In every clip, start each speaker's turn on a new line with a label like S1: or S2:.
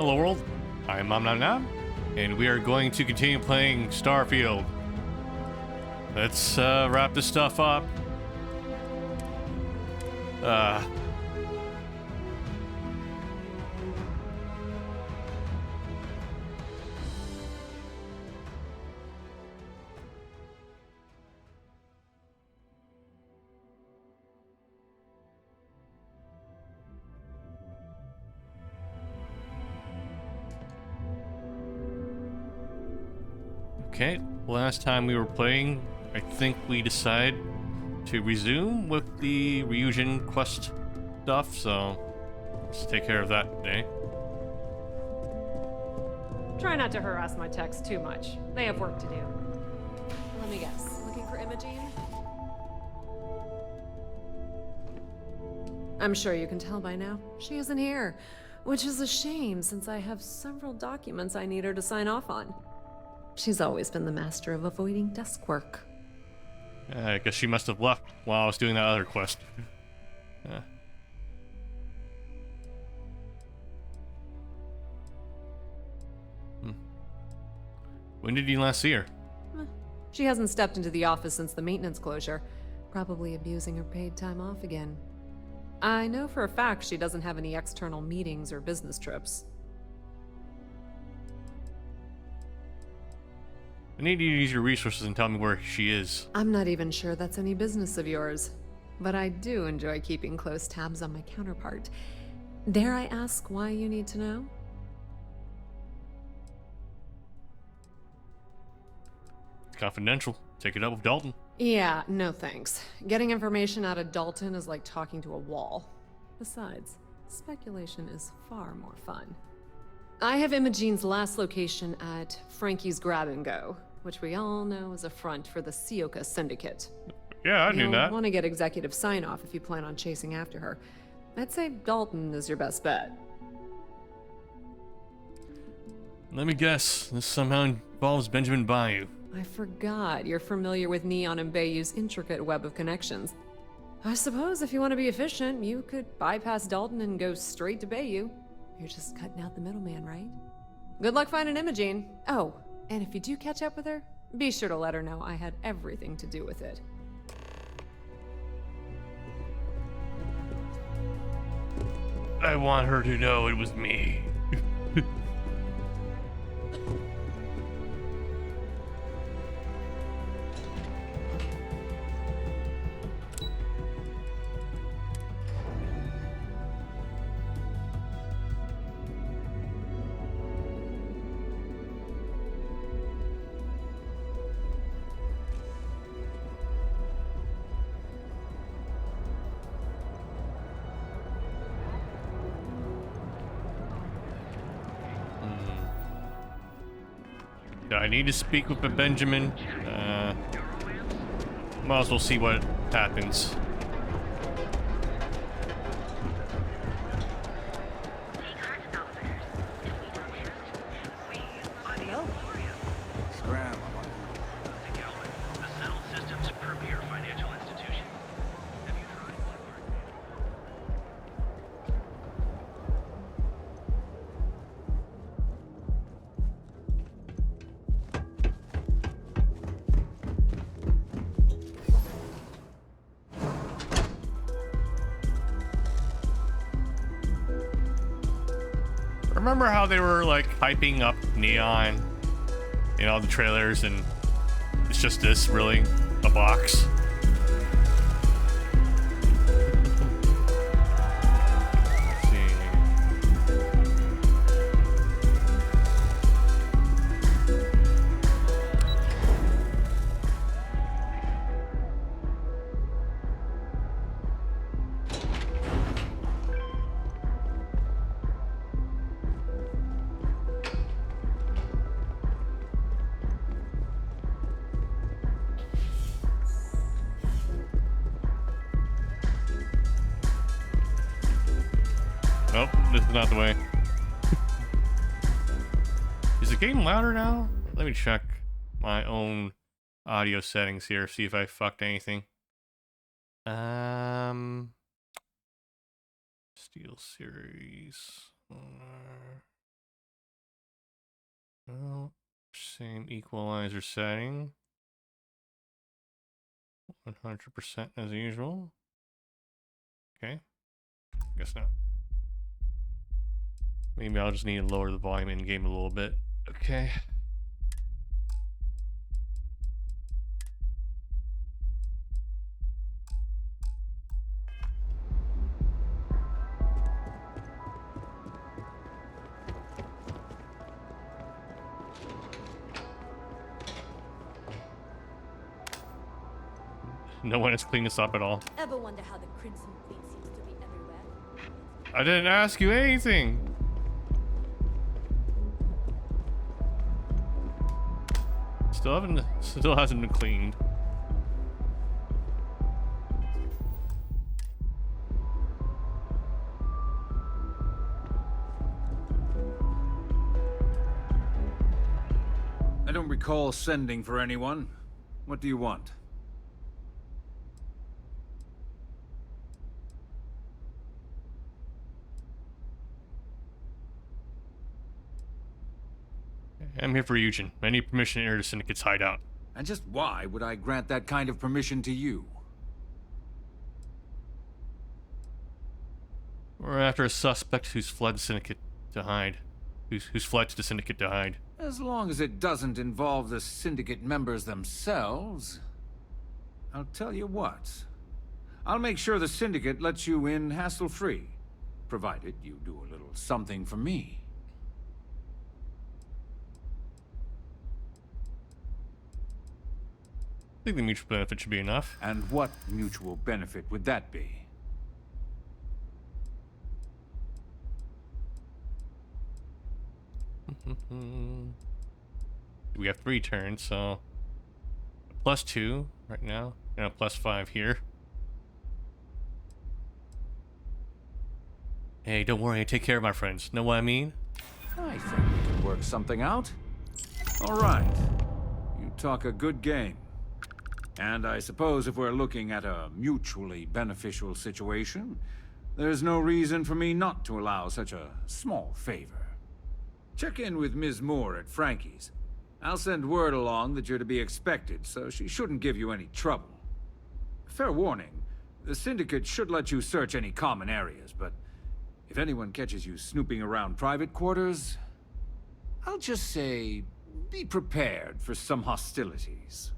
S1: Hello world, I'm Nam, and we are going to continue playing Starfield. Let's wrap this stuff up. Okay, last time we were playing, I think we decided to resume with the Ryujin quest stuff, so let's take care of that today.
S2: Try not to harass my techs too much. They have work to do.
S3: Let me guess. Looking for Imogene? I'm sure you can tell by now. She isn't here, which is a shame since I have several documents I need her to sign off on. She's always been the master of avoiding desk work.
S1: I guess she must have left while I was doing that other quest. When did you last see her?
S3: She hasn't stepped into the office since the maintenance closure. Probably abusing her paid time off again. I know for a fact she doesn't have any external meetings or business trips.
S1: I need you to use your resources and tell me where she is.
S3: I'm not even sure that's any business of yours, but I do enjoy keeping close tabs on my counterpart. Dare I ask why you need to know?
S1: Confidential. Take it up with Dalton.
S3: Yeah, no thanks. Getting information out of Dalton is like talking to a wall. Besides, speculation is far more fun. I have Imogene's last location at Frankie's Grab and Go, which we all know is a front for the Sioka Syndicate.
S1: Yeah, I knew that.
S3: You'll want to get executive sign-off if you plan on chasing after her. I'd say Dalton is your best bet.
S1: Let me guess. This somehow involves Benjamin Bayou.
S3: I forgot you're familiar with Neon and Bayou's intricate web of connections. I suppose if you want to be efficient, you could bypass Dalton and go straight to Bayou. You're just cutting out the middleman, right? Good luck finding Imogene. Oh, and if you do catch up with her, be sure to let her know I had everything to do with it.
S1: I want her to know it was me. I need to speak with Benjamin. Might as well see what happens.
S4: Scram.
S5: The settled system's premier financial institution. Have you tried
S1: Remember how they were like hyping up Neon in all the trailers, and it's just this, really, a box. Let's see. Nope, this is not the way. Is the game louder now? Let me check my own audio settings here, see if I fucked anything. Steel Series. Oh, same equalizer setting. 100% as usual. Okay. Guess not. Maybe I'll just need to lower the volume in game a little bit. Okay. No one has cleaned this up at all.
S4: Ever wonder how the Crimson Fleet seems to be everywhere?
S1: I didn't ask you anything. Still hasn't been cleaned.
S6: I don't recall sending for anyone. What do you want?
S1: I'm here for Ryujin. I need permission to enter the Syndicate's hideout.
S6: And just why would I grant that kind of permission to you?
S1: We're after a suspect who's fled the Syndicate to hide. Who's fled to the Syndicate to hide.
S6: As long as it doesn't involve the Syndicate members themselves. I'll tell you what. I'll make sure the Syndicate lets you in hassle-free, provided you do a little something for me.
S1: I think the mutual benefit should be enough.
S6: And what mutual benefit would that be?
S1: We have 3 turns, so +2 right now, and a +5 here. Hey, don't worry, I take care of my friends. Know what I mean?
S6: I think we can work something out. All right. You talk a good game. And I suppose if we're looking at a mutually beneficial situation, there's no reason for me not to allow such a small favor. Check in with Ms. Moore at Frankie's. I'll send word along that you're to be expected, so she shouldn't give you any trouble. Fair warning, the Syndicate should let you search any common areas, but if anyone catches you snooping around private quarters, I'll just say, be prepared for some hostilities.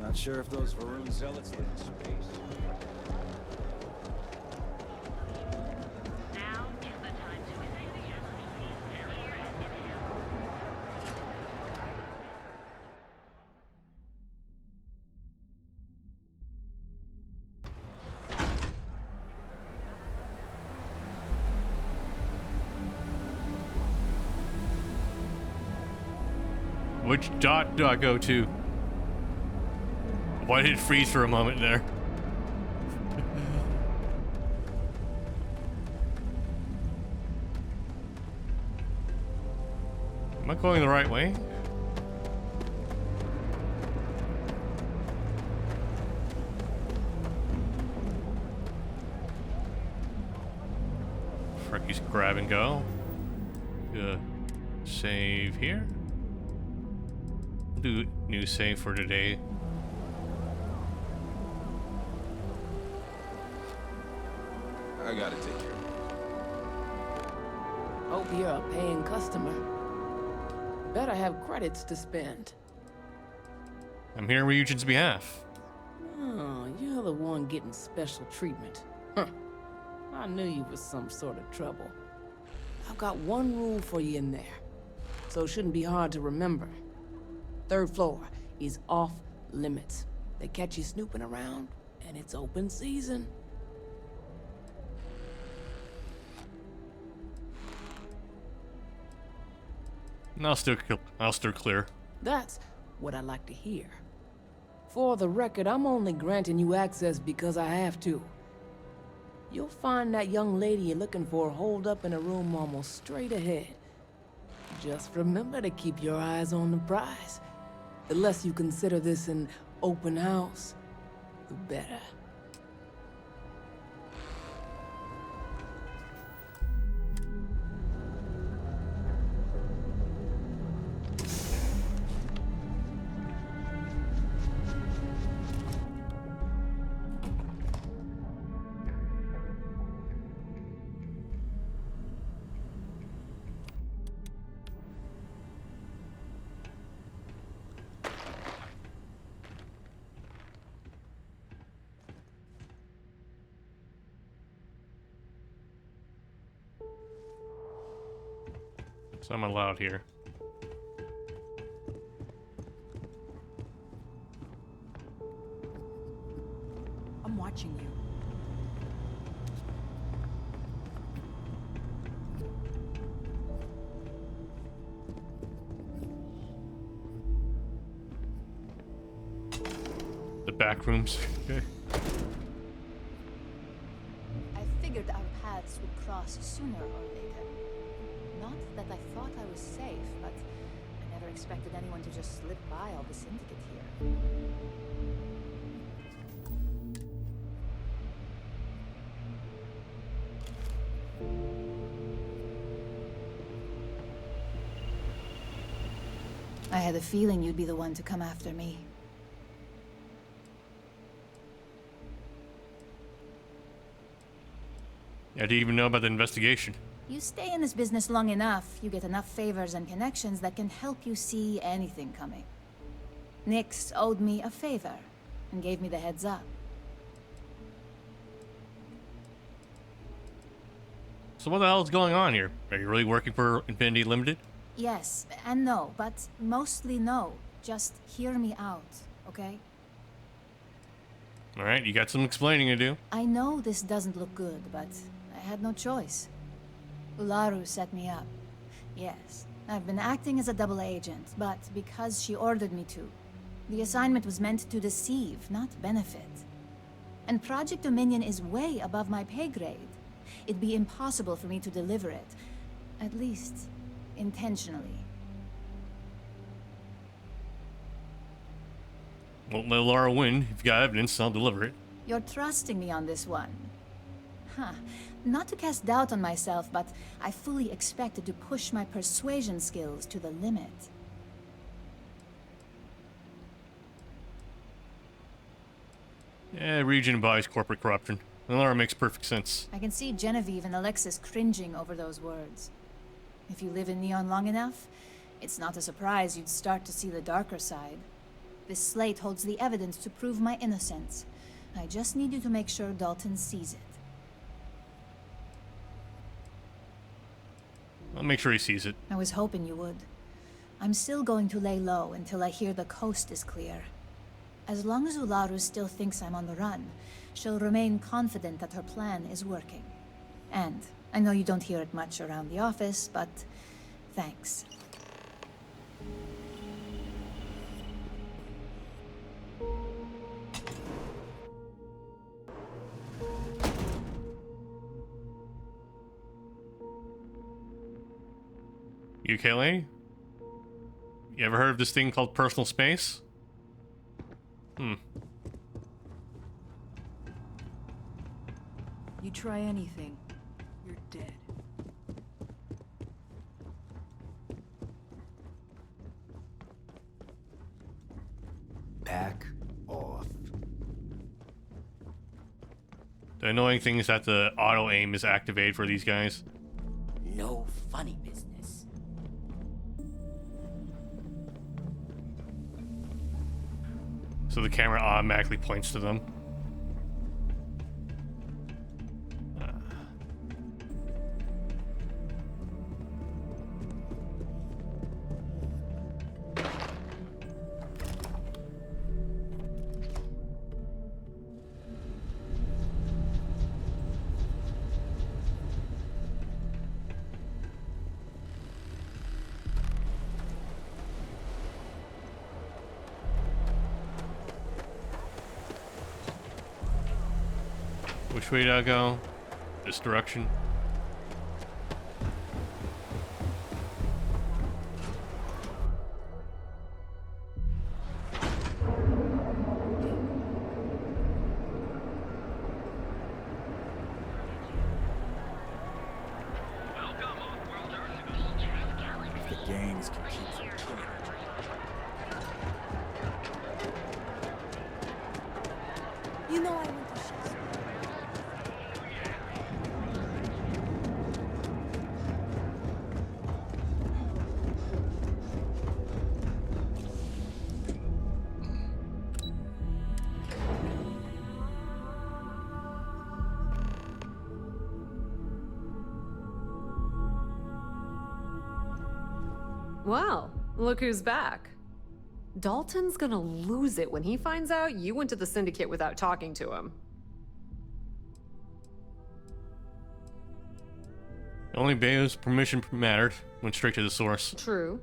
S7: Not sure if those Varun zealots live in space.
S5: Now is the time to investigate. Here at Inhale.
S1: Which dot do I go to? Why did it freeze for a moment there? Am I going the right way? Frankie's grab and go. Save here. Do new save for today.
S7: I gotta take care.
S8: Hope you're a paying customer. Better have credits to spend.
S1: I'm here on Ryujin's behalf.
S8: Oh, you're the one getting special treatment. Huh. I knew you was some sort of trouble. I've got one rule for you in there, so it shouldn't be hard to remember. 3rd floor, is off limits. They catch you snooping around, and it's open season.
S1: I'll steer clear.
S8: That's what I like to hear. For the record, I'm only granting you access because I have to. You'll find that young lady you're looking for holed up in a room almost straight ahead. Just remember to keep your eyes on the prize. The less you consider this an open house, the better.
S1: So I'm allowed here.
S4: I'm watching you.
S1: The back rooms. Okay.
S4: I figured our paths would cross sooner or later. Not that I thought I was safe, but I never expected anyone to just slip by all the syndicate here. I had a feeling you'd be the one to come after me.
S1: I didn't even know about the investigation.
S4: You stay in this business long enough, you get enough favors and connections that can help you see anything coming. Nix owed me a favor and gave me the heads up.
S1: So what the hell is going on here? Are you really working for Infinity Limited?
S4: Yes and no, but mostly no. Just hear me out, okay?
S1: Alright, you got some explaining to do.
S4: I know this doesn't look good, but I had no choice. Ularu set me up. Yes, I've been acting as a double agent, but because she ordered me to. The assignment was meant to deceive, not benefit. And Project Dominion is way above my pay grade. It'd be impossible for me to deliver it. At least, intentionally.
S1: Won't let Laura win. If you got evidence, I'll deliver it.
S4: You're trusting me on this one. Huh. Not to cast doubt on myself, but I fully expected to push my persuasion skills to the limit.
S1: Yeah, Region buys corporate corruption. Laura makes perfect sense.
S4: I can see Genevieve and Alexis cringing over those words. If you live in Neon long enough, it's not a surprise you'd start to see the darker side. This slate holds the evidence to prove my innocence. I just need you to make sure Dalton sees it.
S1: I'll make sure he sees it.
S4: I was hoping you would. I'm still going to lay low until I hear the coast is clear. As long as Ularu still thinks I'm on the run, she'll remain confident that her plan is working. And I know you don't hear it much around the office, but thanks.
S1: You okay, lady? You ever heard of this thing called personal space?
S9: You try anything, you're dead.
S7: Back off.
S1: The annoying thing is that the auto aim is activated for these guys.
S10: No funny business.
S1: So the camera automatically points to them. Which way did I go? This direction?
S7: If the gangs can keep from killing
S9: You know I want to shoot.
S3: Well, look who's back. Dalton's gonna lose it when he finds out you went to the Syndicate without talking to him.
S1: Only Bayo's permission mattered. Went straight to the source.
S3: True.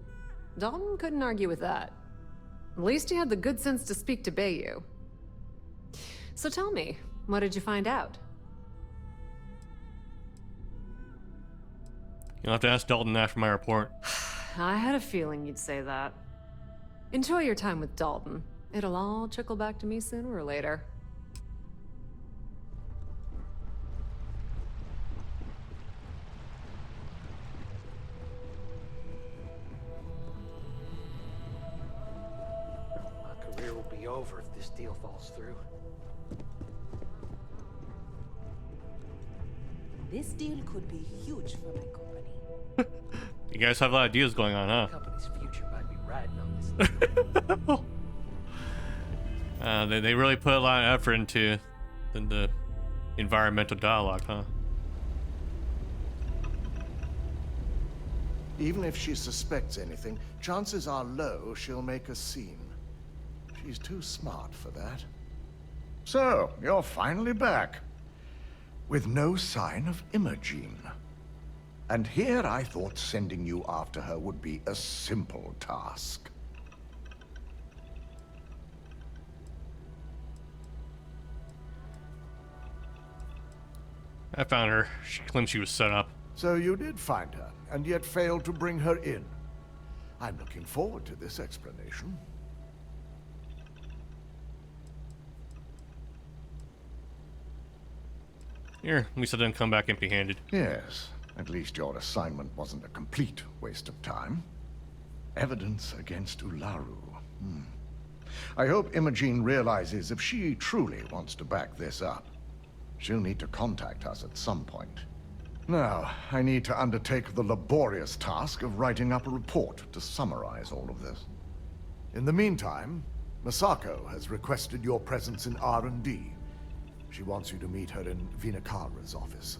S3: Dalton couldn't argue with that. At least he had the good sense to speak to Bayou. So tell me, what did you find out?
S1: You'll have to ask Dalton after my report.
S3: I had a feeling you'd say that. Enjoy your time with Dalton. It'll all trickle back to me sooner or later.
S11: My career will be over if this deal falls through.
S9: This deal could be huge for my company.
S1: You guys have a lot of deals going on, huh?
S11: The company's future might be riding on this.
S1: They really put a lot of effort into the environmental dialogue, huh?
S12: Even if she suspects anything, chances are low she'll make a scene. She's too smart for that. So, you're finally back. With no sign of Imogene. And here I thought sending you after her would be a simple task.
S1: I found her. She claimed she was set up.
S12: So you did find her, and yet failed to bring her in. I'm looking forward to this explanation.
S1: Here, at least I didn't come back empty-handed.
S12: Yes, at least your assignment wasn't a complete waste of time. Evidence against Ularu. I hope Imogene realizes if she truly wants to back this up, she'll need to contact us at some point. Now, I need to undertake the laborious task of writing up a report to summarize all of this. In the meantime, Masako has requested your presence in R&D. She wants you to meet her in Vinakara's office.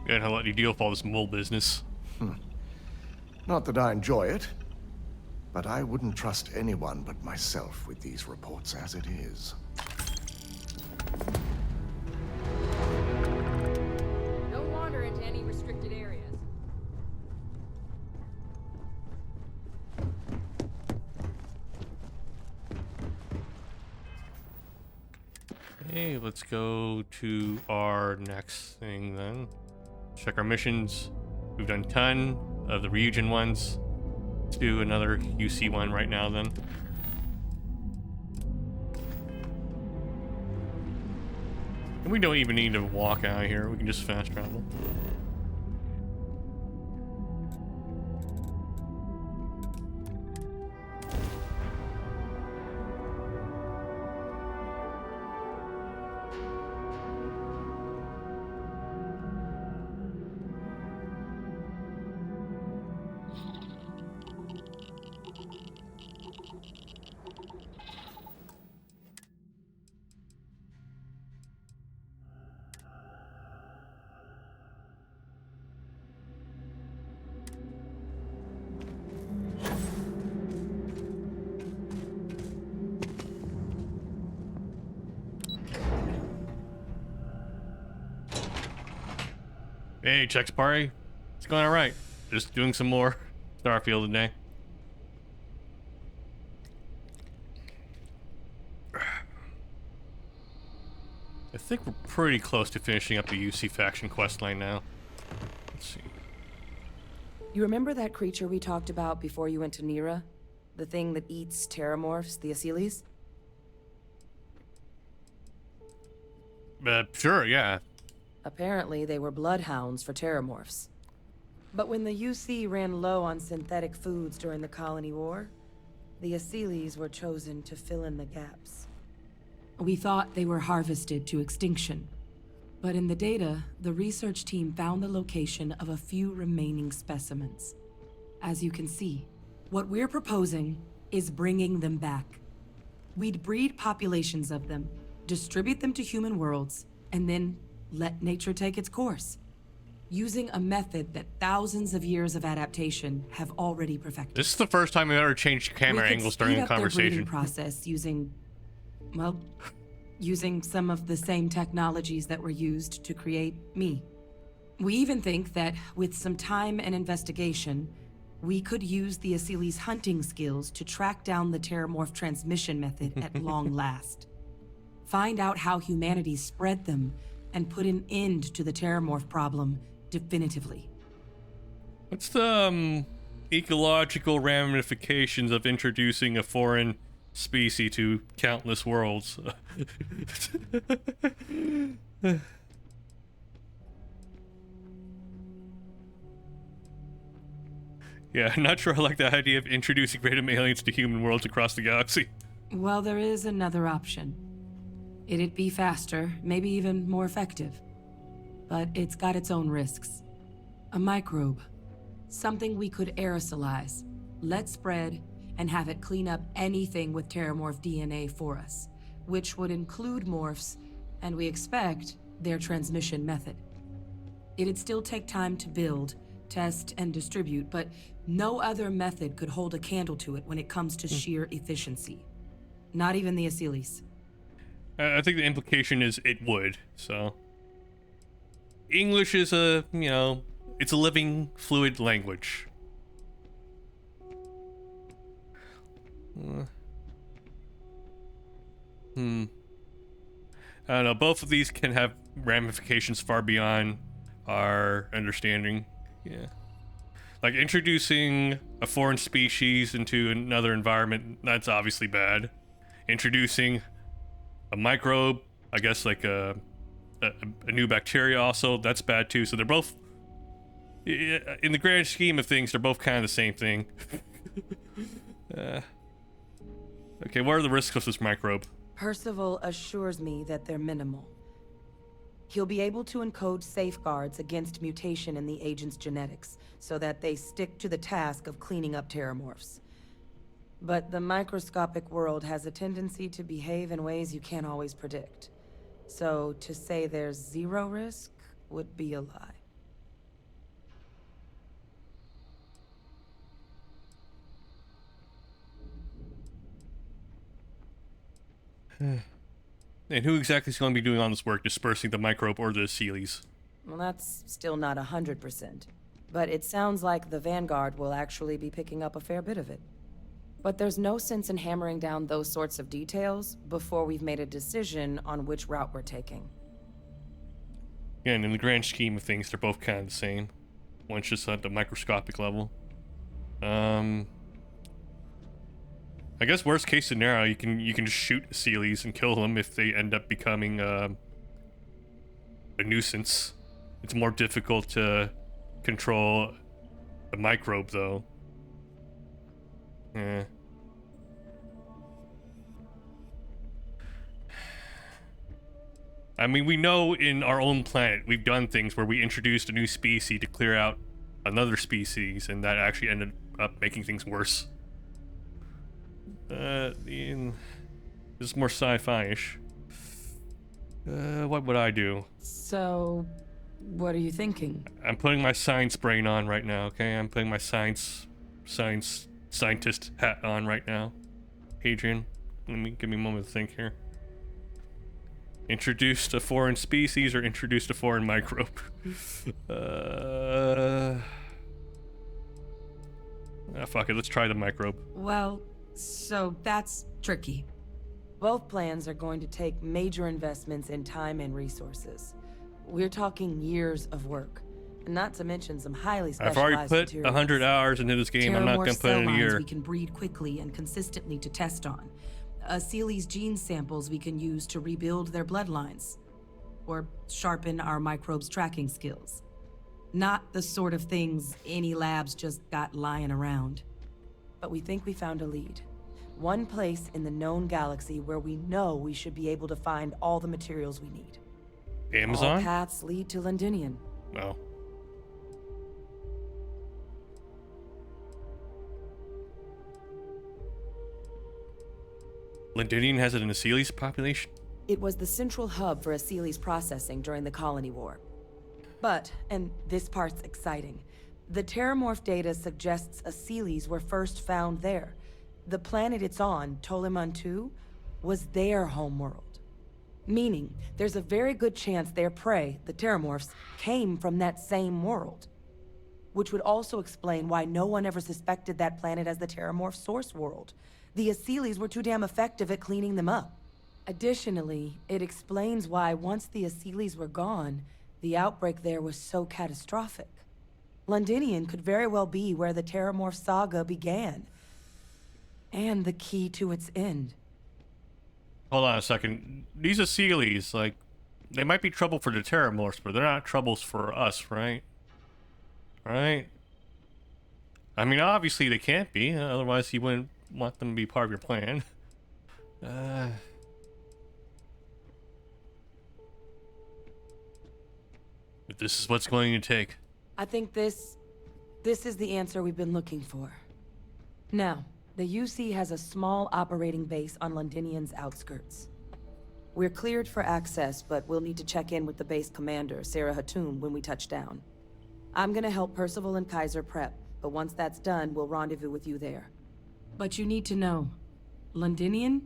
S1: Good, I'll let you deal with all this mole business.
S12: Not that I enjoy it, but I wouldn't trust anyone but myself with these reports as it is.
S3: Don't wander into any restricted areas.
S1: Okay, let's go to our next thing then. Check our missions. We've done 10 of the Ryujin ones. Let's do another UC one right now then. And we don't even need to walk out of here. We can just fast travel. Hey, Chex Party. It's going alright. Just doing some more Starfield today. think we're pretty close to finishing up the UC faction questline now. Let's see.
S8: You remember that creature we talked about before you went to Nira? The thing that eats terramorphs, the Asyles?
S1: Sure, yeah.
S8: Apparently, they were bloodhounds for terramorphs. But when the UC ran low on synthetic foods during the Colony War, the Asyles were chosen to fill in the gaps. We thought they were harvested to extinction. But in the data, the research team found the location of a few remaining specimens. As you can see, what we're proposing is bringing them back. We'd breed populations of them, distribute them to human worlds, and then let nature take its course. Using a method that thousands of years of adaptation have already perfected.
S1: This is the first time I've ever changed camera angles during a conversation.
S8: Their process using some of the same technologies that were used to create me. We even think that with some time and investigation, we could use the Asyles' hunting skills to track down the terramorph transmission method at long last. Find out how humanity spread them and put an end to the terramorph problem definitively.
S1: What's the ecological ramifications of introducing a foreign species to countless worlds? Yeah, I'm not sure I like the idea of introducing random aliens to human worlds across the galaxy.
S8: Well, there is another option. It'd be faster, maybe even more effective. But it's got its own risks. A microbe. Something we could aerosolize, let spread, and have it clean up anything with terramorph DNA for us, which would include morphs, and we expect their transmission method. It'd still take time to build, test, and distribute, but no other method could hold a candle to it when it comes to sheer efficiency. Not even the Asyles.
S1: I think the implication is it would, so... English is a, it's a living, fluid language. I don't know, both of these can have ramifications far beyond our understanding. Yeah. Like, introducing a foreign species into another environment, that's obviously bad. Introducing a microbe, I guess like a new bacteria also, that's bad too. So they're both, in the grand scheme of things, they're both kind of the same thing. Okay, what are the risks of this microbe?
S8: Percival assures me that they're minimal. He'll be able to encode safeguards against mutation in the agent's genetics, so that they stick to the task of cleaning up terramorphs. But the microscopic world has a tendency to behave in ways you can't always predict. So to say there's zero risk would be a lie.
S1: And who exactly is going to be doing all this work, dispersing the microbe or the Asyles?
S8: Well, that's still not 100%. But it sounds like the Vanguard will actually be picking up a fair bit of it. But there's no sense in hammering down those sorts of details before we've made a decision on which route we're taking.
S1: Again, in the grand scheme of things, they're both kind of the same. One's just at the microscopic level. I guess worst case scenario, you can just shoot Asyles and kill them if they end up becoming a nuisance. It's more difficult to control a microbe, though. Yeah. I mean, we know in our own planet, we've done things where we introduced a new species to clear out another species, and that actually ended up making things worse. This is more sci-fi-ish. What would I do?
S8: So, what are you thinking?
S1: I'm putting my science brain on right now, okay? I'm putting my scientist hat on right now. Adrian, give me a moment to think here. Introduced a foreign species or introduced a foreign microbe? Fuck it, let's try the microbe.
S8: Well, so that's tricky. Both plans are going to take major investments in time and resources. We're talking years of work, and not to mention some highly specialized
S1: I've already put
S8: materials.
S1: 100 hours into this game. I'm not going to put in a year.
S13: We can breed quickly and consistently to test on. Seeley's gene samples we can use to rebuild their bloodlines. Or sharpen our microbes tracking skills. Not the sort of things any labs just got lying around.
S8: But we think we found a lead. One place in the known galaxy where we know we should be able to find all the materials we need.
S1: Amazon?
S8: All paths lead to Londinium.
S1: No. Londinium has it in the Seeley's population?
S8: It was the central hub for Asili's processing during the Colony War. But, and this part's exciting, the Terramorph data suggests Asilis were first found there. The planet it's on, Toliman 2, was their homeworld. Meaning, there's a very good chance their prey, the Terramorphs, came from that same world. Which would also explain why no one ever suspected that planet as the Terramorph source world. The Asilis were too damn effective at cleaning them up. Additionally, it explains why once the Asilis were gone, the outbreak there was so catastrophic. Londinium could very well be where the Terramorph saga began. And the key to its end.
S1: Hold on a second. These Asilis, like, they might be trouble for the Terramorphs, but they're not troubles for us, right? Right? I mean, obviously they can't be, otherwise you wouldn't want them to be part of your plan. But this is what's going to take.
S8: I think this is the answer we've been looking for. Now, the UC has a small operating base on Londinium's outskirts. We're cleared for access, but we'll need to check in with the base commander, Sarah Hatum, when we touch down. I'm gonna help Percival and Kaiser prep, but once that's done, we'll rendezvous with you there.
S13: But you need to know, Londinium,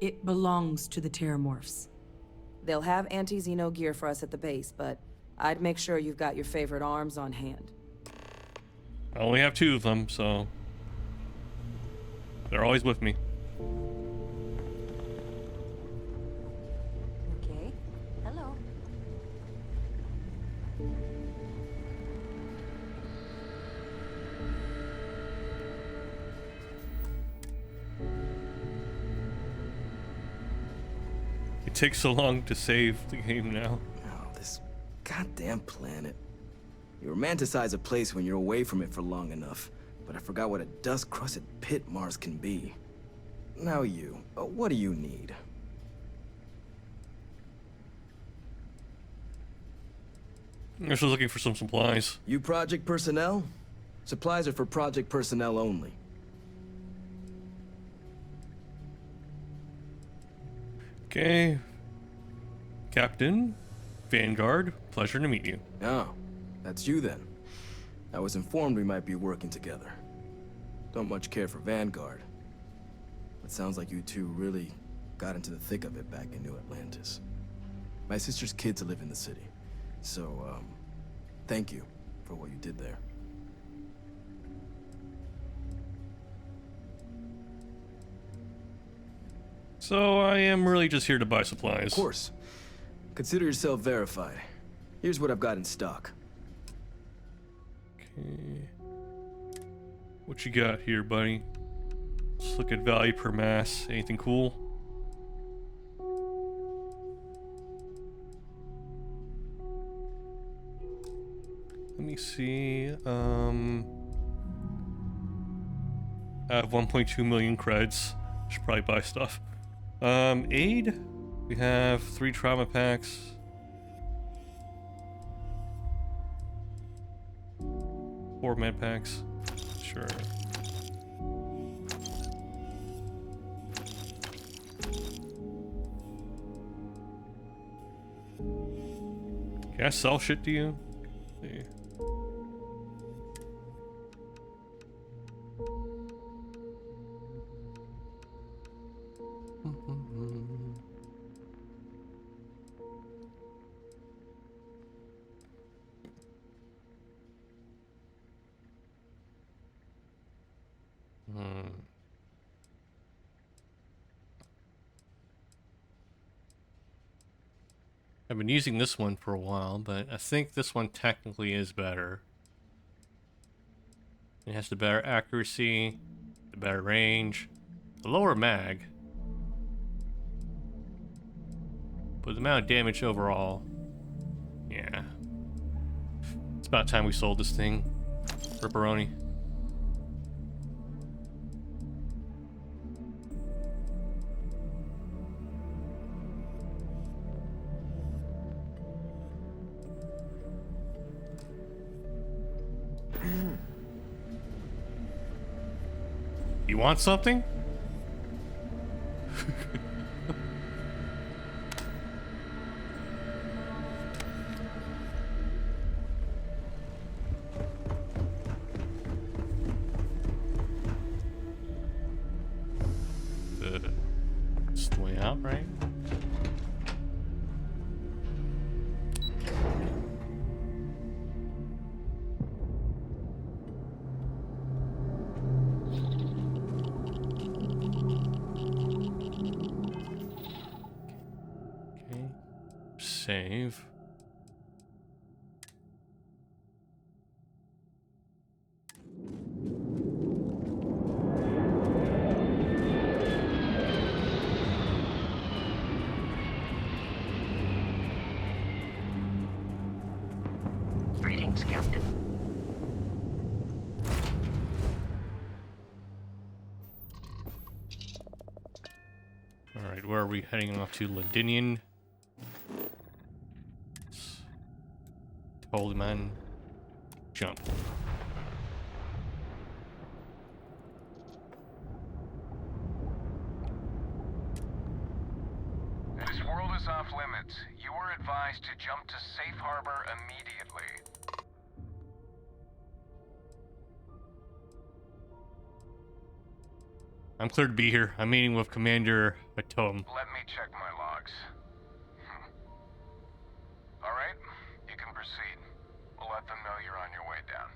S13: it belongs to the Terramorphs.
S8: They'll have anti-Xeno gear for us at the base, but I'd make sure you've got your favorite arms on hand.
S1: I only have 2 of them, so they're always with me.
S9: Okay. Hello.
S1: It takes so long to save the game now.
S14: Oh, this goddamn planet. You romanticize a place when you're away from it for long enough, but I forgot what a dust-crusted pit Mars can be. Now you, what do you need?
S1: I'm just looking for some supplies.
S14: You project personnel? Supplies are for project personnel only.
S1: Okay. Captain, Vanguard, pleasure to meet you.
S14: Oh, that's you then. I was informed we might be working together. Don't much care for Vanguard. It sounds like you two really got into the thick of it back in New Atlantis. My sister's kids live in the city, so, thank you for what you did there.
S1: So I am really just here to buy supplies.
S14: Of course. Consider yourself verified. Here's what I've got in stock.
S1: Okay. What you got here, buddy? Let's look at value per mass. Anything cool? Let me see. I have 1.2 million creds. Should probably buy stuff. Aid. We have 3 trauma packs. 4 med packs. Sure. Can I sell shit to you? Let's see. I've been using this one for a while, but I think this one technically is better. It has the better accuracy, the better range, the lower mag, but the amount of damage overall, yeah. It's about time we sold this thing. Ripperoni. You want something? It's the way out, right? Okay. Save.
S10: Greetings, Captain.
S1: Alright, where are we heading off to? Londinian. Holy man. Jump.
S15: This world is off limits. You were advised to jump to safe harbor immediately.
S1: I'm clear to be here. I'm meeting with Commander Atom.
S15: Let me check my logs. All right, you can proceed. We'll let them know you're on your way down.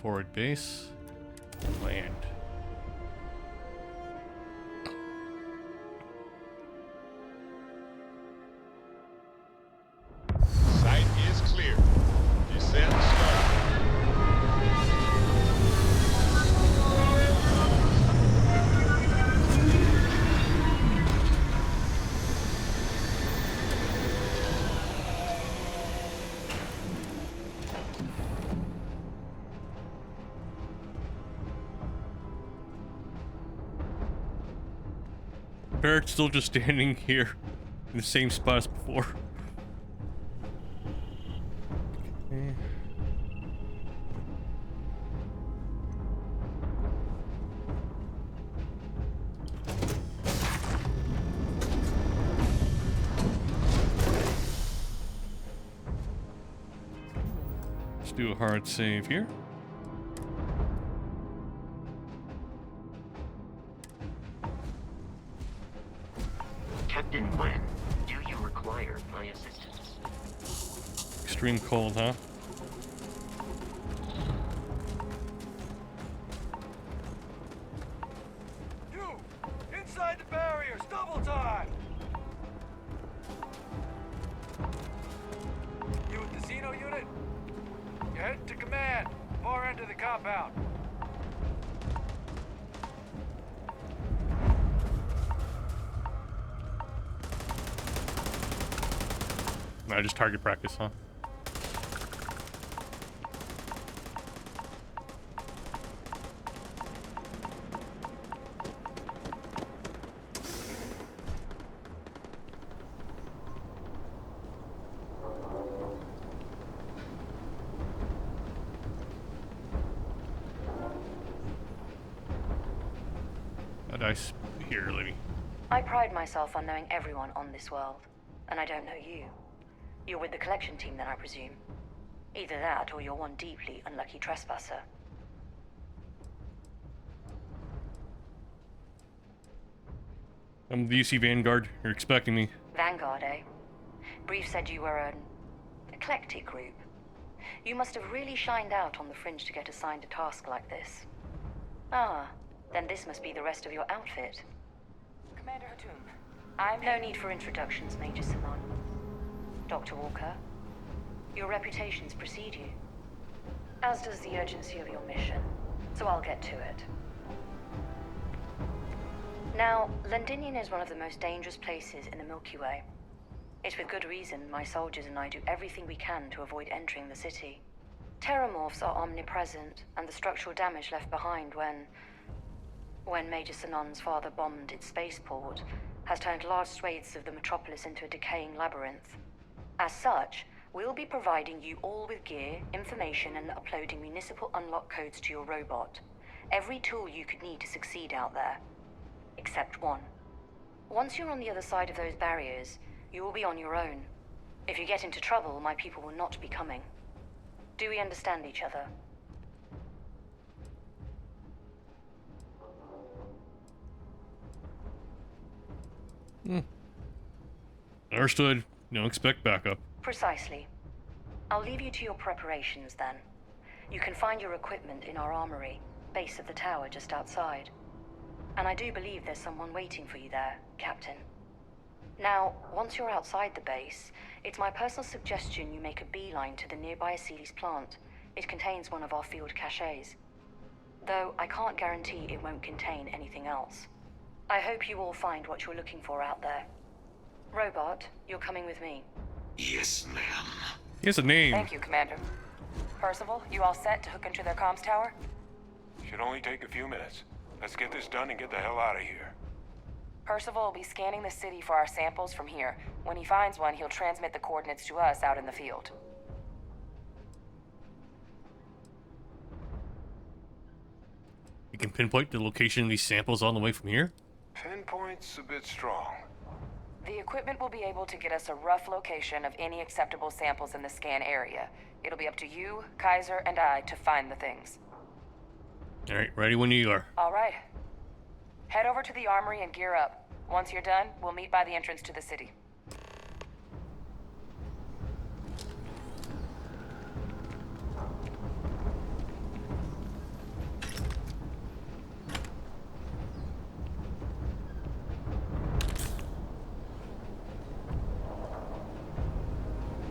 S1: Forward base. Land.
S16: Site is clear. Descent started.
S1: Barrett's still just standing here in the same spot as before. Okay. Let's do a hard save here.
S10: Captain Wen, do you require my assistance?
S1: Extreme cold, huh?
S17: You! Inside the barriers! Double time! You with the Xeno unit? You're heading to command. Far end of the compound.
S1: No, just target practice, huh? A dice here, lady.
S18: I pride myself on knowing everyone on this world, and I don't know you. You're with the collection team then, I presume. Either that, or you're one deeply unlucky trespasser.
S1: I'm the UC Vanguard. You're expecting me.
S18: Vanguard, eh? Brief said you were an eclectic group. You must have really shined out on the fringe to get assigned a task like this. Ah, then this must be the rest of your outfit. Commander Hatum, I'm... No need for introductions, Major Simon. Dr. Walker, your reputations precede you, as does the urgency of your mission, so I'll get to it. Now, Londinium is one of the most dangerous places in the Milky Way. It's with good reason my soldiers and I do everything we can to avoid entering the city. Terramorphs are omnipresent, and the structural damage left behind when Major Sinan's father bombed its spaceport has turned large swathes of the metropolis into a decaying labyrinth. As such, we'll be providing you all with gear, information, and uploading municipal unlock codes to your robot. Every tool you could need to succeed out there. Except one. Once you're on the other side of those barriers, you will be on your own. If you get into trouble, my people will not be coming. Do we understand each other?
S1: Understood. Don't expect backup.
S18: Precisely. I'll leave you to your preparations then. You can find your equipment in our armory, base of the tower just outside. And I do believe there's someone waiting for you there, Captain. Now, once you're outside the base, it's my personal suggestion you make a beeline to the nearby Aceles plant. It contains one of our field caches. Though I can't guarantee it won't contain anything else. I hope you all find what you're looking for out there. Robot, you're coming with me.
S19: Yes, ma'am.
S1: He has a name.
S20: Thank you, Commander. Percival, you all set to hook into their comms tower?
S16: Should only take a few minutes. Let's get this done and get the hell out of here.
S20: Percival will be scanning the city for our samples from here. When he finds one, he'll transmit the coordinates to us out in the field.
S1: You can pinpoint the location of these samples all the way from here?
S16: Pinpoint's a bit strong.
S20: The equipment will be able to get us a rough location of any acceptable samples in the scan area. It'll be up to you, Kaiser, and I to find the things.
S1: Alright, ready when you are.
S20: All right. Head over to the armory and gear up. Once you're done, we'll meet by the entrance to the city.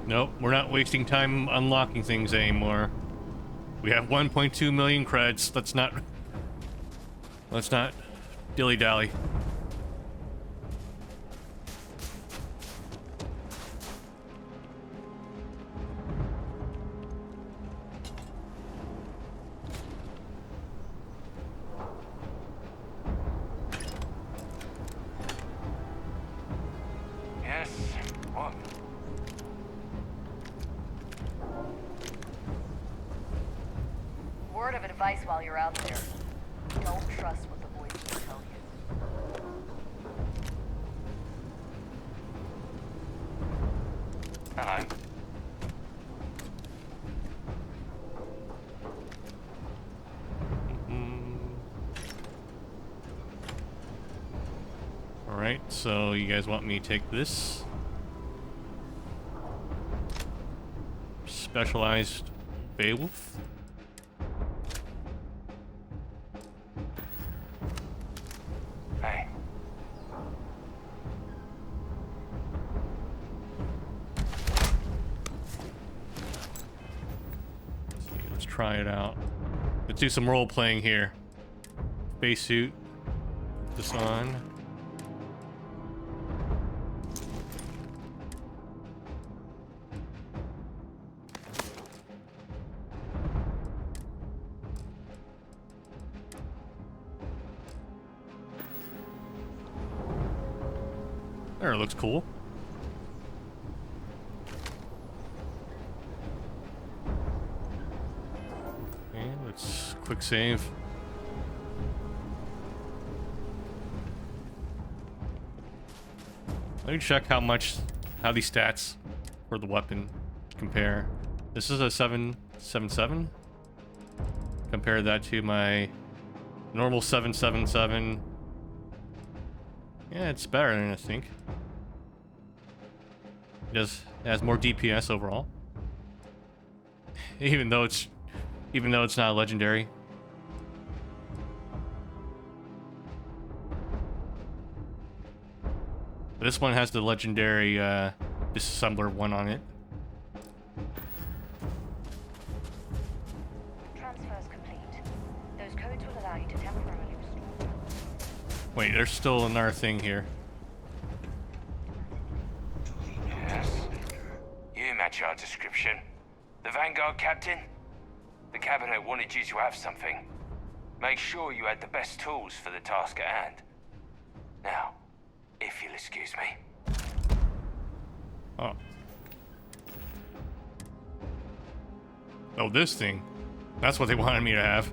S1: Nope, we're not wasting time unlocking things anymore. We have 1.2 million creds. Let's not dilly-dally.
S17: Yes. What?
S18: Word of advice while you're out there. Don't trust what the voices tell you.
S17: Hello.
S1: Alright, so you guys want me to take this? Specialized Beowulf?
S17: Hey.
S1: Let's try it out. Let's do some role playing here. Base suit. Put this on. There, it looks cool. Okay, let's quick save. Let me check how these stats for the weapon compare. This is a 777. Compare that to my normal 777. Yeah, it's better than I think. It has more DPS overall. Even though it's not legendary. This one has the legendary disassembler one on it.
S18: Transfers complete. Those codes will allow you to temporarily restore.
S1: Wait, there's still another thing here.
S15: Yes. You match our description. The Vanguard captain? The cabinet wanted you to have something. Make sure you had the best tools for the task at hand. Now, if you'll excuse me.
S1: Oh. Oh, this thing. That's what they wanted me to have.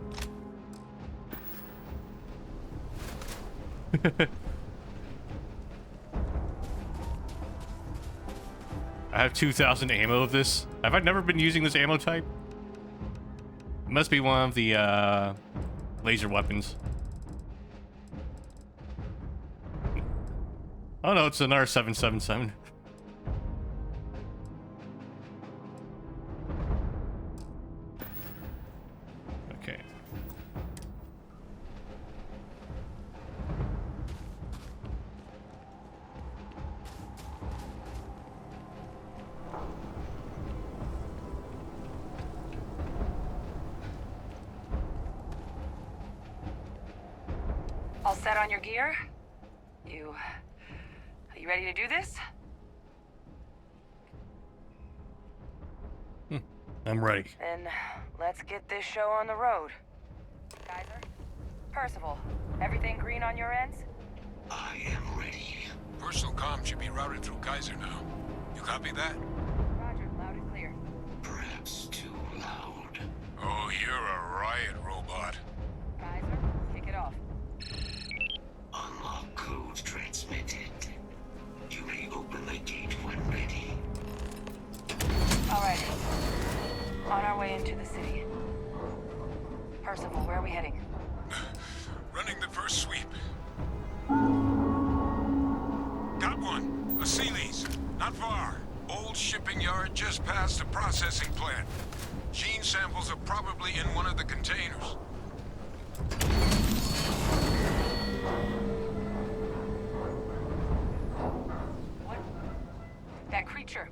S1: I have 2,000 ammo of this. Have I never been using this ammo type? It must be one of the laser weapons. Oh no, it's another 777. Okay.
S20: All set on your gear? Are you ready to do this?
S1: I'm ready.
S20: Then let's get this show on the road. Kaiser? Percival, everything green on your ends?
S16: I am ready. Personal comm should be routed through Kaiser now. You copy that?
S20: Roger, loud and clear.
S16: Perhaps too loud. Oh, you're a riot robot.
S20: Kaiser, kick it off.
S10: Unlock code transmitted. You may open the gate when ready.
S20: Alright. On our way into the city. Percival, where are we heading?
S16: Running the first sweep. Got one. A Sealy's. Not far. Old shipping yard just past the processing plant. Gene samples are probably in one of the containers.
S20: What? That creature.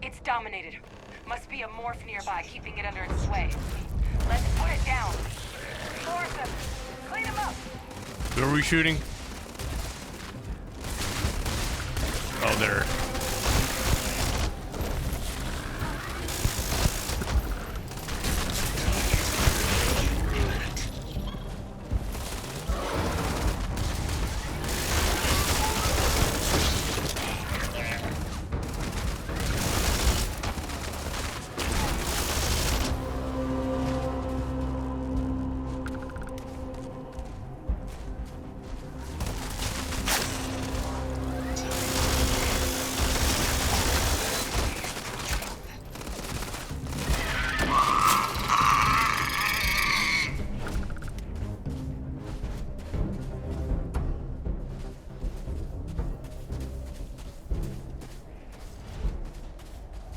S20: It's dominated. Must be a morph nearby, keeping it under its sway. Let's put it down. Force him. Clean him up.
S1: Who are we shooting? Oh, there.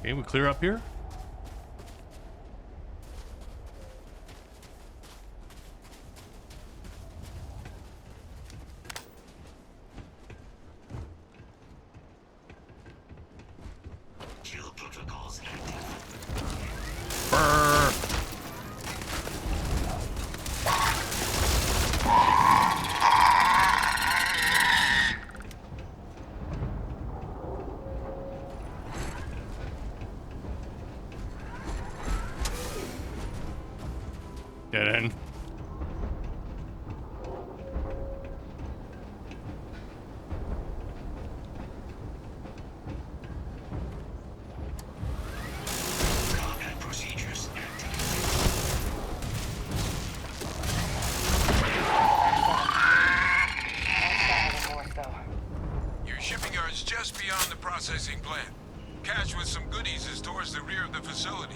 S1: Okay, we clear up here.
S10: Kill protocols active.
S1: Brr. Dead end.
S10: Combat procedures active.
S16: Your shipping yard's just beyond the processing plant. Cache with some goodies is towards the rear of the facility.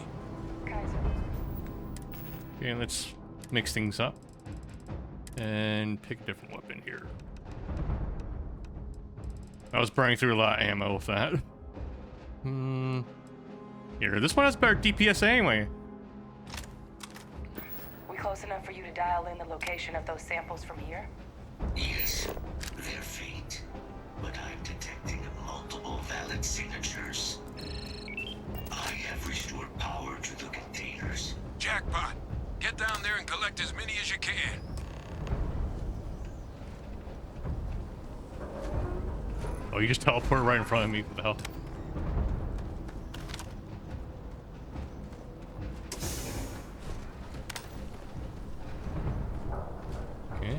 S1: Okay, let's mix things up and pick a different weapon here. I was burning through a lot of ammo with that. Here, this one has better DPS anyway.
S20: We close enough for you to dial in the location of those samples from here?
S10: Yes, they're faint, but I'm detecting multiple valid signatures. I have restored power to the containers.
S16: Jackpot! Get down there and collect as many as you can.
S1: Oh, you just teleported right in front of me. What the hell? Okay.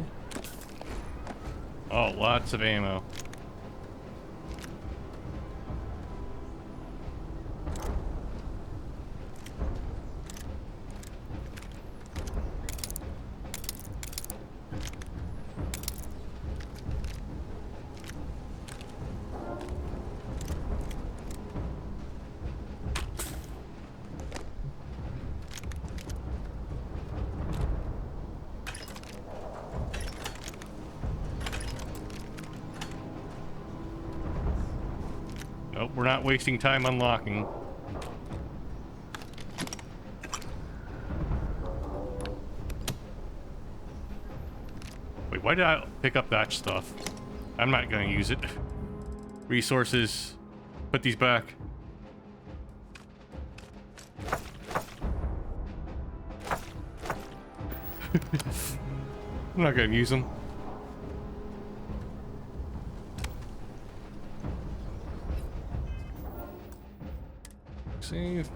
S1: Oh, lots of ammo. Nope, we're not wasting time unlocking. Wait, why did I pick up that stuff? I'm not gonna use it. Resources. Put these back. I'm not gonna use them. Save.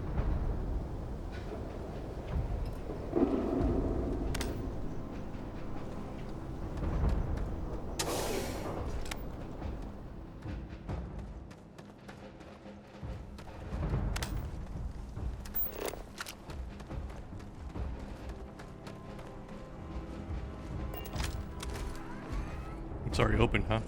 S1: It's already open, huh?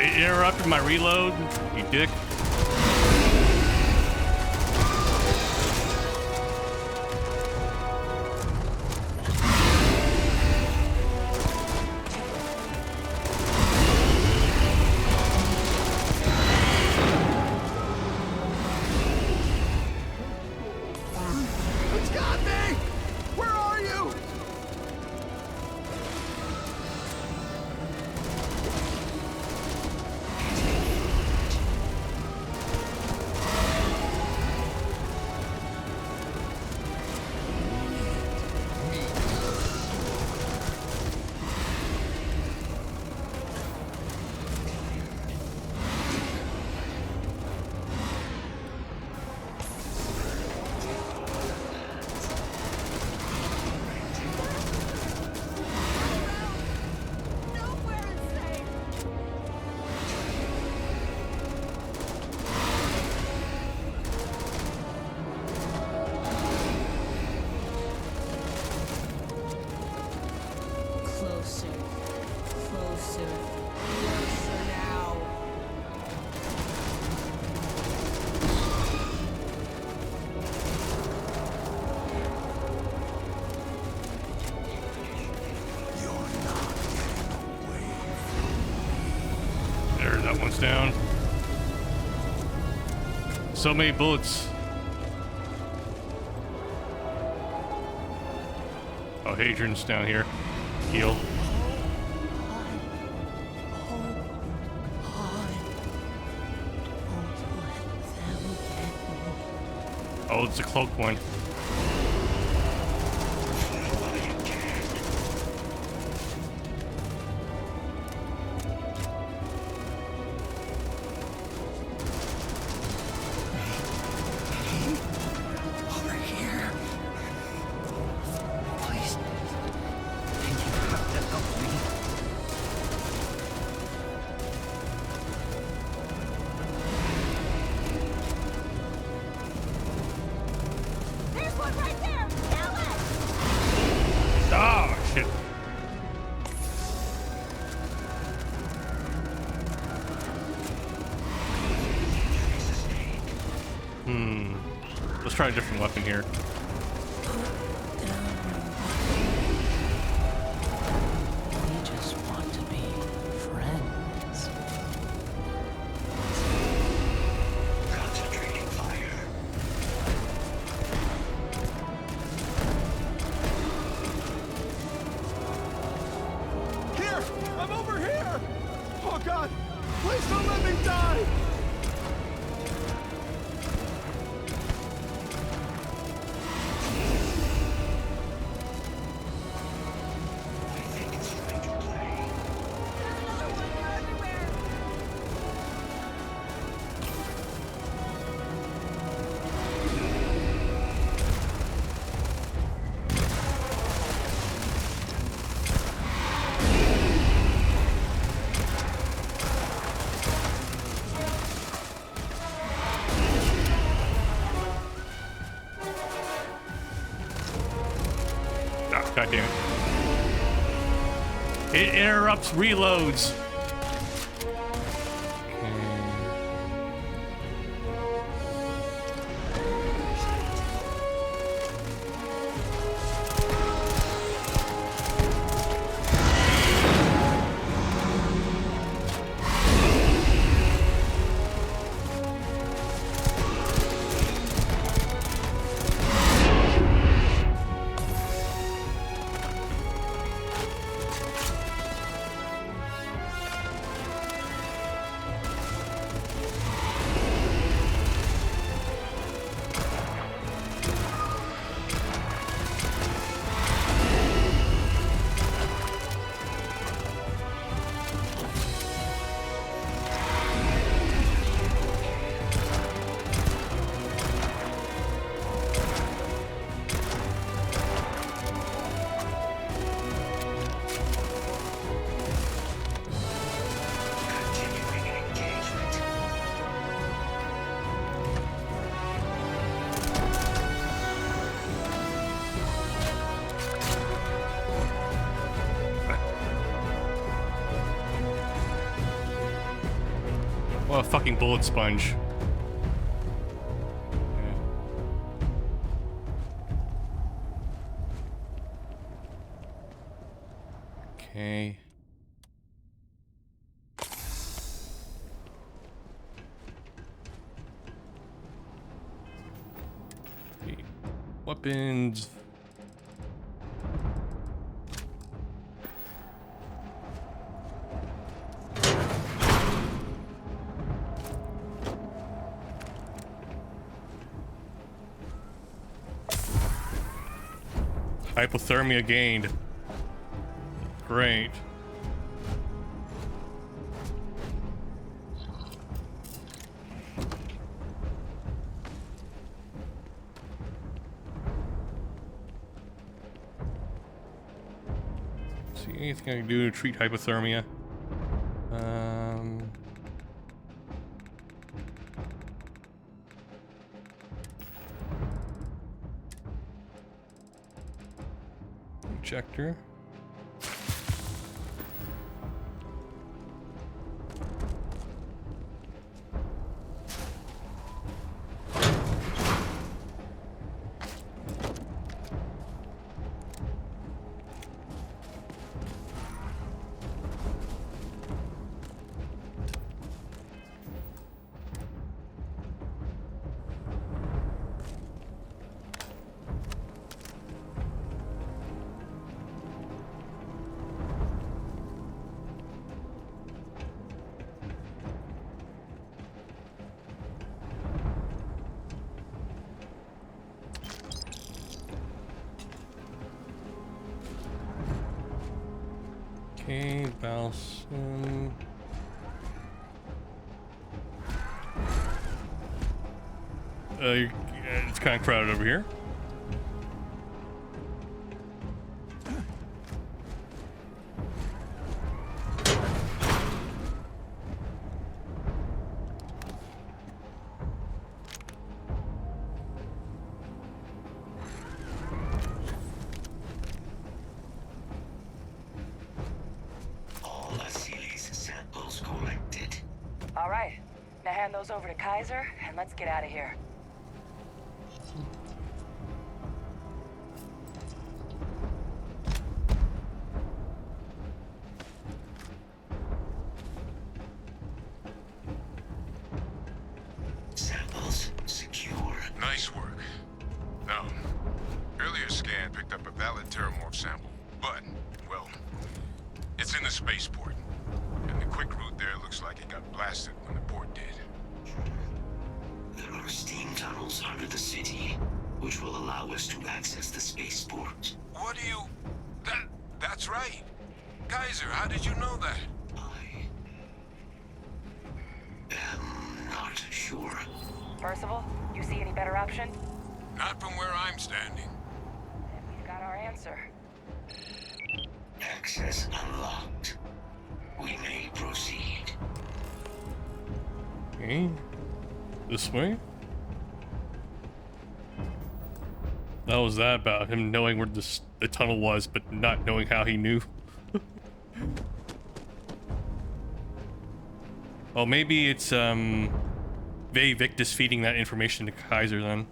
S1: It interrupted my reload, you dick.
S19: It's got me! Where are you?
S1: There, that one's down. So many bullets. Oh, Hadrian's down here. Heal. Oh, it's a cloaked one. try a different weapon here.
S10: We just want to be friends. Concentrating fire.
S19: Here! I'm over here! Oh God! Please don't let me die!
S1: God damn it. It interrupts reloads. What a fucking bullet sponge. Okay. Weapons. Hypothermia gained. Great. See anything I can do to treat hypothermia? Injector. Okay, Balsam. It's kind of crowded over here.
S20: All right, now hand those over to Kaiser, and let's get out of here.
S16: Terramorph sample, but, well, it's in the spaceport. And the quick route there looks like it got blasted when the port did.
S10: There are steam tunnels under the city, which will allow us to access the spaceport.
S16: What do you... That's right. Kaiser, how did you know that?
S10: I'm not sure.
S20: Percival, you see any better option?
S16: Not from where I'm standing.
S20: Then we've got our answer.
S10: Access unlocked. We may proceed.
S1: Okay. This way? That was that about him knowing where the tunnel was, but not knowing how he knew. Oh, maybe it's Victus feeding that information to Kaiser then.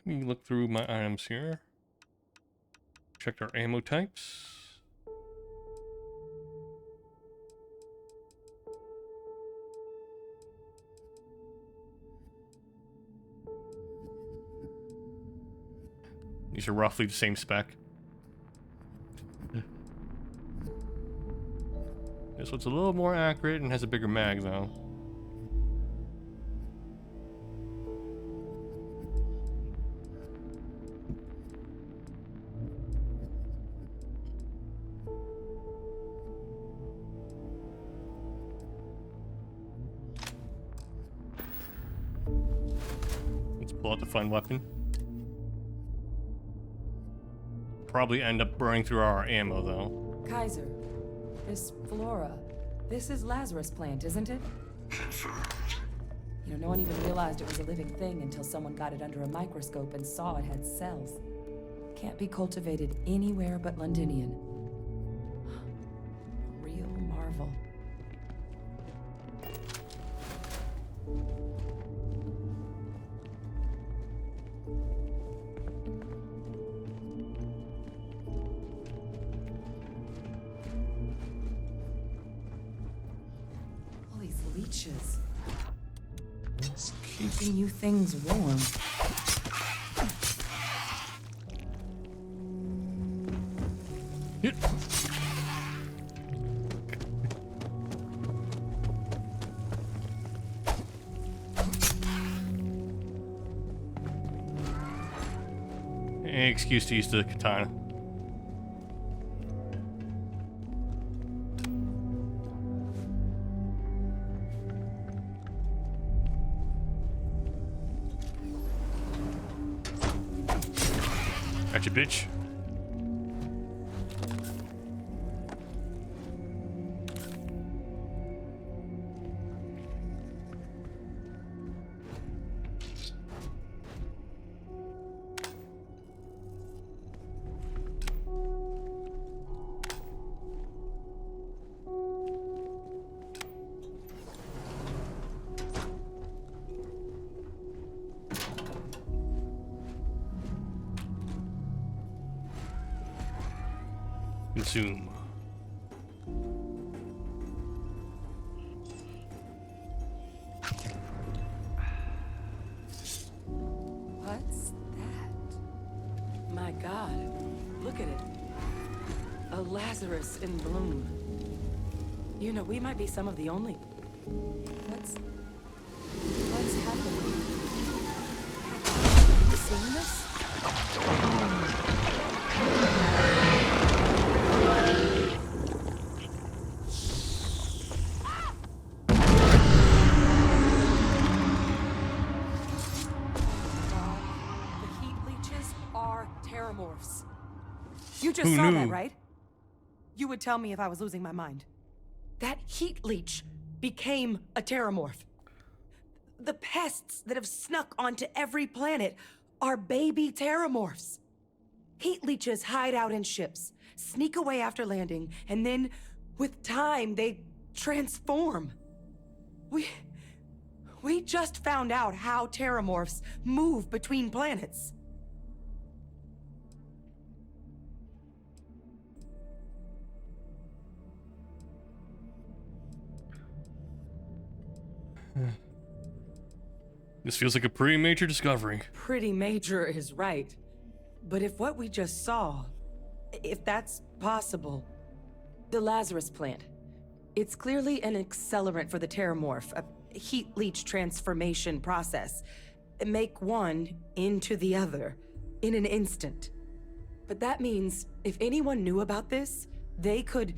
S1: Let me look through my items here. Check our ammo types. These are roughly the same spec. This one's a little more accurate and has a bigger mag though. Pull out the fun weapon. Probably end up burning through our ammo though.
S3: Kaiser, this flora, this is Lazarus plant, isn't it?
S10: Confirmed.
S3: You know, no one even realized it was a living thing until someone got it under a microscope and saw it had cells. Can't be cultivated anywhere but Londinian. Real marvel. Leeches. It's keeping you things warm.
S1: Any excuse to use the katana. Gotcha, bitch. Consume.
S3: What's that? My God, look at it. A Lazarus in bloom. You know, we might be some of the only... What's happening? Have you seen this?
S13: You just saw that, right? You would tell me if I was losing my mind. That heat leech became a terramorph. The pests that have snuck onto every planet are baby terramorphs. Heat leeches hide out in ships, sneak away after landing, and then With time, they transform. We just found out how terramorphs move between planets.
S1: This feels like a pretty major discovery.
S13: Pretty major is right. But if what we just saw, if that's possible, the Lazarus plant, it's clearly an accelerant for the terramorph, a heat leach transformation process. Make one into the other in an instant. But that means if anyone knew about this, they could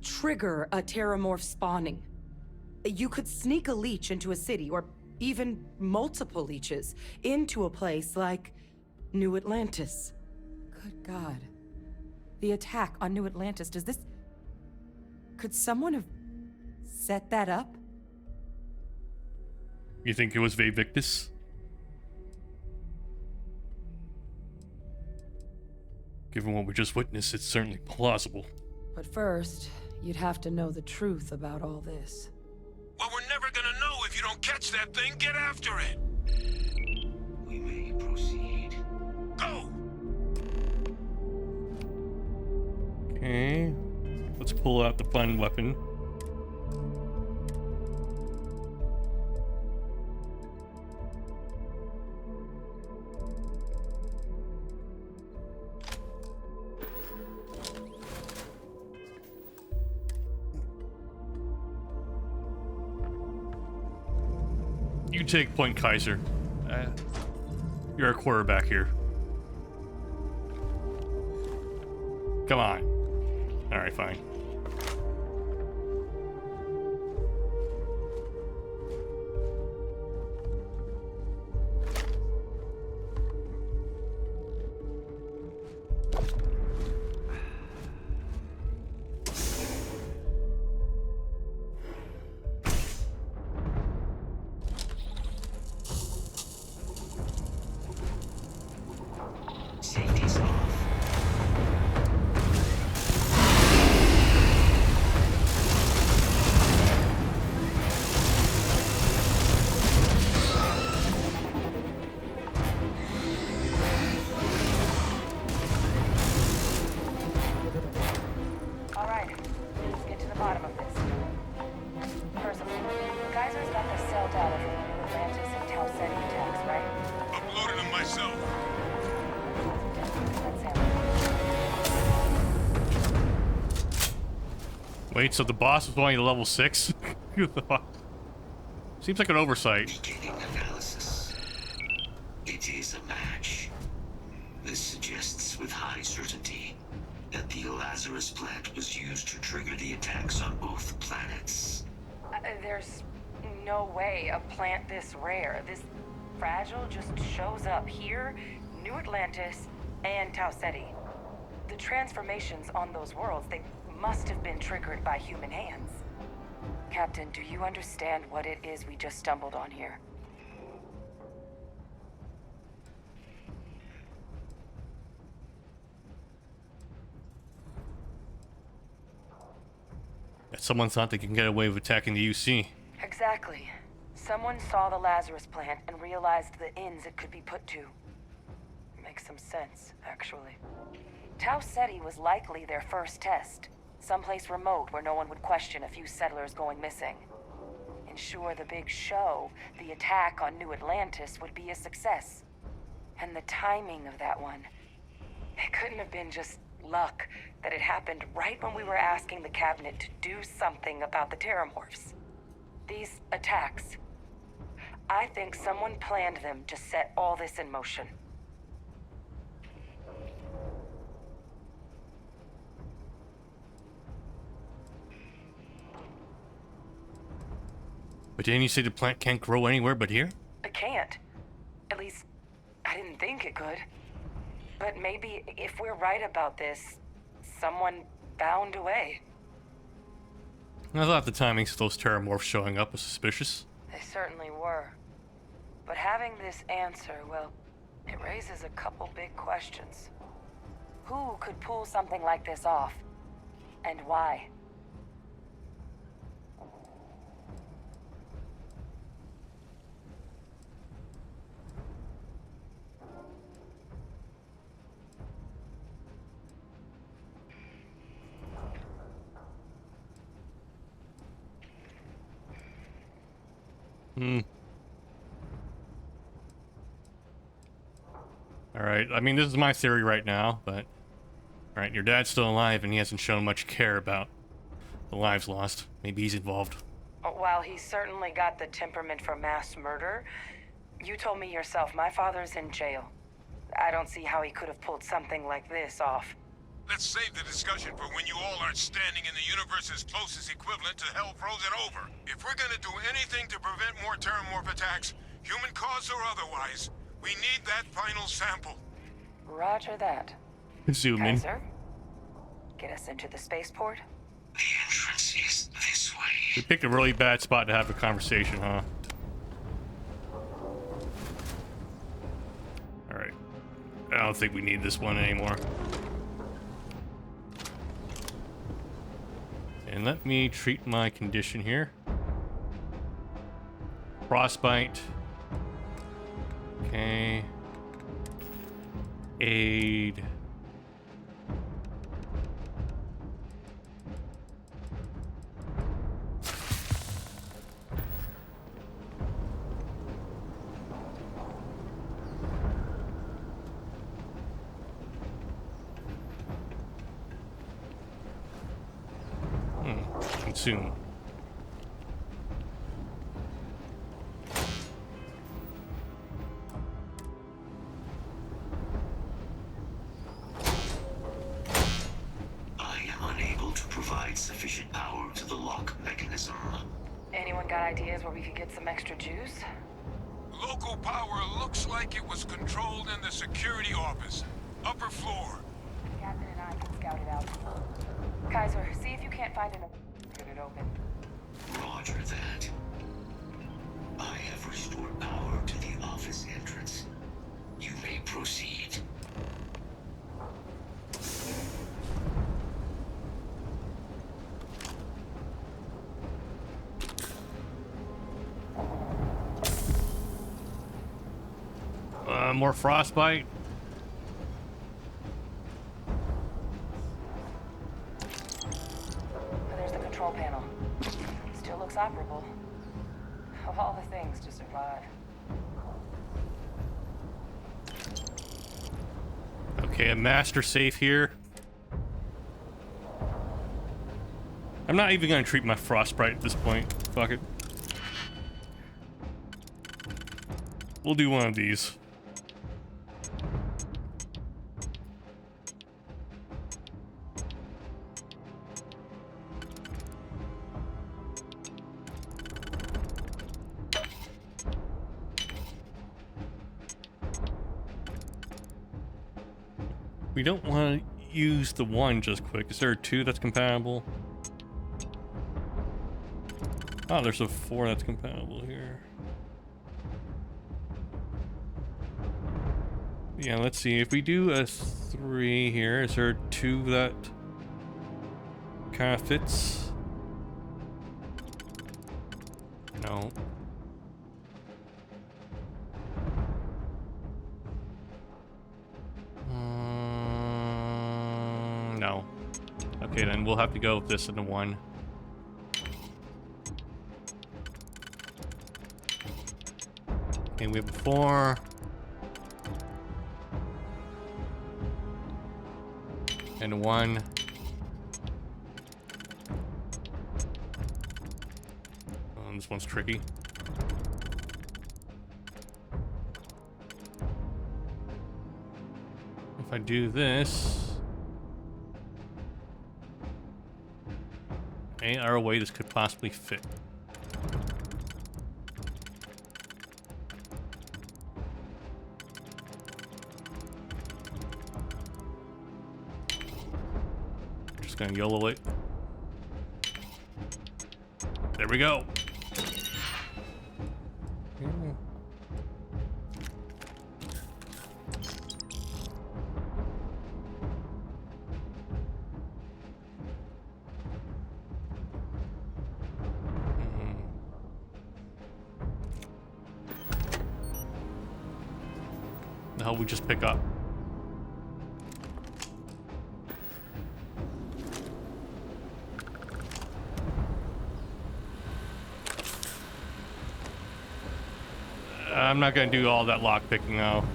S13: trigger a terramorph spawning. You could sneak a leech into a city, or even multiple leeches, into a place like New Atlantis. Good God. The attack on New Atlantis, could someone have set that up?
S1: You think it was Victus? Given what we just witnessed, it's certainly plausible.
S8: But first, you'd have to know the truth about all this.
S16: Well, we're never gonna know if you don't catch that thing. Get after it.
S10: We may proceed.
S16: Go!
S1: Okay. Let's pull out the fun weapon. You take point, Kaiser. You're a quarterback here. Come on. Alright, fine.
S10: Safety's off.
S20: All right, let's get to the bottom of this. First of all, Geyser's got the cell data from the New Atlantis and Tau Ceti attacks, right?
S16: Uploaded them myself.
S1: Wait, so the boss was only level 6? Seems like an oversight.
S10: Beginning analysis. It is a match. This suggests with high certainty that the Lazarus plant was used to trigger the attacks on both planets.
S20: There's no way a plant this rare, this fragile, just shows up here, New Atlantis, and Tau Ceti. The transformations on those worlds, they must have been triggered by human hands. Captain, do you understand what it is we just stumbled on here?
S1: That someone thought they can get away with attacking the UC.
S20: Exactly. Someone saw the Lazarus plant and realized the ends it could be put to. Makes some sense, actually. Tau Ceti was likely their first test. Someplace remote where no one would question a few settlers going missing. Ensure the big show, the attack on New Atlantis, would be a success. And the timing of that one, it couldn't have been just luck that it happened right when we were asking the cabinet to do something about the terramorphs. These attacks, I think someone planned them to set all this in motion.
S1: But didn't you say the plant can't grow anywhere but here?
S20: It can't. At least, I didn't think it could. But maybe if we're right about this, someone found a way.
S1: I thought the timings of those terramorphs showing up was suspicious.
S20: They certainly were. But having this answer, well, it raises a couple big questions. Who could pull something like this off? And why?
S1: Alright, I mean, this is my theory right now, but... Alright, your dad's still alive and he hasn't shown much care about the lives lost. Maybe he's involved.
S20: While he's certainly got the temperament for mass murder, you told me yourself my father's in jail. I don't see how he could have pulled something like this off.
S16: Let's save the discussion for when you all aren't standing in the universe's closest equivalent to hell frozen over. If we're gonna do anything to prevent more Terramorph attacks, human cause or otherwise, we need that final sample.
S20: Roger that.
S1: Zoom in.
S20: Kaiser, get us into the spaceport.
S10: The entrance is this way.
S1: We picked a really bad spot to have a conversation, huh? Alright. I don't think we need this one anymore. And let me treat my condition here. Frostbite. Okay. Aid. Consume.
S10: I am unable to provide sufficient power to the lock mechanism.
S20: Anyone got ideas where we could get some extra juice?
S16: Local power looks like it was controlled in the security office. Upper floor.
S20: Captain and I can scout it out. Kaiser, see if you can't find another. Get it open.
S10: Roger that. I have restored power to the office entrance. You may proceed.
S1: More frostbite.
S20: There's the control panel. Still looks operable. Of all the things to survive.
S1: Okay, a master safe here. I'm not even gonna treat my frostbite at this point. Fuck it. We'll do one of these. We don't want to use the one just quick. Is there a 2 that's compatible? Oh, there's a 4 that's compatible here. Yeah, let's see. If we do a 3 here, is there a 2 that kind of fits? No. No. Okay, then we'll have to go with this in the 1. Okay, we have a 4. And a 1. This one's tricky. If I do this... Any other way this could possibly fit? Just gonna YOLO it. There we go. The hell we just pick up? I'm not gonna do all that lockpicking now.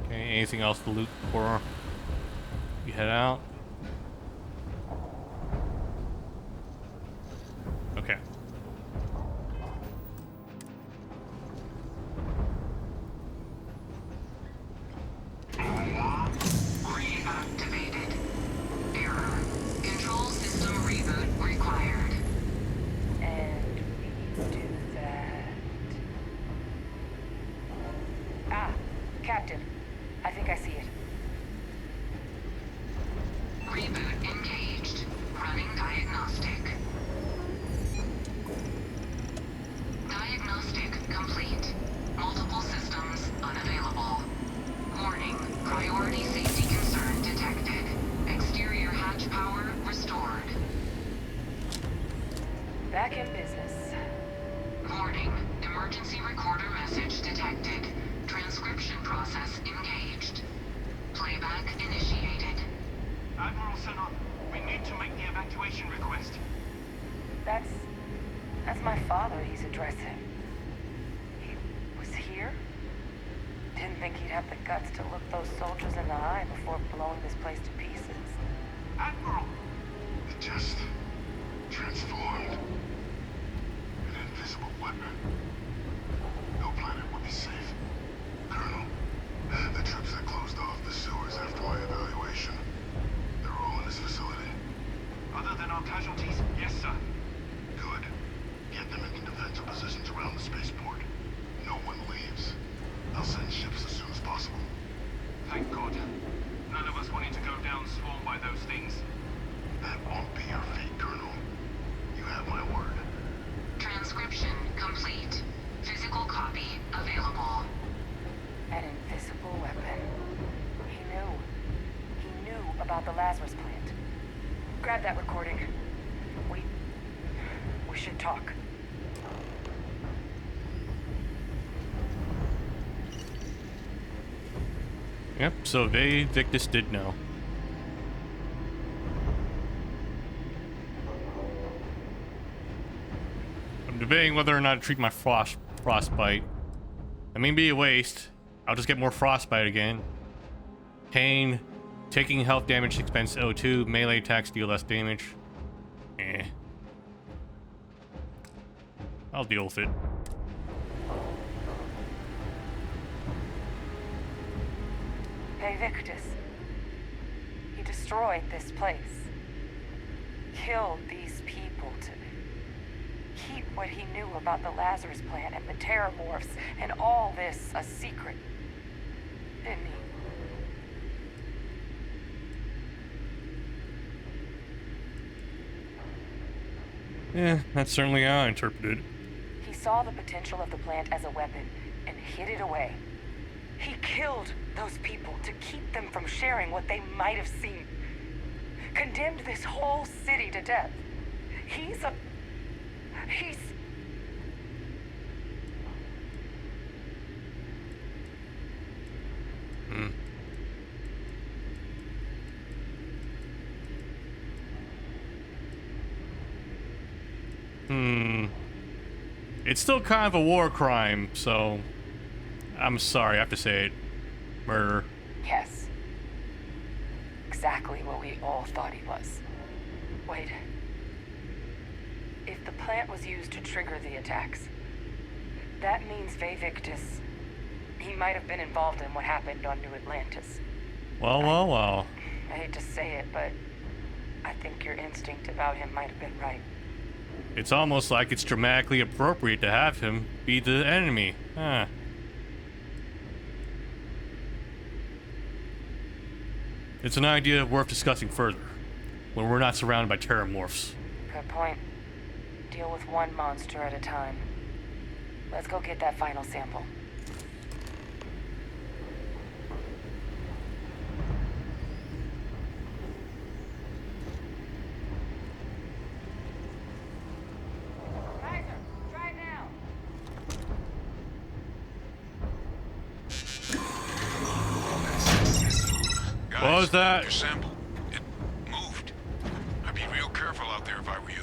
S1: Okay, anything else to loot before we head out? Okay.
S21: Reactivated. Error. Control system reboot required.
S20: And we do that. Ah, Captain. I think I see it.
S21: Reboot engaged. Running diagnostic. Diagnostic complete. Multiple systems unavailable. Warning. Priority safety concern detected. Exterior hatch power restored.
S20: Back in business.
S21: Warning. Emergency recorder message detected. Transcription process engaged. Playback initiated.
S5: Admiral Senon, we need to make the evacuation request.
S20: That's my father he's addressing. He was here? Didn't think he'd have the guts to look those soldiers in the eye before blowing this place to pieces.
S5: Admiral!
S16: It just transformed. An invisible weapon. No planet would be safe. Colonel, the troops that closed off the sewers after my evaluation, they're all in this facility.
S5: Other than our casualties, yes, sir.
S16: Good. Get them into defensive positions around the spaceport. No one leaves. I'll send ships as soon as possible.
S5: Thank God. None of us wanted to go down swarmed by those things.
S16: That won't be your fate, Colonel. You have my word.
S21: Transcription complete. Physical copy available.
S20: An invisible weapon. He knew about the Lazarus plant. Grab that recording. We should talk.
S1: Yep, so Victus did know. I'm debating whether or not to treat my frostbite. That may be a waste. I'll just get more frostbite again. Pain, taking health damage expense O2, melee attacks deal less damage. I'll deal with it.
S20: Hey, Victus. He destroyed this place. Killed these people to keep what he knew about the Lazarus plant and the Terramorphs and all this a secret. Didn't he?
S1: Yeah, that's certainly how I interpreted it.
S20: He saw the potential of the plant as a weapon and hid it away. He killed those people to keep them from sharing what they might have seen. Condemned this whole city to death. He's...
S1: It's still kind of a war crime, so I'm sorry, I have to say it. Murder.
S20: Yes. Exactly what we all thought he was. Wait. If the plant was used to trigger the attacks, that means Victus. He might have been involved in what happened on New Atlantis.
S1: Well.
S20: I hate to say it, but I think your instinct about him might have been right.
S1: It's almost like it's dramatically appropriate to have him be the enemy. Huh. It's an idea worth discussing further, when we're not surrounded by Terramorphs.
S20: Good point. Deal with one monster at a time. Let's go get that final sample.
S1: was that?
S16: Your sample. It moved. I'd be real careful out there if I were you.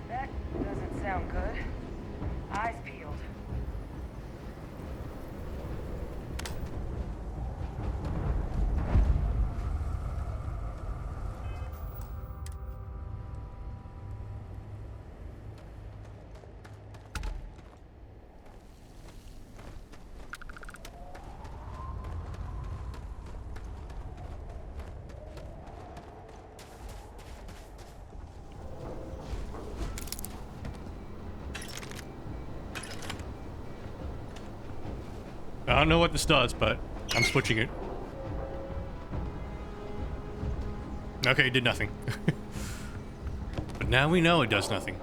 S20: That doesn't sound good. Eyes peeled.
S1: I don't know what this does, but I'm switching it. Okay, it did nothing. But now we know it does nothing.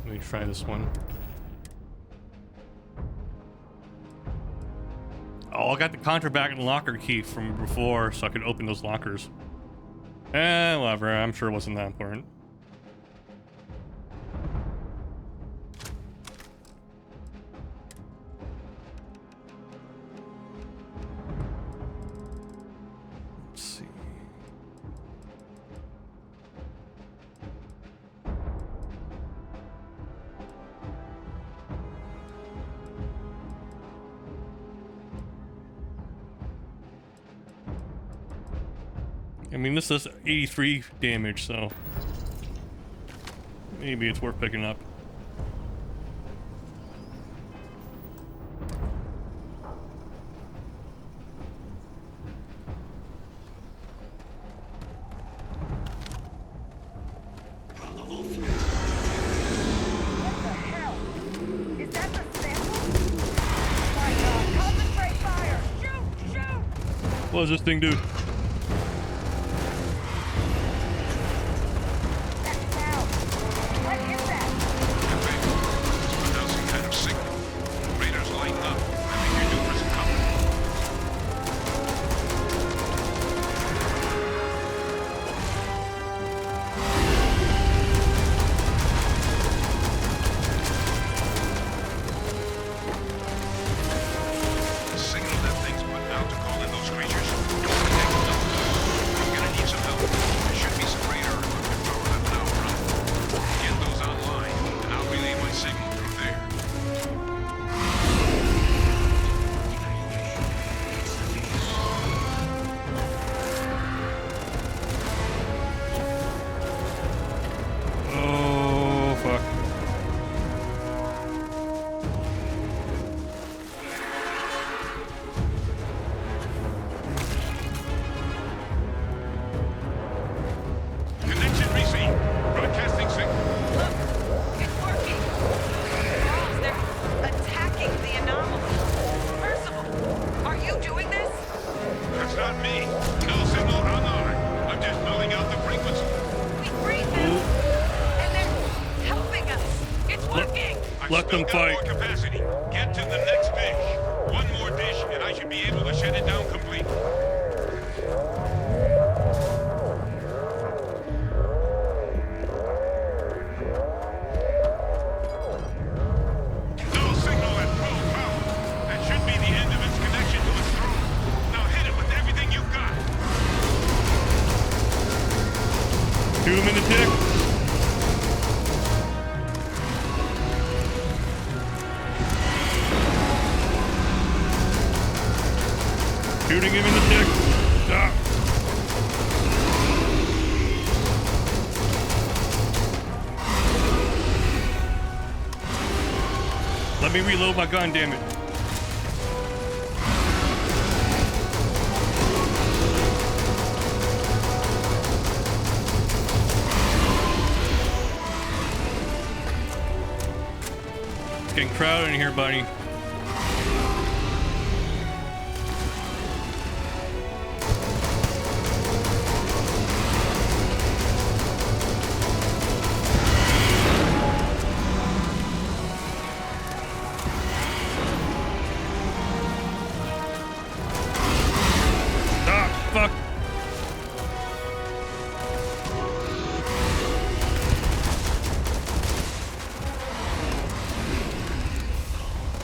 S1: Let me try this one. Oh, I got the contraband locker key from before, so I could open those lockers. Whatever. I'm sure it wasn't that important. Let's see. I mean, this does 83 damage, so maybe it's worth picking up.
S20: Is that the sample? Oh my God! Concentrate fire! Shoot! Shoot!
S1: What does this thing do? Let them fight.
S16: More capacity. Get to the next dish. One more dish, and I should be able to shut it down completely. No signal at full power. That should be the end of its connection to its throne. Now hit it with everything you've got.
S1: 2 minute tick. Shooting him in the dick. Ah. Let me reload my gun, damn it. getting crowded in here, buddy. Ah, fuck.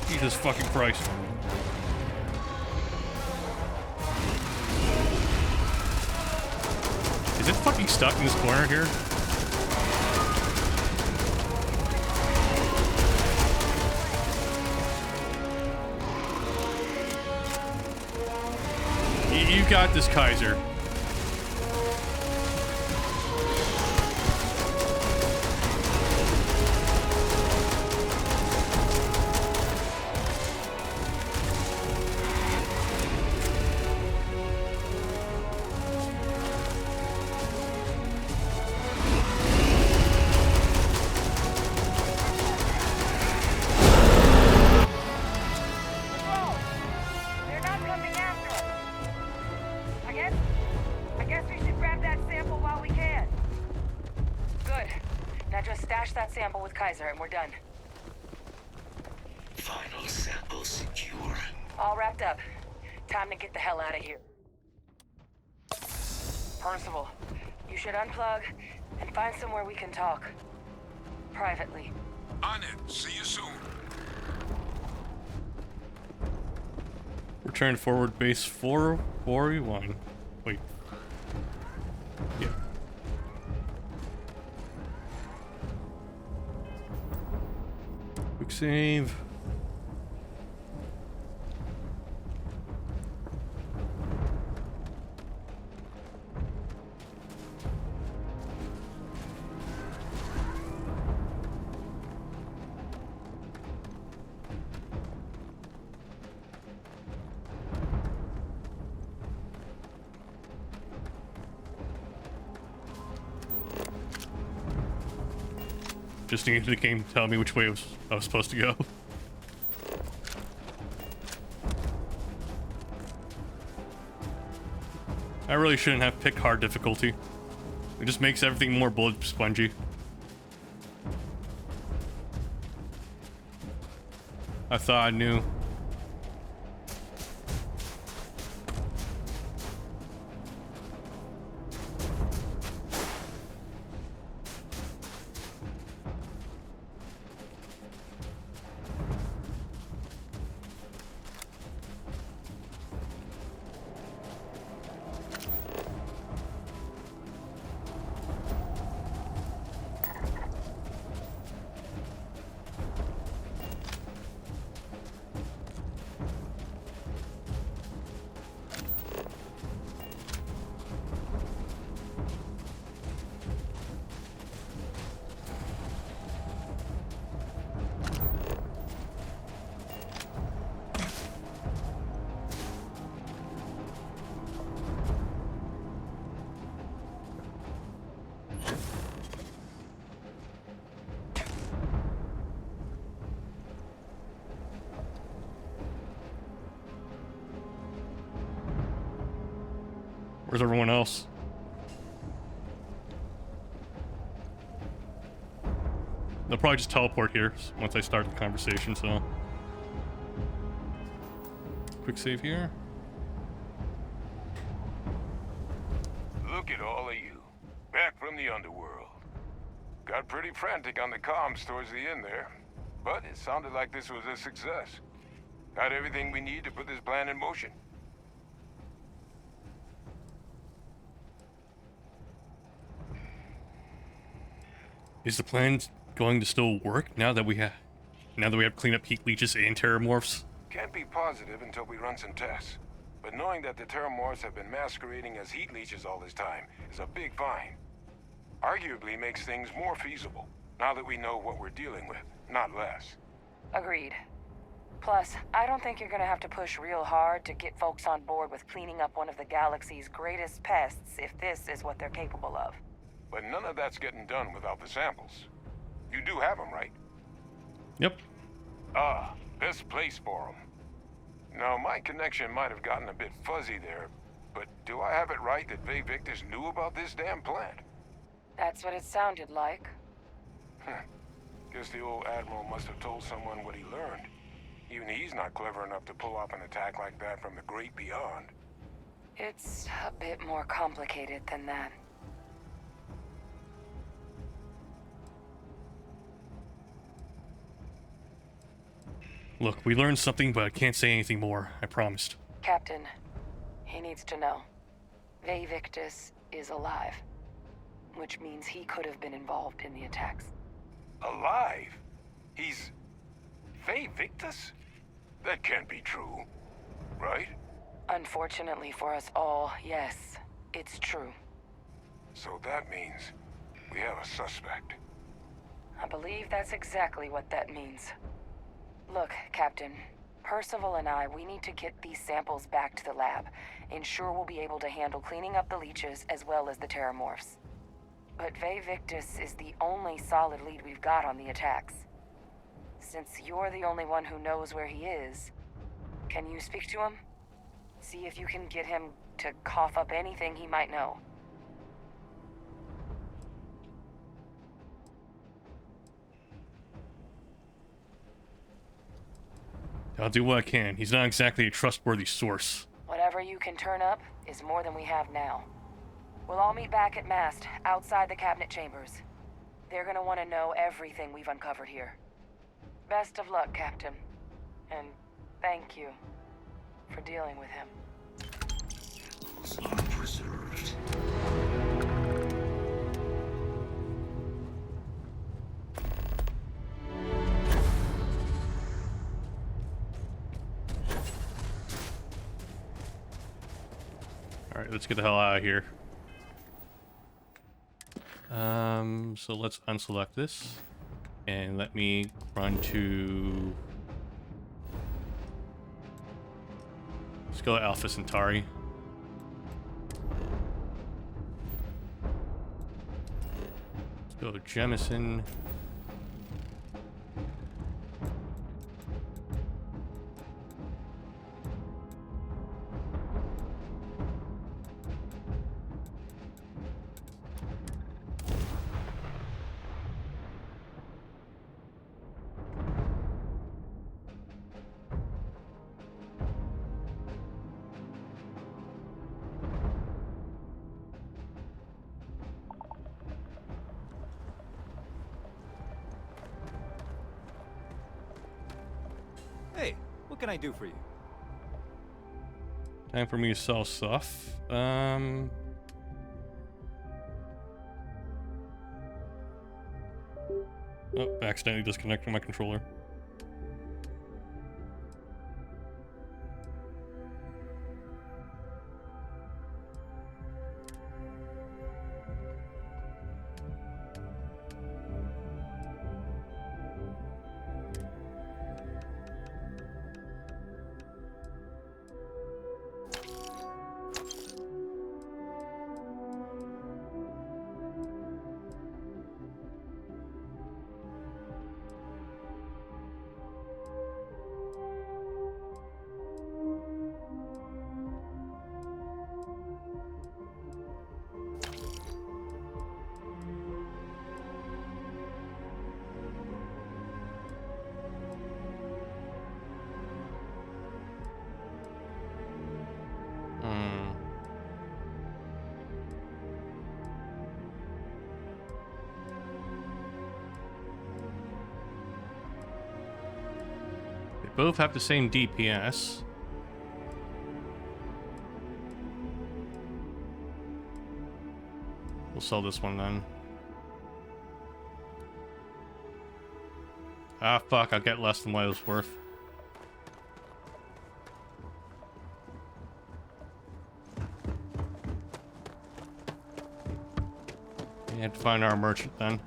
S1: Jesus fucking Christ. Is it fucking stuck in this corner here? You got this, Kaiser.
S20: They're not coming after us. I guess we should grab that sample while we can. Good. Now just stash that sample with Kaiser and we're done.
S10: Final sample secure.
S20: All wrapped up. Time to get the hell out of here. Percival, you should unplug and find somewhere we can talk. Privately.
S16: On it. See you soon.
S1: Return forward base 441. Wait. Yeah. Quick save. Just needed the game to tell me which way I was supposed to go. I really shouldn't have picked hard difficulty. It just makes everything more bullet spongy. I thought I knew. Where's everyone else? They'll probably just teleport here once I start the conversation, so. Quick save here.
S16: Look at all of you. Back from the underworld. Got pretty frantic on the comms towards the end there. But it sounded like this was a success. Got everything we need to put this plan in motion.
S1: Is the plan going to still work now that we have clean up heat leeches and terramorphs?
S16: Can't be positive until we run some tests. But knowing that the terramorphs have been masquerading as heat leeches all this time is a big find. Arguably makes things more feasible, now that we know what we're dealing with, not less.
S20: Agreed. Plus, I don't think you're gonna have to push real hard to get folks on board with cleaning up one of the galaxy's greatest pests if this is what they're capable of.
S16: But none of that's getting done without the samples. You do have them, right?
S1: Yep.
S16: Ah, best place for them. Now, my connection might have gotten a bit fuzzy there, but do I have it right that Vay Victus knew about this damn plant?
S20: That's what it sounded like.
S16: Guess the old Admiral must have told someone what he learned. Even he's not clever enough to pull off an attack like that from the great beyond.
S20: It's a bit more complicated than that.
S1: Look, we learned something, but I can't say anything more. I promised.
S20: Captain, he needs to know. Vay Victus is alive, which means he could have been involved in the attacks.
S16: Alive? He's... Vay Victus? That can't be true, right?
S20: Unfortunately for us all, yes, it's true.
S16: So that means we have a suspect.
S20: I believe that's exactly what that means. Look, Captain, Percival and I, we need to get these samples back to the lab. Ensure we'll be able to handle cleaning up the leeches as well as the terramorphs. But Vay Victus is the only solid lead we've got on the attacks. Since you're the only one who knows where he is, can you speak to him? See if you can get him to cough up anything he might know.
S1: I'll do what I can. He's not exactly a trustworthy source.
S20: Whatever you can turn up is more than we have now. We'll all meet back at Mast, outside the cabinet chambers. They're gonna want to know everything we've uncovered here. Best of luck, Captain. And thank you for dealing with him.
S10: Was not preserved.
S1: Alright, let's get the hell out of here. So let's unselect this. And let me run to... Let's go to Alpha Centauri. Let's go to Jemison.
S7: Hey, what can I do for you?
S1: Time for me to sell stuff. Oh, accidentally disconnected my controller. Both have the same DPS. We'll sell this one then. Ah, fuck, I'll get less than what it was worth. We have to find our merchant then.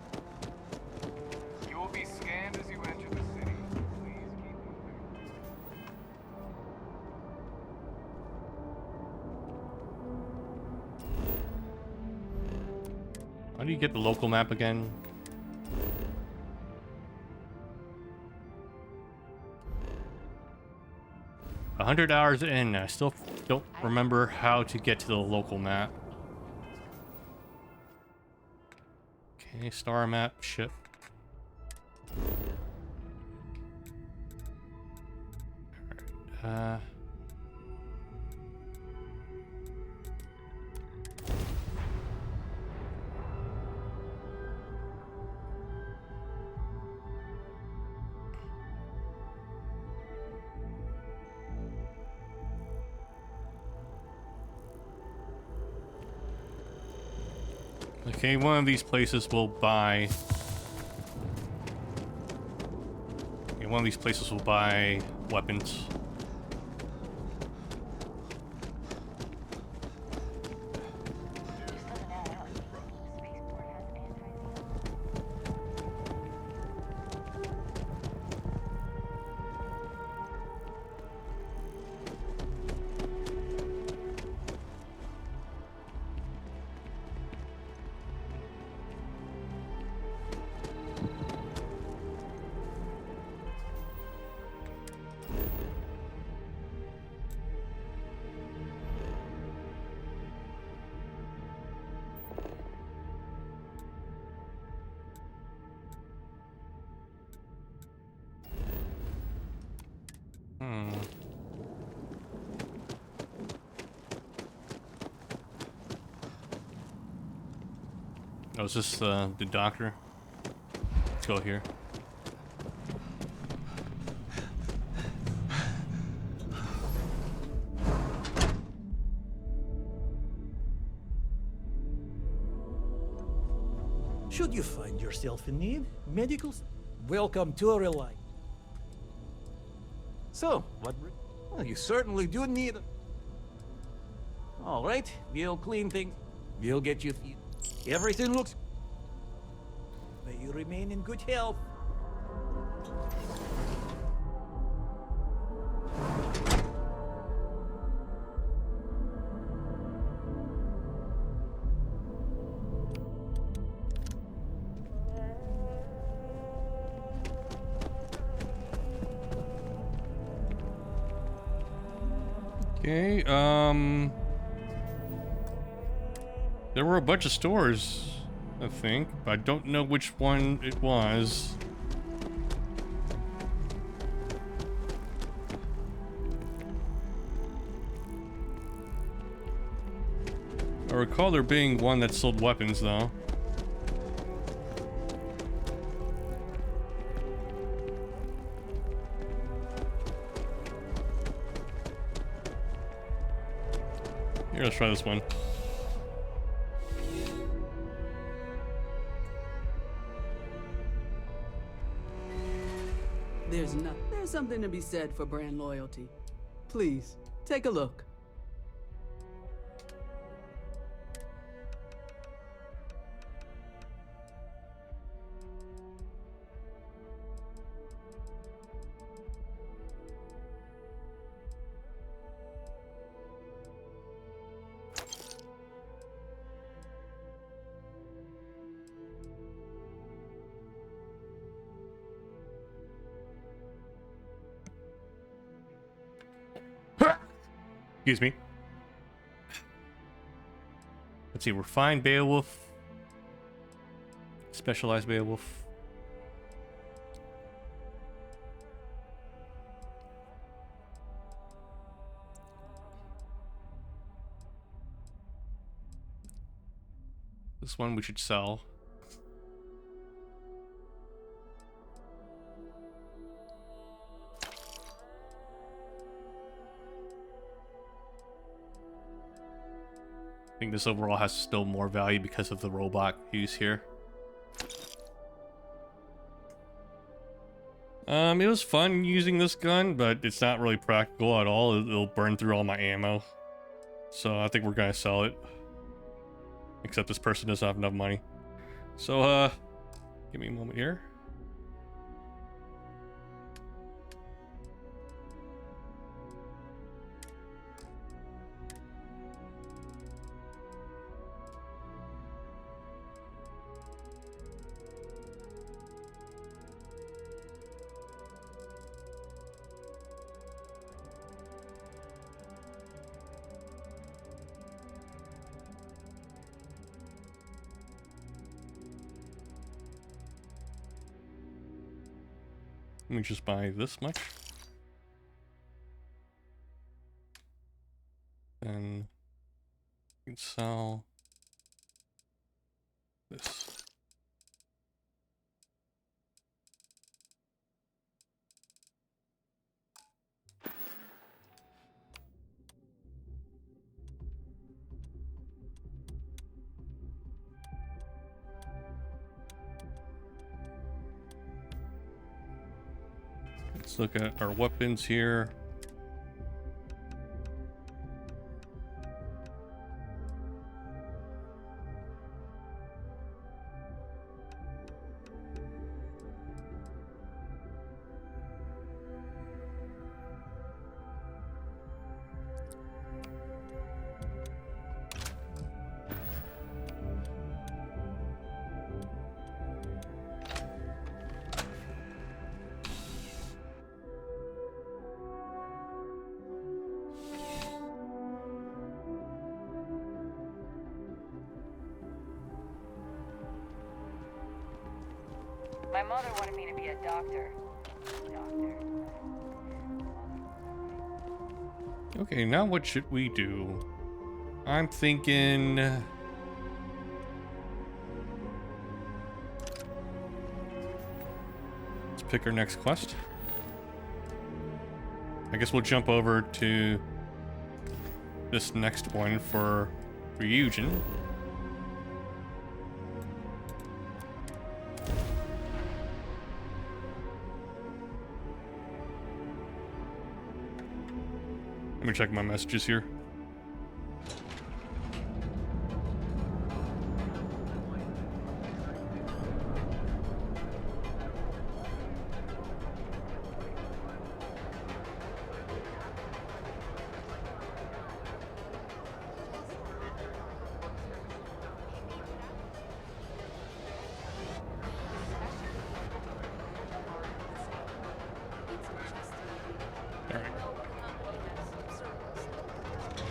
S17: You will be scanned as you enter the city. Please keep moving.
S1: How do you get the local map again? 100 hours in, I still don't remember how to get to the local map. Okay, star map, ship. Alright, okay, one of these places will buy... Okay, one of these places will buy weapons. Oh, is this the doctor? Let's go here.
S2: Should you find yourself in need, medicals, welcome to a Reliant. So, well, you certainly do need. All right, we'll clean things. We'll get you. Everything looks. May you remain in good health.
S1: Okay, there were a bunch of stores, I think, but I don't know which one it was. I recall there being one that sold weapons, though. Here, let's try this one.
S22: There's something to be said for brand loyalty. Please, take a look.
S1: Excuse me. Let's see, refined Beowulf. Specialized Beowulf. This one we should sell. I think this overall has still more value because of the robot use here. It was fun using this gun, but it's not really practical at all. It'll burn through all my ammo. So I think we're gonna sell it. Except this person doesn't have enough money. So, give me a moment here. Let me just buy this much. Then we can sell this. Let's look at our weapons here.
S20: My mother wanted me to be a doctor.
S1: Okay, now what should we do? I'm thinking... let's pick our next quest. I guess we'll jump over to this next one for Ryujin. Let me check my messages here.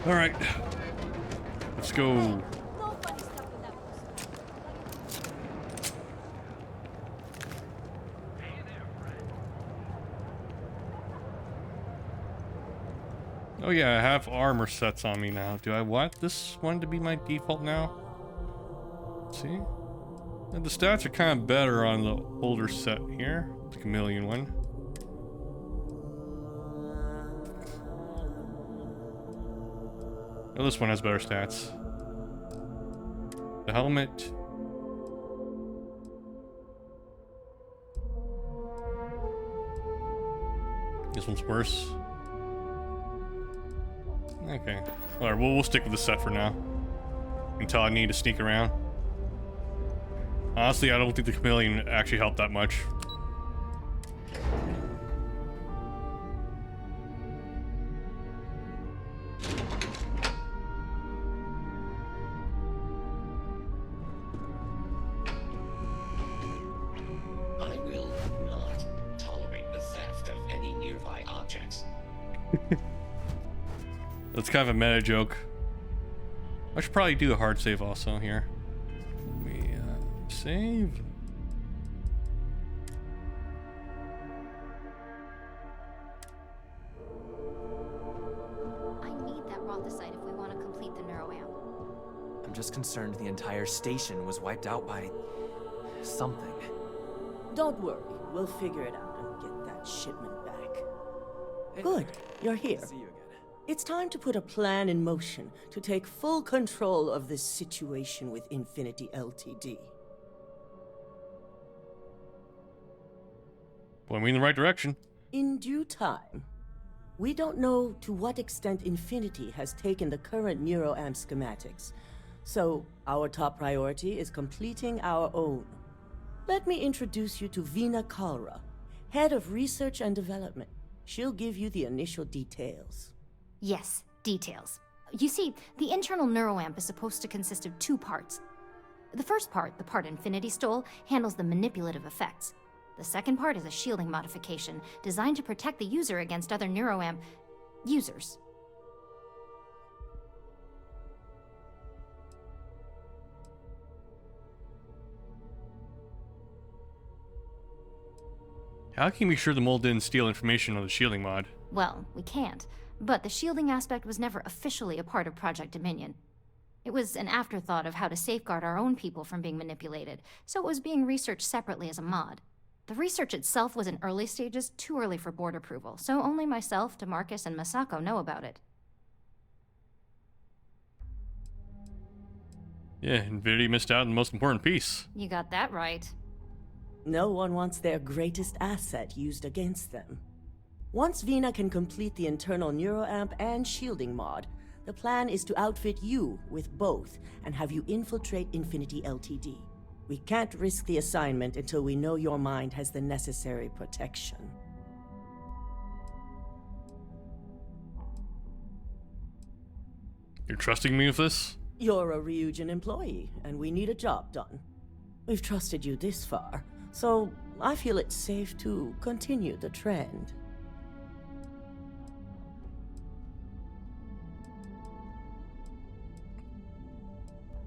S1: All right, let's go. Oh yeah, I have armor sets on me now. Do I want this one to be my default now? Let's see. And the stats are kind of better on the older set here, the chameleon one. Oh, this one has better stats. The helmet. This one's worse. Okay. Alright, we'll stick with the set for now. Until I need to sneak around. Honestly, I don't think the chameleon actually helped that much.
S10: I will not tolerate the theft of any nearby objects.
S1: That's kind of a meta joke. I should probably do a hard save also here. We save.
S4: I need that Rothicite if we want to complete the neuroamp.
S6: I'm just concerned the entire station was wiped out by... something.
S23: Don't worry, we'll figure it out and get that shipment back. Good, you're here.
S6: See you again.
S23: It's time to put a plan in motion to take full control of this situation with Infinity Ltd.
S1: Point me in the right direction.
S23: In due time. We don't know to what extent Infinity has taken the current neuroamp schematics, so our top priority is completing our own. Let me introduce you to Veena Kalra, Head of Research and Development. She'll give you the initial details.
S4: Yes, details. You see, the internal neuroamp is supposed to consist of two parts. The first part, the part Infinity stole, handles the manipulative effects. The second part is a shielding modification designed to protect the user against other neuroamp users.
S1: How can we be sure the mole didn't steal information on the shielding mod?
S4: Well, we can't. But the shielding aspect was never officially a part of Project Dominion. It was an afterthought of how to safeguard our own people from being manipulated, so it was being researched separately as a mod. The research itself was in early stages, too early for board approval, so only myself, DeMarcus, and Masako know about it.
S1: Yeah, Infinity missed out on the most important piece.
S4: You got that right.
S23: No one wants their greatest asset used against them. Once Vina can complete the internal neuroamp and shielding mod, the plan is to outfit you with both and have you infiltrate Infinity Ltd. We can't risk the assignment until we know your mind has the necessary protection.
S1: You're trusting me with this?
S23: You're a Ryujin employee, and we need a job done. We've trusted you this far, so I feel it's safe to continue the trend.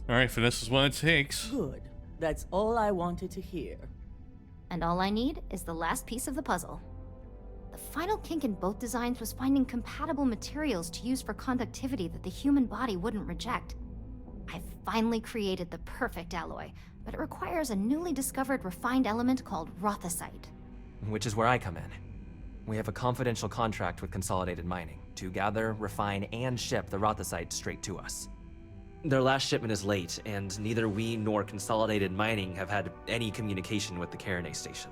S1: Alright, finesse is what it takes.
S23: Good. That's all I wanted to hear.
S4: And all I need is the last piece of the puzzle. The final kink in both designs was finding compatible materials to use for conductivity that the human body wouldn't reject. I've finally created the perfect alloy, but it requires a newly discovered refined element called rothosite.
S6: Which is where I come in. We have a confidential contract with Consolidated Mining to gather, refine, and ship the rothosite straight to us. Their last shipment is late, and neither we nor Consolidated Mining have had any communication with the Carinae station.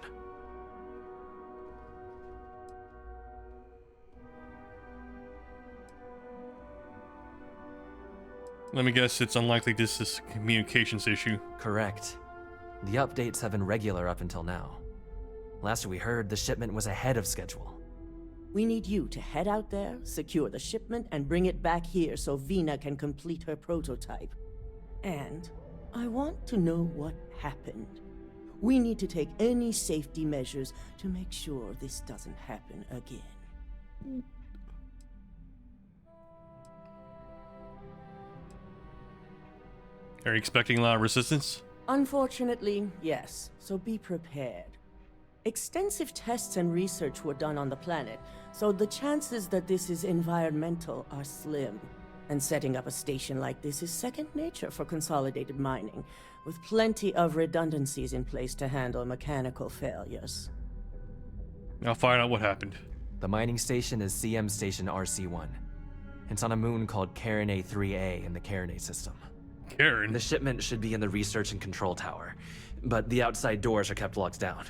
S1: Let me guess, it's unlikely this is a communications issue.
S6: Correct. The updates have been regular up until now. Last we heard, the shipment was ahead of schedule.
S23: We need you to head out there, secure the shipment, and bring it back here so Vina can complete her prototype. And I want to know what happened. We need to take any safety measures to make sure this doesn't happen again.
S1: Are you expecting a lot of resistance?
S23: Unfortunately, yes, so be prepared. Extensive tests and research were done on the planet, so the chances that this is environmental are slim. And setting up a station like this is second nature for Consolidated Mining, with plenty of redundancies in place to handle mechanical failures.
S1: I'll find out what happened.
S6: The mining station is CM Station RC-1. It's on a moon called Carinae 3A in the Carinae system.
S1: Karen?
S6: The shipment should be in the research and control tower, but the outside doors are kept locked down.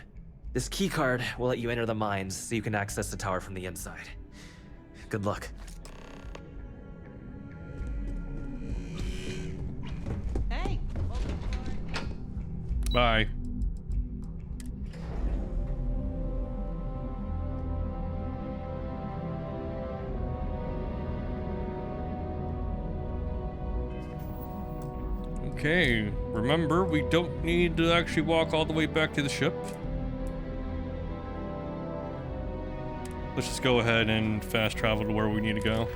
S6: This keycard will let you enter the mines so you can access the tower from the inside. Good luck.
S9: Hey!
S1: Bye. Okay, remember, we don't need to actually walk all the way back to the ship. Let's just go ahead and fast travel to where we need to go.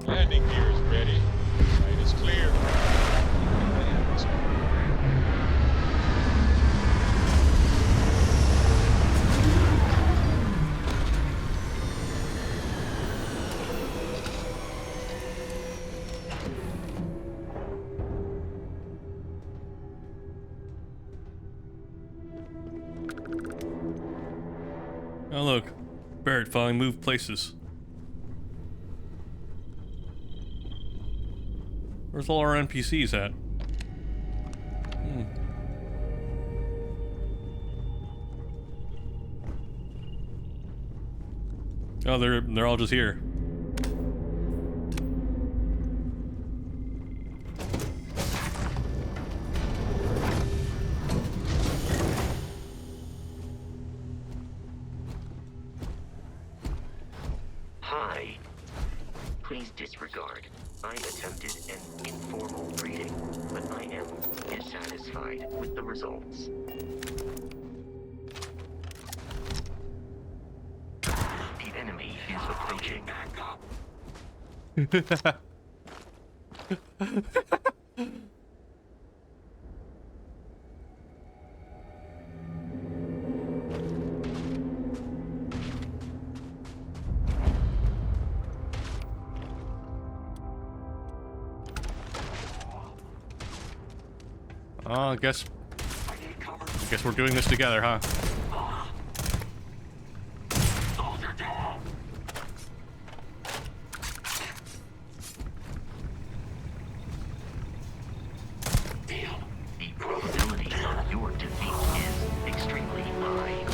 S16: Landing gear is ready. Site is clear.
S1: Oh look, Barrett finally moved places. Where's all our NPCs at? Oh, they're all just here.
S10: Hi. Please disregard. I attempted an informal greeting, but I am dissatisfied with the results. The enemy is approaching.
S1: Oh, I guess we're doing this together, huh?
S10: The probability of your defeat is extremely high.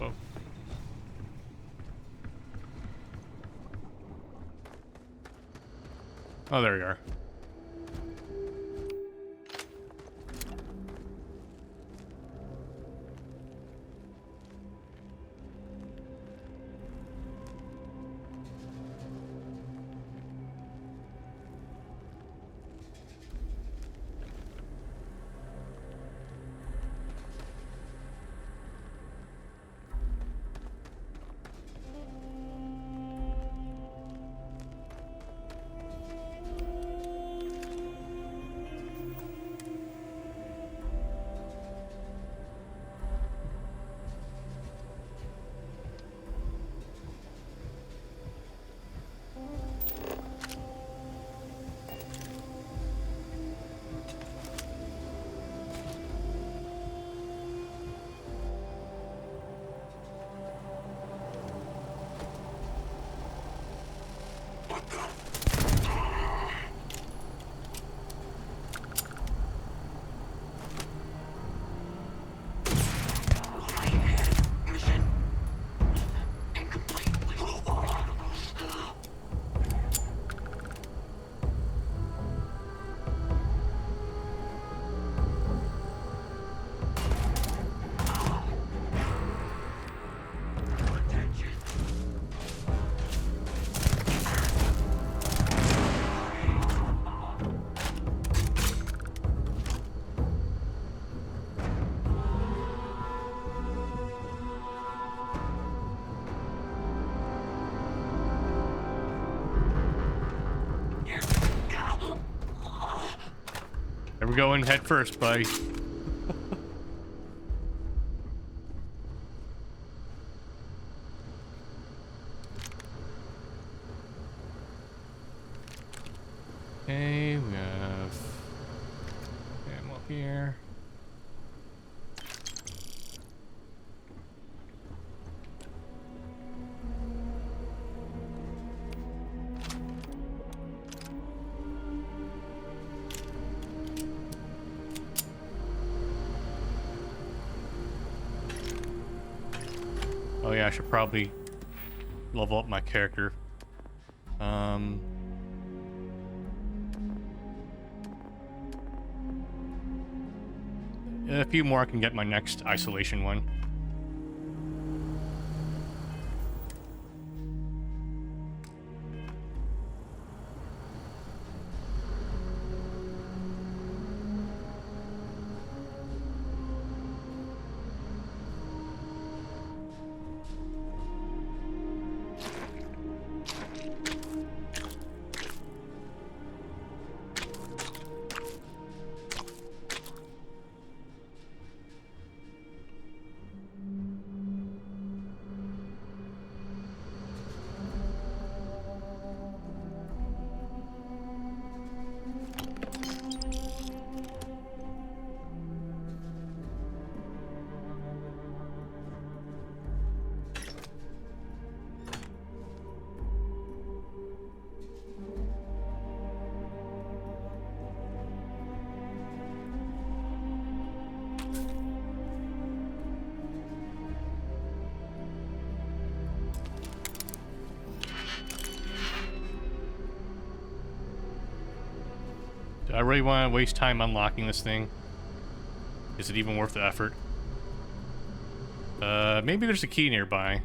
S1: Oh. Oh, there you are. There we go in head first, buddy. Okay, we have ammo here. Oh yeah, I should probably level up my character. A few more, I can get my next isolation one. I really want to waste time unlocking this thing? Is it even worth the effort? Maybe there's a key nearby.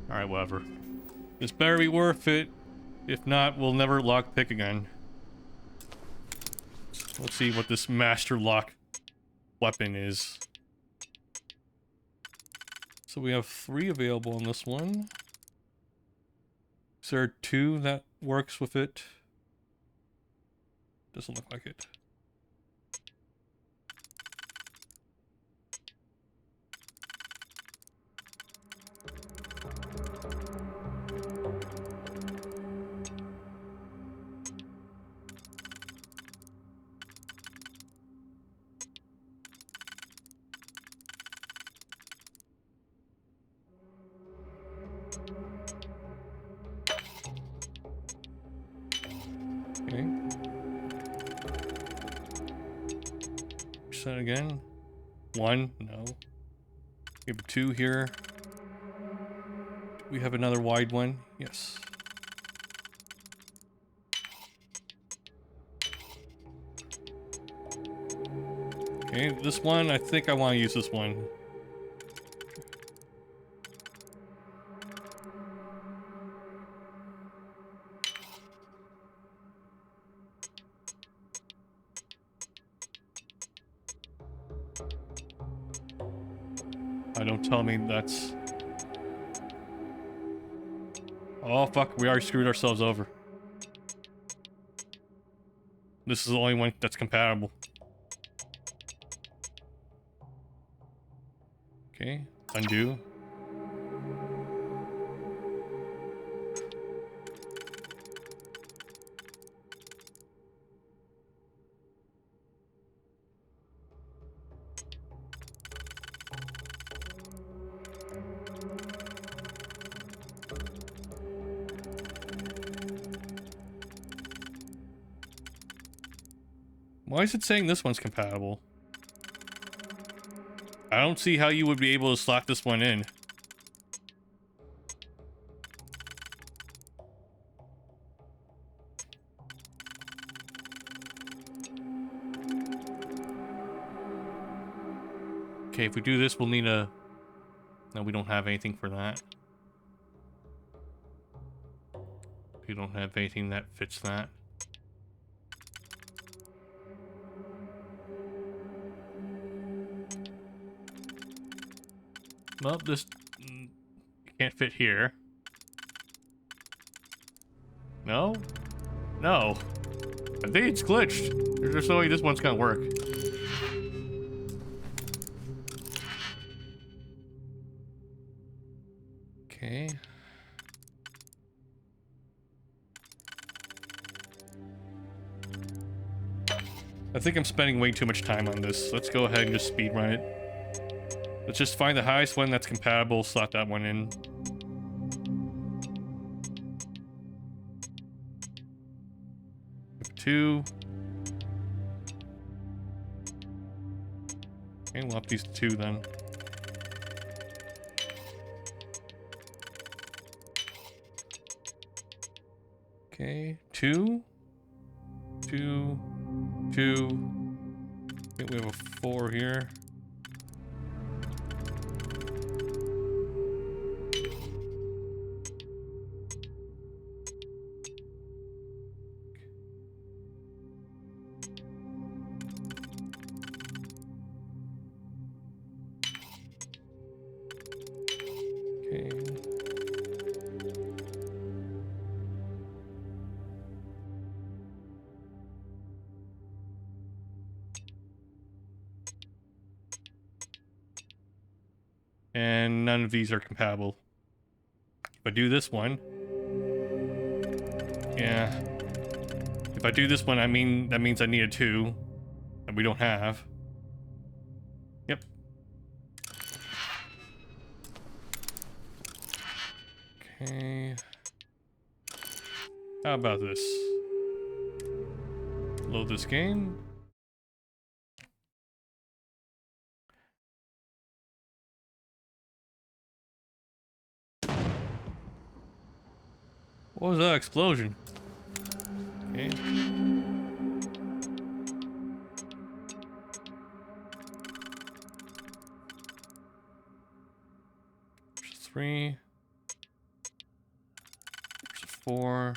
S1: Alright, whatever. This better be worth it. If not, we'll never lockpick again. Let's see what this master lock weapon is. So we have 3 available on this one. Is there 2 that works with it? Doesn't look like it. Okay. Set again. 1, no. We have a 2 here. We have another wide one. Yes. Okay, this one, I think I want to use this one. Don't tell me that's... Oh fuck, we already screwed ourselves over. This is the only one that's compatible. Okay, undo. Why is it saying this one's compatible? I don't see how you would be able to slot this one in. Okay, if we do this, we'll need a... No, we don't have anything for that. We don't have anything that fits that. Well, this can't fit here. No? No. I think it's glitched. There's just no way this one's gonna work. Okay. I think I'm spending way too much time on this. Let's go ahead and just speedrun it. Let's just find the highest one that's compatible, slot that one in. Two. Okay, we'll up these 2 then. Okay, 2. 2. 2. I think we have a 4 here. And none of these are compatible. If I do this one... Yeah. If I do this one, I mean, that means I need a 2 that we don't have. Yep. Okay. How about this? Load this game. What was that explosion? Okay. There's a 3. There's a 4.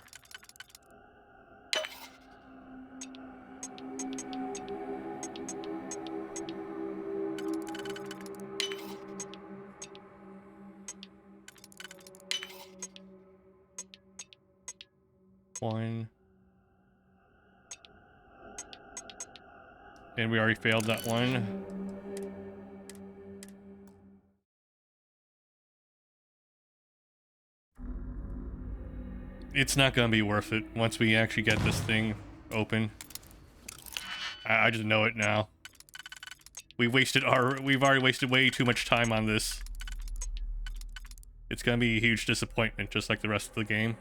S1: One. And we already failed that one. It's not gonna be worth it once we actually get this thing open. I just know it now. We've already wasted way too much time on this. It's gonna be a huge disappointment, just like the rest of the game.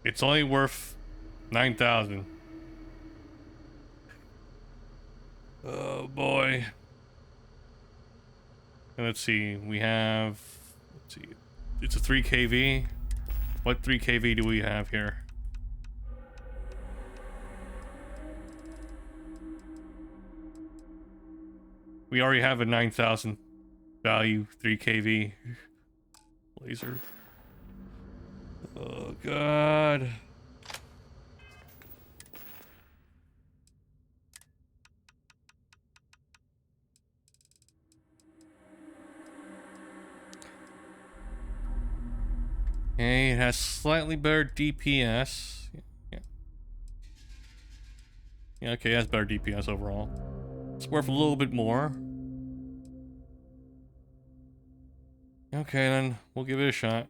S1: It's only worth 9,000. Oh boy. And let's see, we have, let's see, it's a 3 kV. What 3 kV do we have here? We already have a 9,000 value 3 kV laser. Oh god. Okay, it has slightly better DPS. Yeah, okay, it has better DPS overall. It's worth a little bit more. Okay, then we'll give it a shot.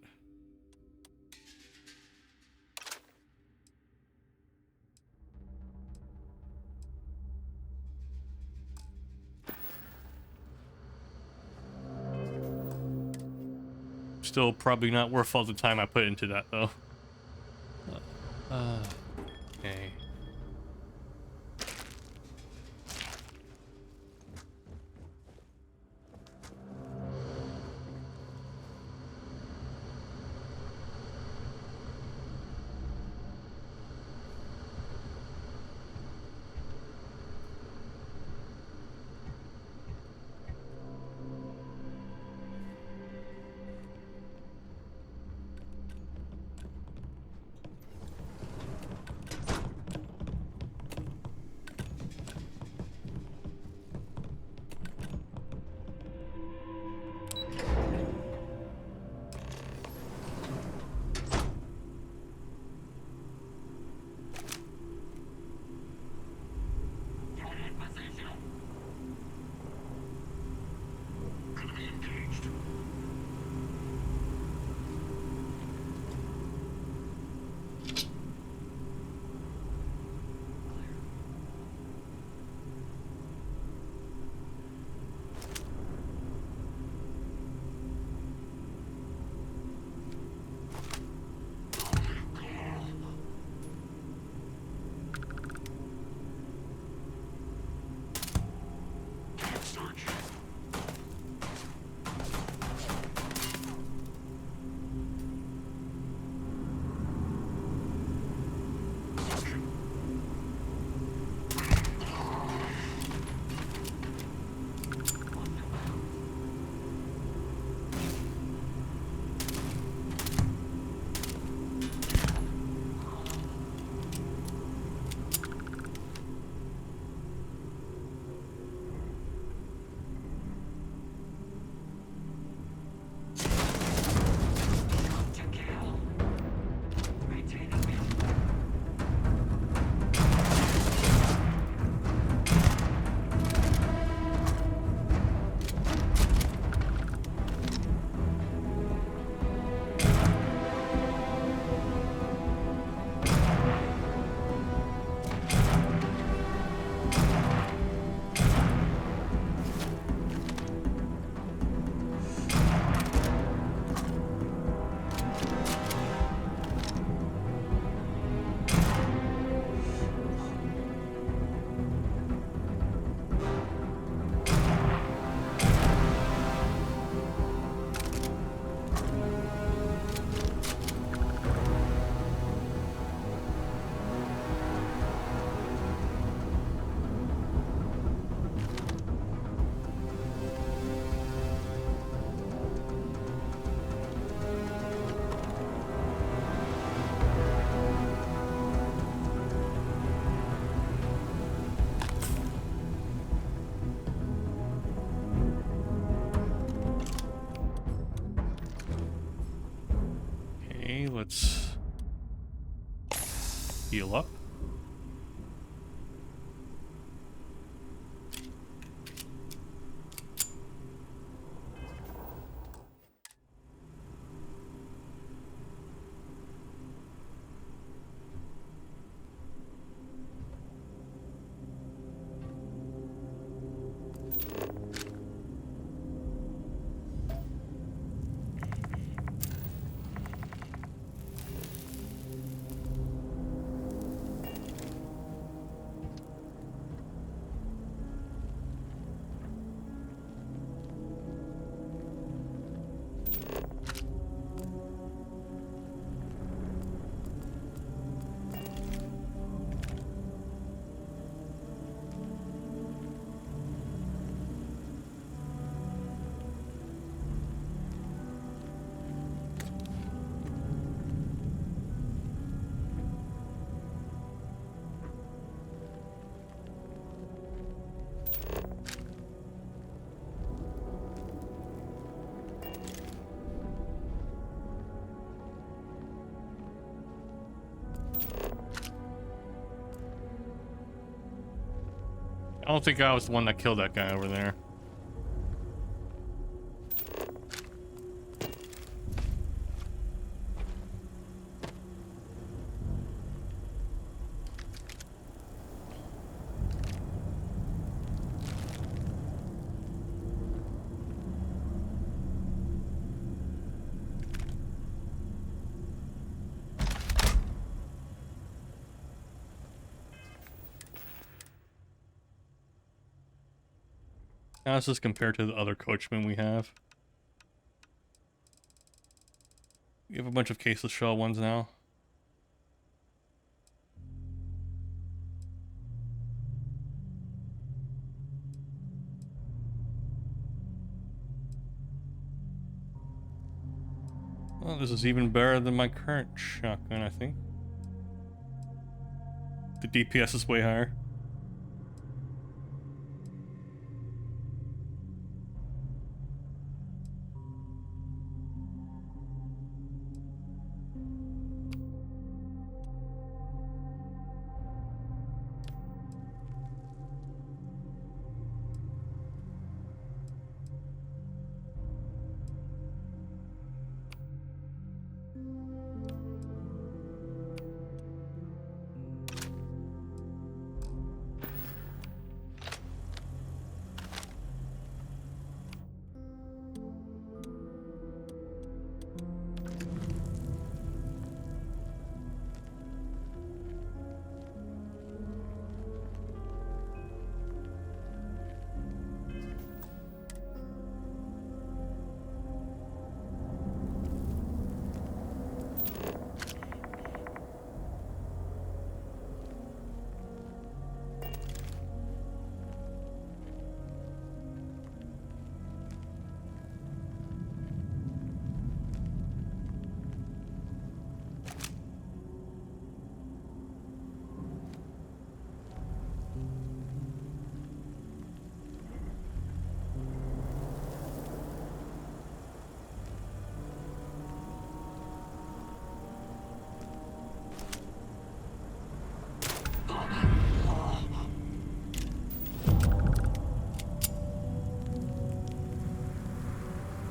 S1: Still probably not worth all the time I put into that, though. Okay. Okay, let's heal up. I don't think I was the one that killed that guy over there. How does this compare to the other coachmen we have? We have a bunch of caseless shell ones now. Well, this is even better than my current shotgun, I think. The DPS is way higher.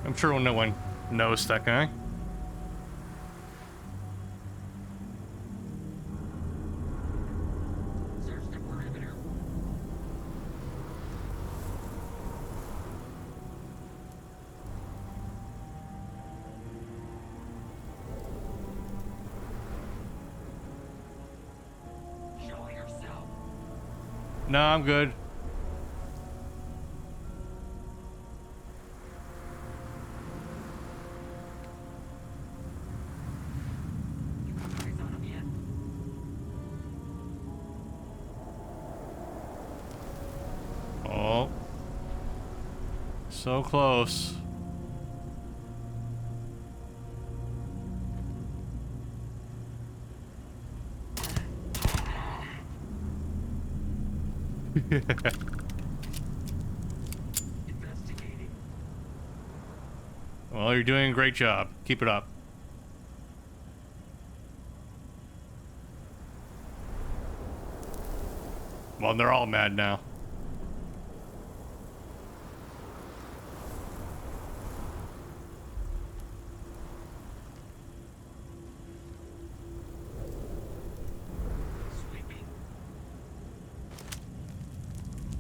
S1: I'm sure no one knows that guy. No, I'm good. Oh. So close. Well, you're doing a great job. Keep it up. Well, they're all mad now.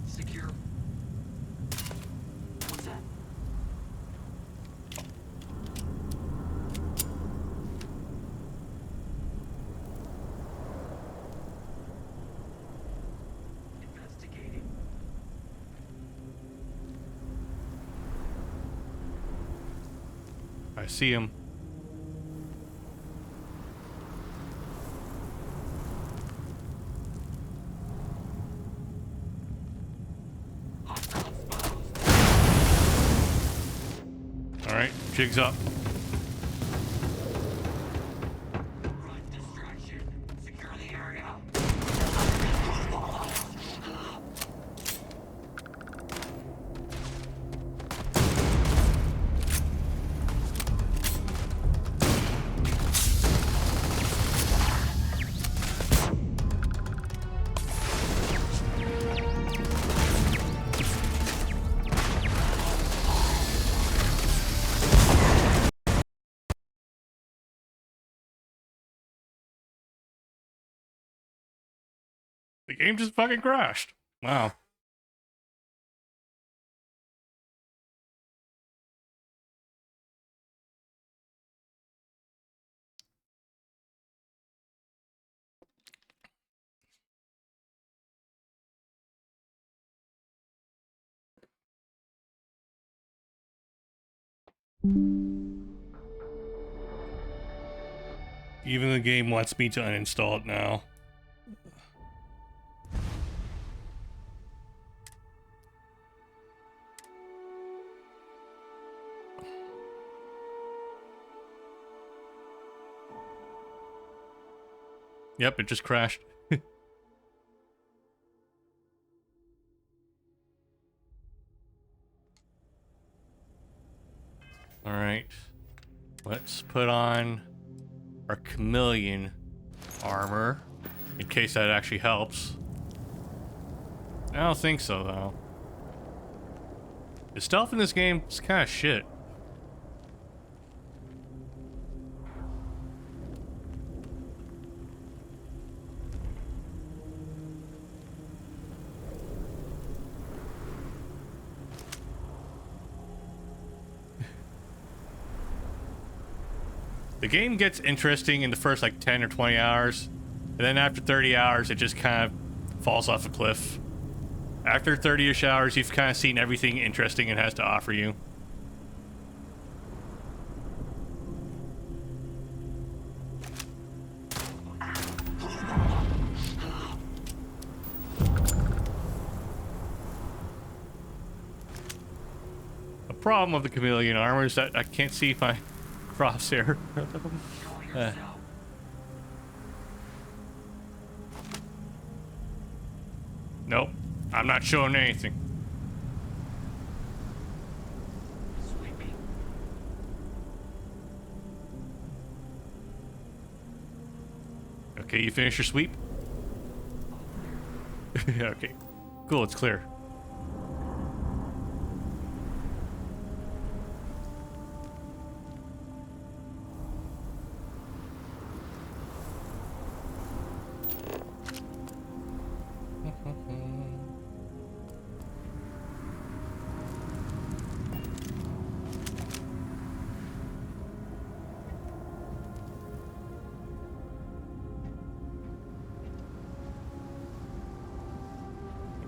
S10: Secure. What's that? Investigating.
S1: I see him. All right, jig's up.
S10: Secure the area.
S1: The game just fucking crashed. Wow. Even the game wants me to uninstall it now. Yep, it just crashed. All right. Let's put on our chameleon armor in case that actually helps. I don't think so, though. The stealth in this game is kind of shit. The game gets interesting in the first like 10 or 20 hours, and then after 30 hours, it just kind of falls off a cliff. After 30-ish hours, you've kind of seen everything interesting it has to offer you. The problem with the chameleon armor is that I can't see my crosshair. Nope, I'm not showing anything. Okay, you finished your sweep? Okay, cool, it's clear.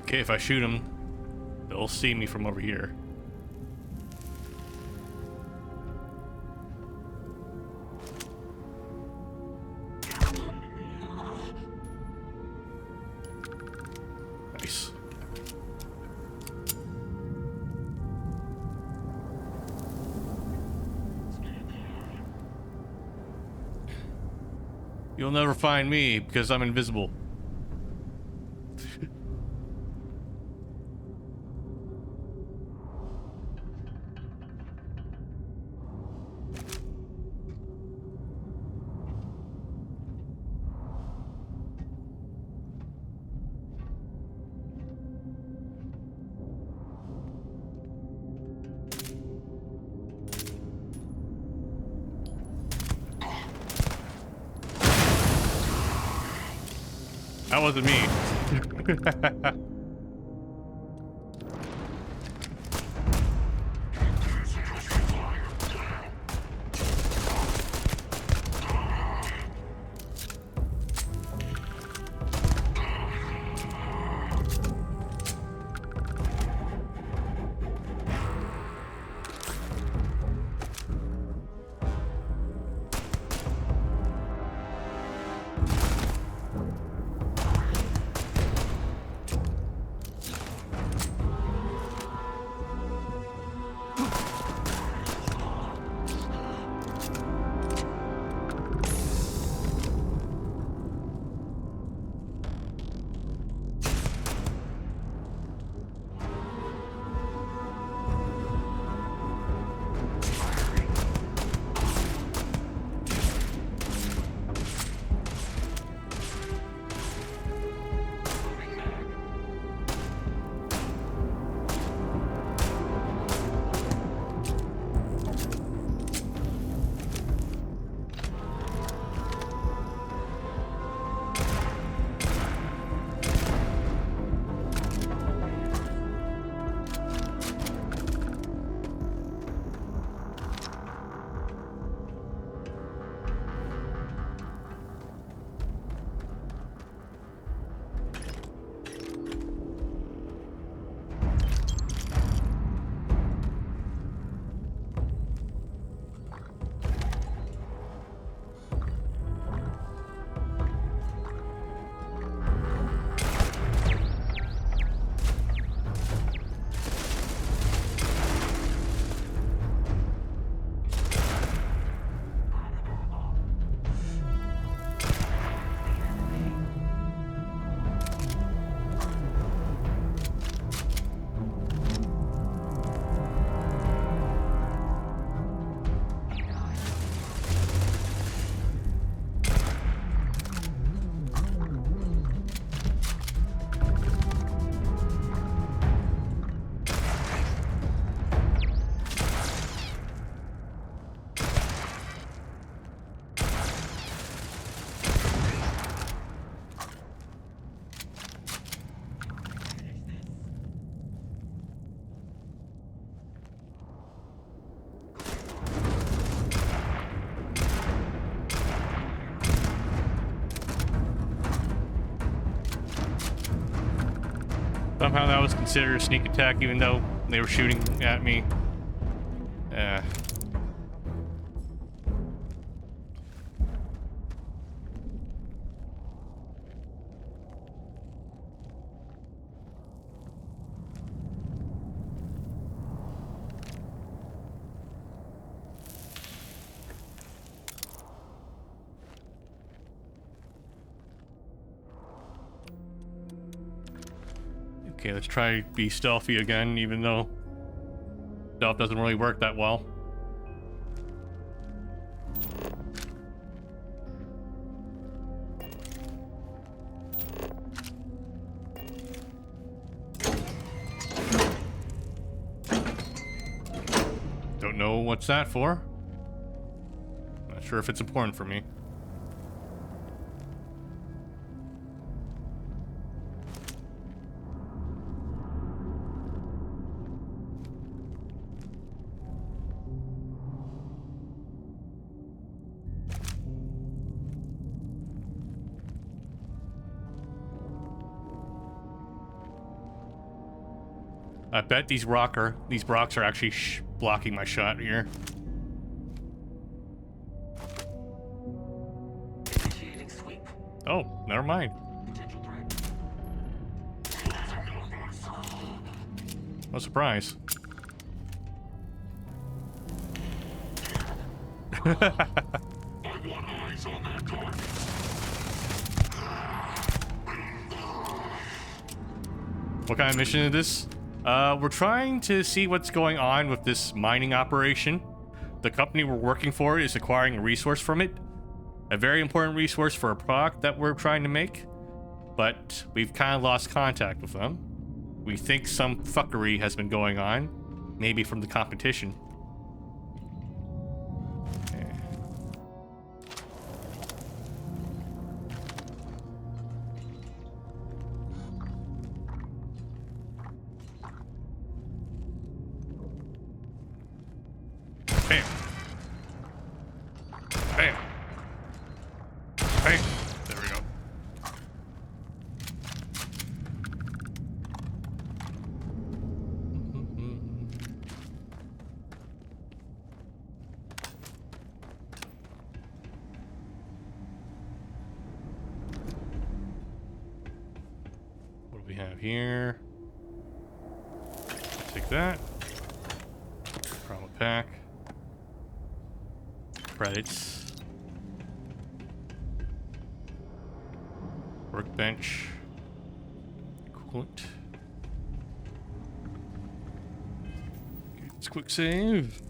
S1: Okay, if I shoot them, they'll see me from over here. Nice. You'll never find me because I'm invisible. That wasn't me. Somehow that was considered a sneak attack, even though they were shooting at me. Okay, let's try to be stealthy again, even though stealth doesn't really work that well. Don't know what's that for. Not sure if it's important for me. I bet these rocks are actually blocking my shot here. Oh, never mind. No surprise. What kind of mission is this? We're trying to see what's going on with this mining operation. The company we're working for is acquiring a resource from it. A very important resource for a product that we're trying to make. But we've kind of lost contact with them. We think some fuckery has been going on. Maybe from the competition. Bam. Bam. There we go. What do we have here? Take that. Promo pack. Credits. Workbench. Equivalent. It's quick save.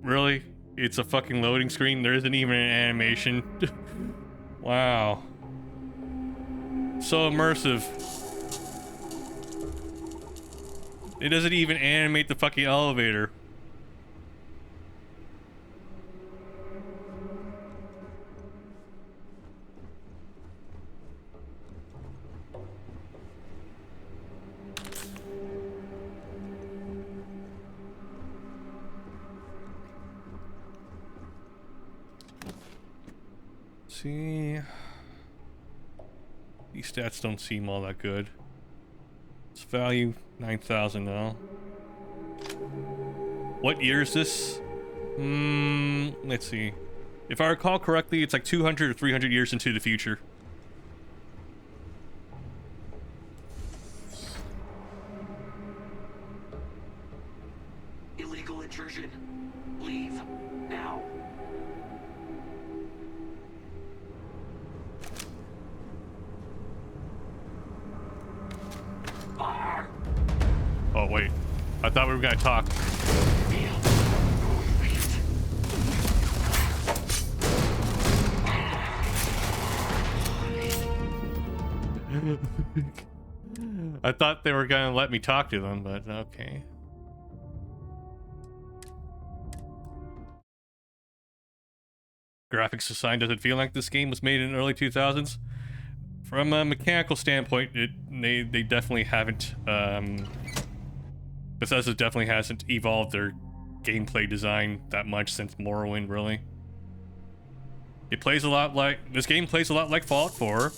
S1: Really? It's a fucking loading screen? There isn't even an animation? Wow. So immersive. It doesn't even animate the fucking elevator. See, these stats don't seem all that good. Its value 9,000 now. What year is this? Let's see. If I recall correctly, it's like 200 or 300 years into the future.
S10: Illegal intrusion. Leave now.
S1: Oh wait, I thought we were gonna talk. I thought they were gonna let me talk to them, but okay. Graphics design doesn't feel like this game was made in the early 2000s. From a mechanical standpoint, they definitely haven't. Bethesda definitely hasn't evolved their gameplay design that much since Morrowind, really. It plays a lot like this game plays a lot like Fallout 4,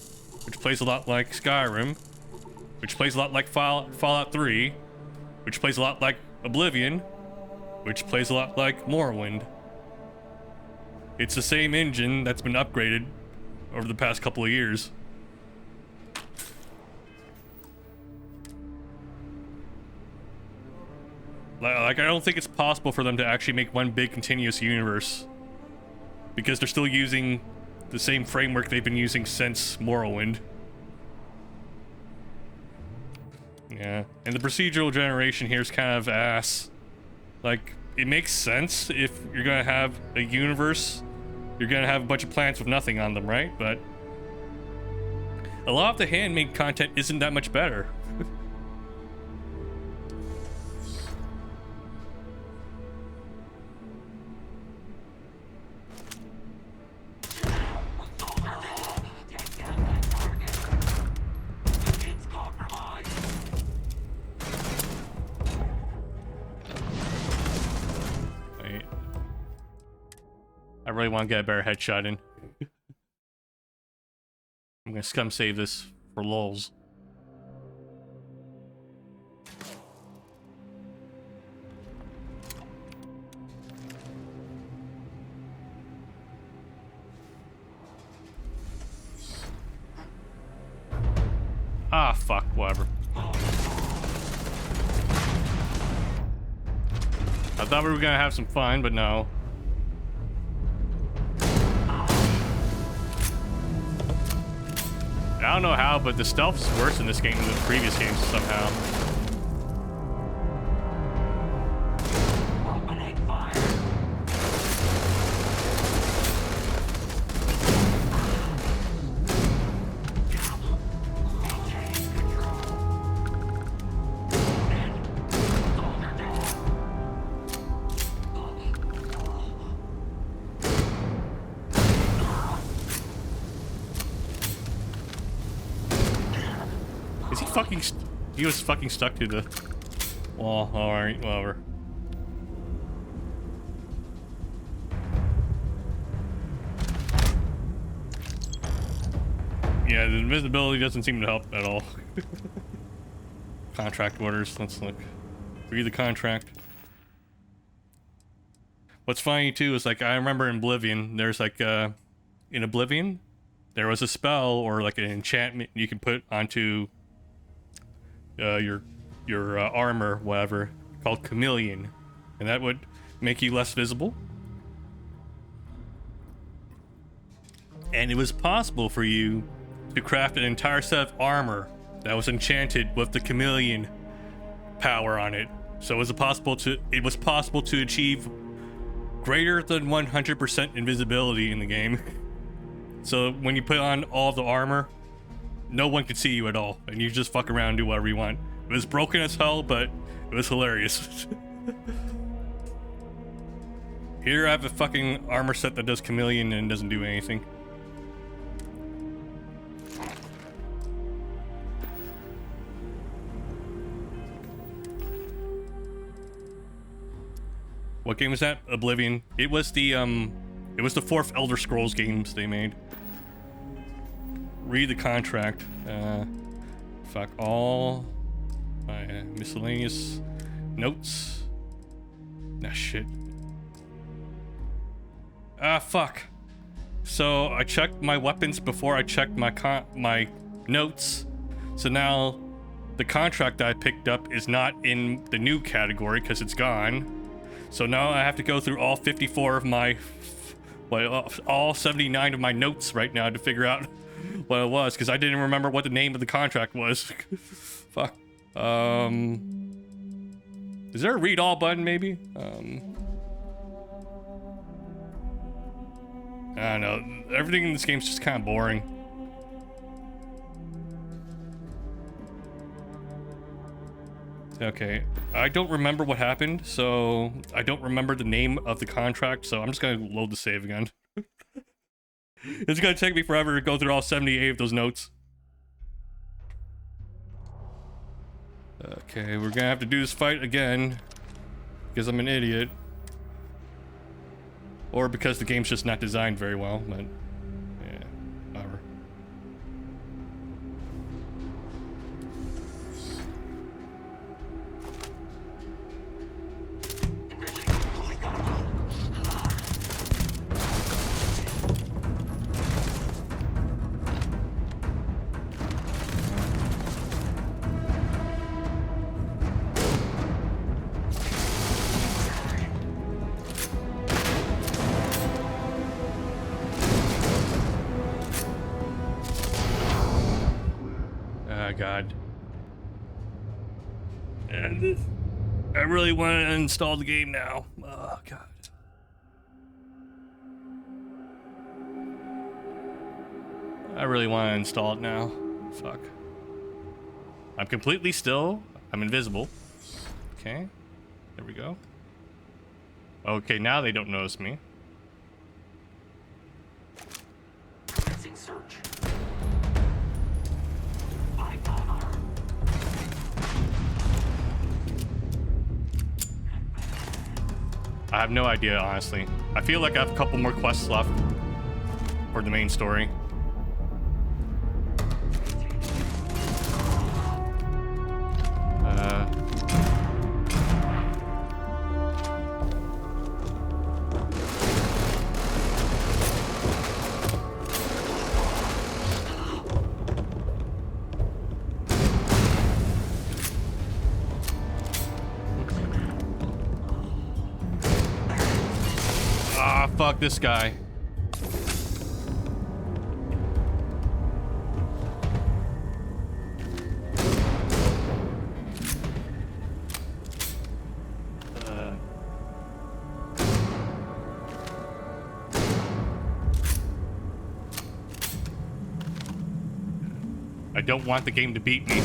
S1: which plays a lot like Skyrim, which plays a lot like Fallout 3, which plays a lot like Oblivion, which plays a lot like Morrowind. It's the same engine that's been upgraded over the past couple of years. Like, I don't think it's possible for them to actually make one big continuous universe, because they're still using the same framework they've been using since Morrowind. Yeah, and the procedural generation here is kind of ass. Like, it makes sense if you're gonna have a universe, you're gonna have a bunch of planets with nothing on them, right? But a lot of the handmade content isn't that much better. I really want to get a better headshot in. I'm gonna scum save this for lulz. Ah, fuck, whatever. I thought we were gonna have some fun, but no. I don't know how, but the stealth's worse in this game than the previous games somehow. He was fucking stuck to the Well, alright, whatever. Yeah, the invisibility doesn't seem to help at all. Contract orders, let's look. Read the contract. What's funny too is like, I remember in Oblivion, there's like, in Oblivion, there was a spell or like an enchantment you can put onto your armor, whatever, called Chameleon, and that would make you less visible. And it was possible for you to craft an entire set of armor that was enchanted with the Chameleon power on it. So it was possible to achieve greater than 100% invisibility in the game. So when you put on all the armor, no one could see you at all, and you just fuck around and do whatever you want. It was broken as hell, but it was hilarious. Here I have a fucking armor set that does Chameleon and doesn't do anything. What game was that? Oblivion. It was the fourth Elder Scrolls games they made. Read the contract. Fuck all my miscellaneous notes. Nah, shit. Ah, fuck. So I checked my weapons before I checked my notes. So now the contract that I picked up is not in the new category because it's gone. So now I have to go through all 54 of my, well, all 79 of my notes right now to figure out what it was, because I didn't remember what the name of the contract was. Fuck. Is there a read all button maybe? I don't know. Everything in this game's just kind of boring. Okay, I don't remember what happened, so I don't remember the name of the contract, so I'm just gonna load the save again. It's gonna take me forever to go through all 78 of those notes. Okay, we're gonna have to do this fight again, because I'm an idiot. Or because the game's just not designed very well, but yeah, whatever. God. And I really want to install the game now. Oh, God. I really want to install it now. Fuck. I'm completely still. I'm invisible. Okay. There we go. Okay, now they don't notice me.
S10: Search.
S1: I have no idea, honestly. I feel like I have a couple more quests left for the main story. Fuck this guy. I don't want the game to beat me.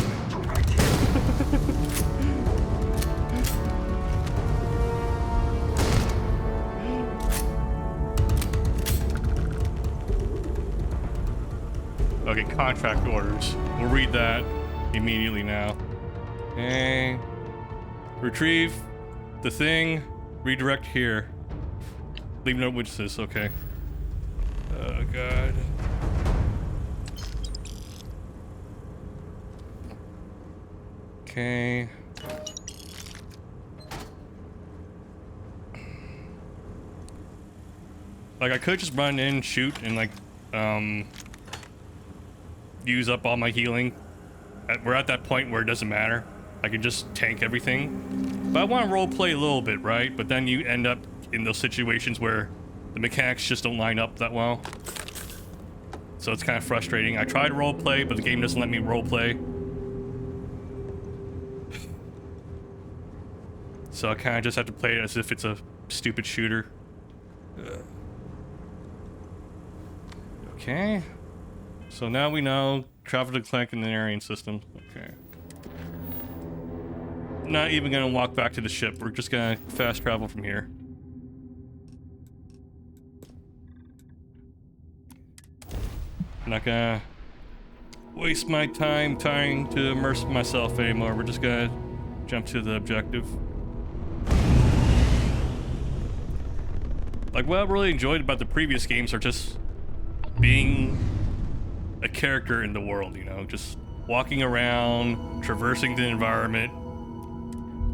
S1: Okay, contract orders. We'll read that immediately now. Okay. Retrieve the thing. Redirect here. Leave no witnesses. Okay. Oh god. Okay. Like I could just run in, shoot, and like use up all my healing. We're at that point where it doesn't matter. I can just tank everything. But I want to roleplay a little bit, right? But then you end up in those situations where the mechanics just don't line up that well. So it's kind of frustrating. I tried to roleplay, but the game doesn't let me roleplay. So I kind of just have to play it as if it's a stupid shooter. Okay. So now we know travel to Clank in the Arian system. Okay. Not even gonna walk back to the ship. We're just gonna fast travel from here. I'm not gonna waste my time trying to immerse myself anymore. We're just gonna jump to the objective. Like, what I really enjoyed about the previous games are just being a character in the world, you know, just walking around, traversing the environment.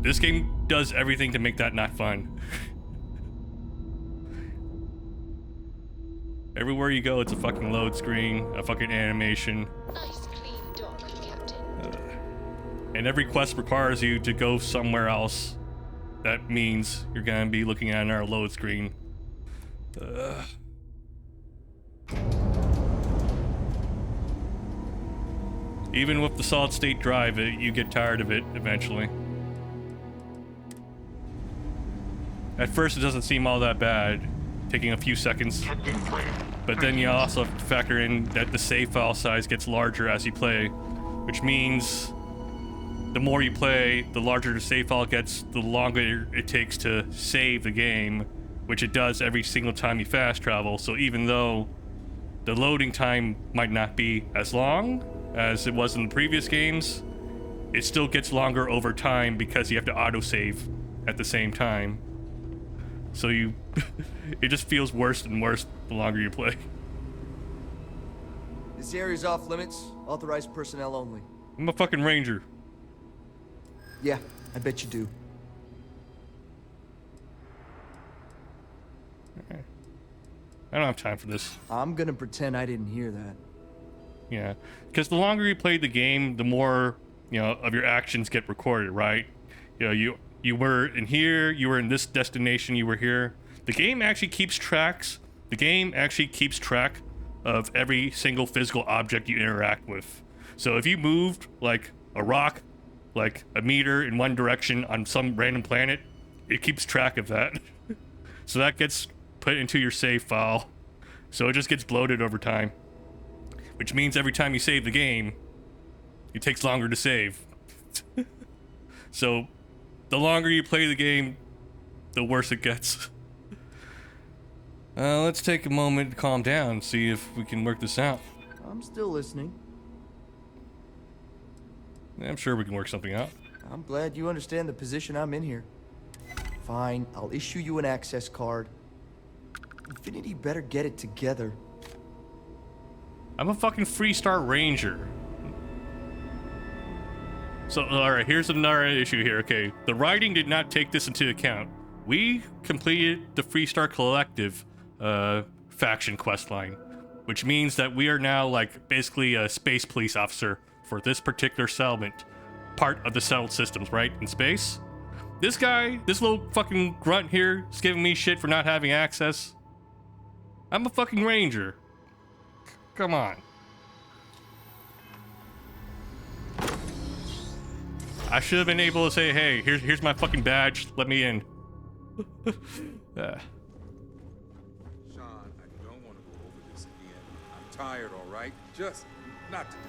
S1: This game does everything to make that not fun. Everywhere you go, it's a fucking load screen, a fucking animation.
S9: Nice clean dock, Captain.
S1: And every quest requires you to go somewhere else. That means you're gonna be looking at our load screen. Even with the solid state drive, you get tired of it eventually. At first it doesn't seem all that bad, taking a few seconds. But then you also have to factor in that the save file size gets larger as you play, which means the more you play, the larger the save file gets, the longer it takes to save the game, which it does every single time you fast travel. So even though the loading time might not be as long as it was in the previous games, it still gets longer over time because you have to autosave at the same time. So it just feels worse and worse the longer you play.
S11: This area's off limits. Authorized personnel only.
S1: I'm a fucking ranger.
S11: Yeah, I bet you do.
S1: I don't have time for this.
S11: I'm gonna pretend I didn't hear that.
S1: Yeah, because the longer you play the game, the more, you know, of your actions get recorded, right? You know, you were in here, you were in this destination, you were here. The game actually keeps track of every single physical object you interact with. So if you moved like a rock, like a meter in one direction on some random planet, it keeps track of that. So that gets put into your save file. So it just gets bloated over time. Which means every time you save the game, it takes longer to save. So the longer you play the game, the worse it gets. Let's take a moment to calm down and see if we can work this out.
S11: I'm still listening.
S1: I'm sure we can work something out.
S11: I'm glad you understand the position I'm in here. Fine, I'll issue you an access card. Infinity better get it together.
S1: I'm a fucking Freestar Ranger. So, alright, here's another issue here. Okay, the writing did not take this into account. We completed the Freestar Collective faction questline, which means that we are now, like, basically a space police officer for this particular settlement. Part of the settled systems, right? In space? This guy, this little fucking grunt here, is giving me shit for not having access. I'm a fucking ranger. Come on. I should have been able to say, hey, here's my fucking badge, let me in.
S16: Sean, I don't want to go over this again. I'm tired, all right? Just not today.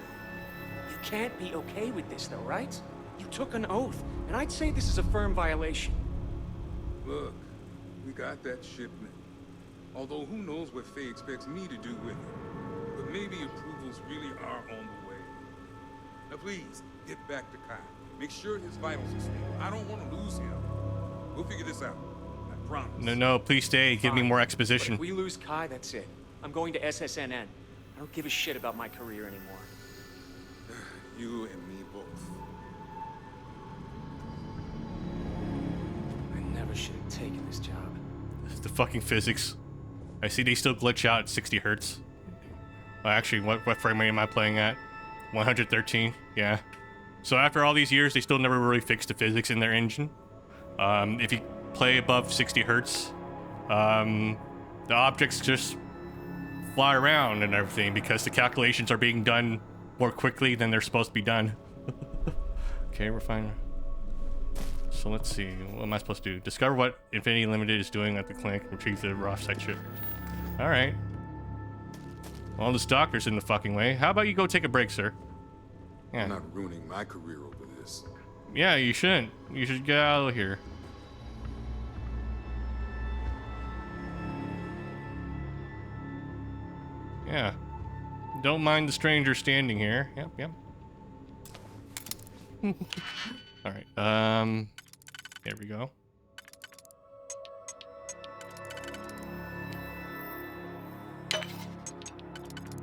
S12: You can't be okay with this, though, right? You took an oath, and I'd say this is a firm violation.
S16: Look, we got that shipment. Although who knows what Faye expects me to do with it. But maybe approvals really are on the way. Now please, get back to Kyle.
S14: Make sure his vitals are stable. I don't want to lose him. We'll figure this out. I promise.
S1: No, please stay. Give me more
S12: But
S1: exposition.
S12: if we lose Kai, that's it. I'm going to SSNN. I don't give a shit about my career anymore.
S14: You and me both.
S12: I never should have taken this job.
S1: The fucking physics. I see they still glitch out at 60 hertz. Well, actually, what frame rate am I playing at? 113? Yeah. So after all these years, they still never really fixed the physics in their engine. If you play above 60 hertz, the objects just fly around and everything because the calculations are being done more quickly than they're supposed to be done. Okay, we're fine. So let's see, what am I supposed to do? Discover what Infinity Limited is doing at the clinic, retrieve the raw site chip. Alright. Well, this doctor's in the fucking way. How about you go take a break, sir? Yeah.
S14: I'm not ruining my career over this.
S1: Yeah, you shouldn't. You should get out of here. Yeah. Don't mind the stranger standing here. Yep. Alright, there we go.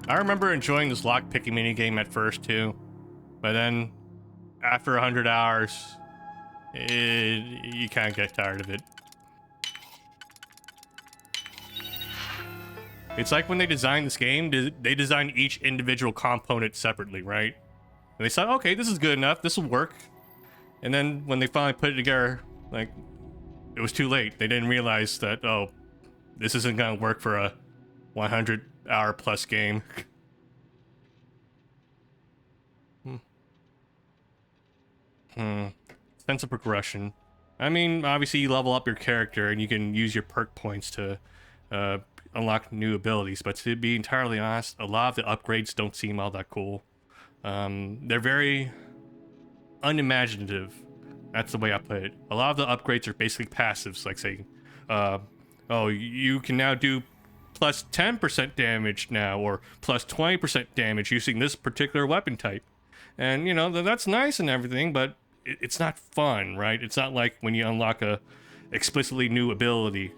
S1: I remember enjoying this lock-picking minigame at first, too. But then, after 100 hours, you kind of get tired of it. It's like when they designed this game, they designed each individual component separately, right? And they said, okay, this is good enough, this will work. And then when they finally put it together, like, it was too late. They didn't realize that, oh, this isn't gonna work for a 100-hour plus game. Sense of progression. I mean, obviously you level up your character and you can use your perk points to unlock new abilities, but to be entirely honest, a lot of the upgrades don't seem all that cool. They're very unimaginative. That's the way I put it. A lot of the upgrades are basically passives, like saying, oh, you can now do plus 10% damage now, or plus 20% damage using this particular weapon type. And, you know, that's nice and everything, but it's not fun, right? It's not like when you unlock a explicitly new ability.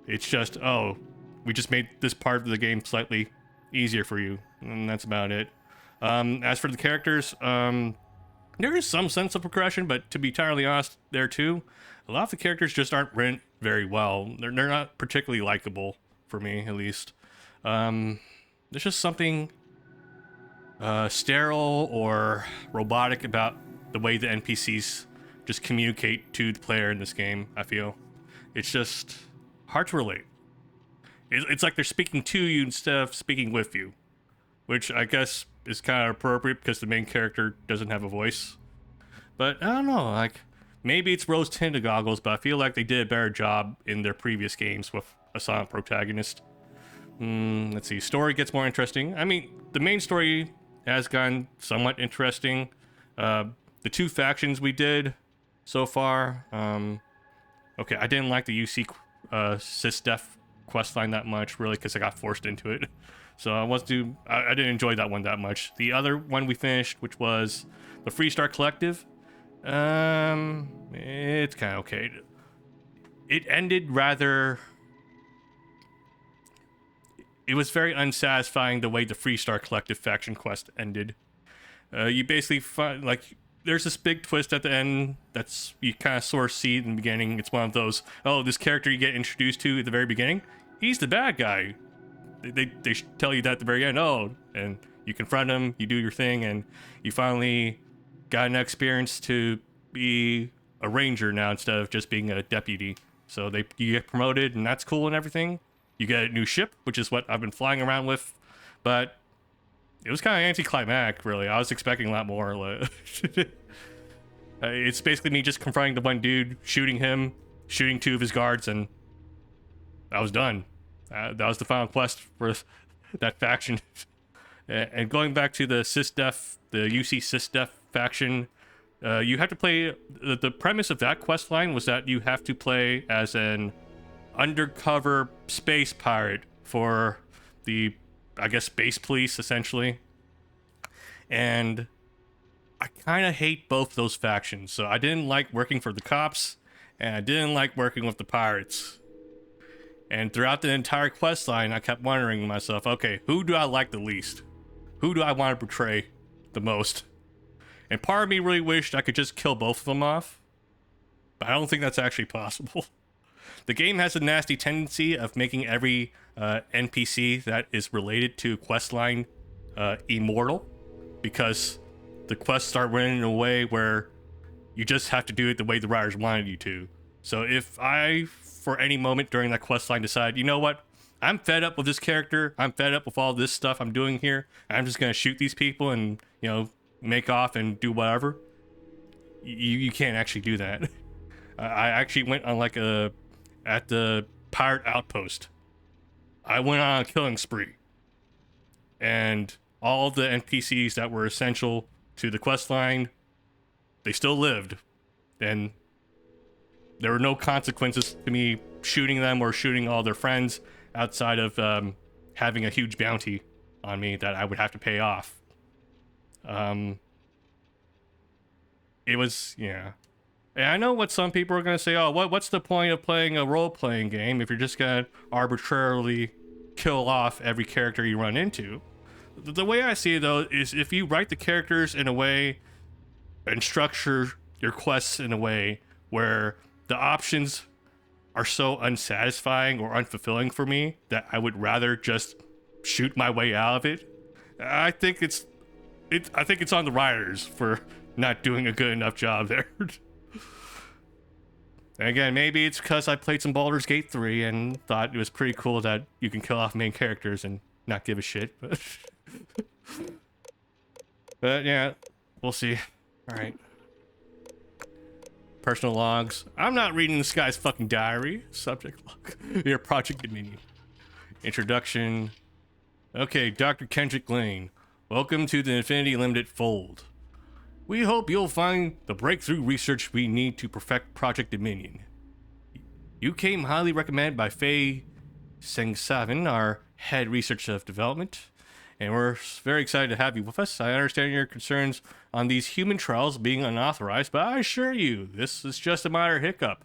S1: It's just, oh, we just made this part of the game slightly easier for you, and that's about it. As for the characters, there is some sense of progression, but to be entirely honest, there too, a lot of the characters just aren't written very well. They're not particularly likable, for me at least. There's just something sterile or robotic about the way the NPCs just communicate to the player in this game, I feel. It's just hard to relate. It's like they're speaking to you instead of speaking with you, which I guess is kind of appropriate because the main character doesn't have a voice. But I don't know, like, maybe it's rose-tinted goggles, but I feel like they did a better job in their previous games with a silent protagonist. Let's see, story gets more interesting. I mean, the main story has gotten somewhat interesting. The two factions we did so far, okay, I didn't like the UC SysDef questline that much, really, because I got forced into it. So I didn't enjoy that one that much. The other one we finished, which was the Freestar Collective, it's kind of okay. It ended rather... It was very unsatisfying the way the Freestar Collective faction quest ended. You basically find, like, there's this big twist at the end that's, you kind of sort of see in the beginning. It's one of those, oh, this character you get introduced to at the very beginning, he's the bad guy. They tell you that at the very end, oh, and you confront him, you do your thing, and you finally got an experience to be a ranger now instead of just being a deputy. So you get promoted, and that's cool and everything. You get a new ship, which is what I've been flying around with, but it was kind of anticlimactic, really. I was expecting a lot more. It's basically me just confronting the one dude, shooting him, shooting two of his guards, and I was done. That was the final quest for that faction. And going back to the SysDef, the UC SysDef faction, you have to play... The premise of that quest line was that you have to play as an undercover space pirate for the, I guess, space police, essentially. And I kind of hate both those factions. So I didn't like working for the cops, and I didn't like working with the pirates. And throughout the entire quest line, I kept wondering to myself, okay, who do I like the least? Who do I want to betray the most? And part of me really wished I could just kill both of them off. But I don't think that's actually possible. The game has a nasty tendency of making every NPC that is related to a quest line immortal. Because the quests start running in a way where you just have to do it the way the writers wanted you to. So if I, for any moment during that quest line, decide, you know what? I'm fed up with this character. I'm fed up with all this stuff I'm doing here. I'm just going to shoot these people and, you know, make off and do whatever. You can't actually do that. I actually went on like at the pirate outpost. I went on a killing spree. And all the NPCs that were essential to the quest line, they still lived. And there were no consequences to me shooting them or shooting all their friends outside of having a huge bounty on me that I would have to pay off. It was, yeah. And I know what some people are going to say, oh, what's the point of playing a role-playing game if you're just going to arbitrarily kill off every character you run into? The way I see it, though, is if you write the characters in a way and structure your quests in a way where the options are so unsatisfying or unfulfilling for me that I would rather just shoot my way out of it, I think it's on the writers for not doing a good enough job there. And again, maybe it's because I played some Baldur's Gate 3 and thought it was pretty cool that you can kill off main characters and not give a shit. But yeah, we'll see. All right. Personal logs. I'm not reading this guy's fucking diary. Subject log. Your Project Dominion. Introduction. Okay, Dr. Kendrick Lane. Welcome to the Infinity Limited Fold. We hope you'll find the breakthrough research we need to perfect Project Dominion. You came highly recommended by Faye Sengsavan, our head research of development, and we're very excited to have you with us. I understand your concerns on these human trials being unauthorized, but I assure you, this is just a minor hiccup.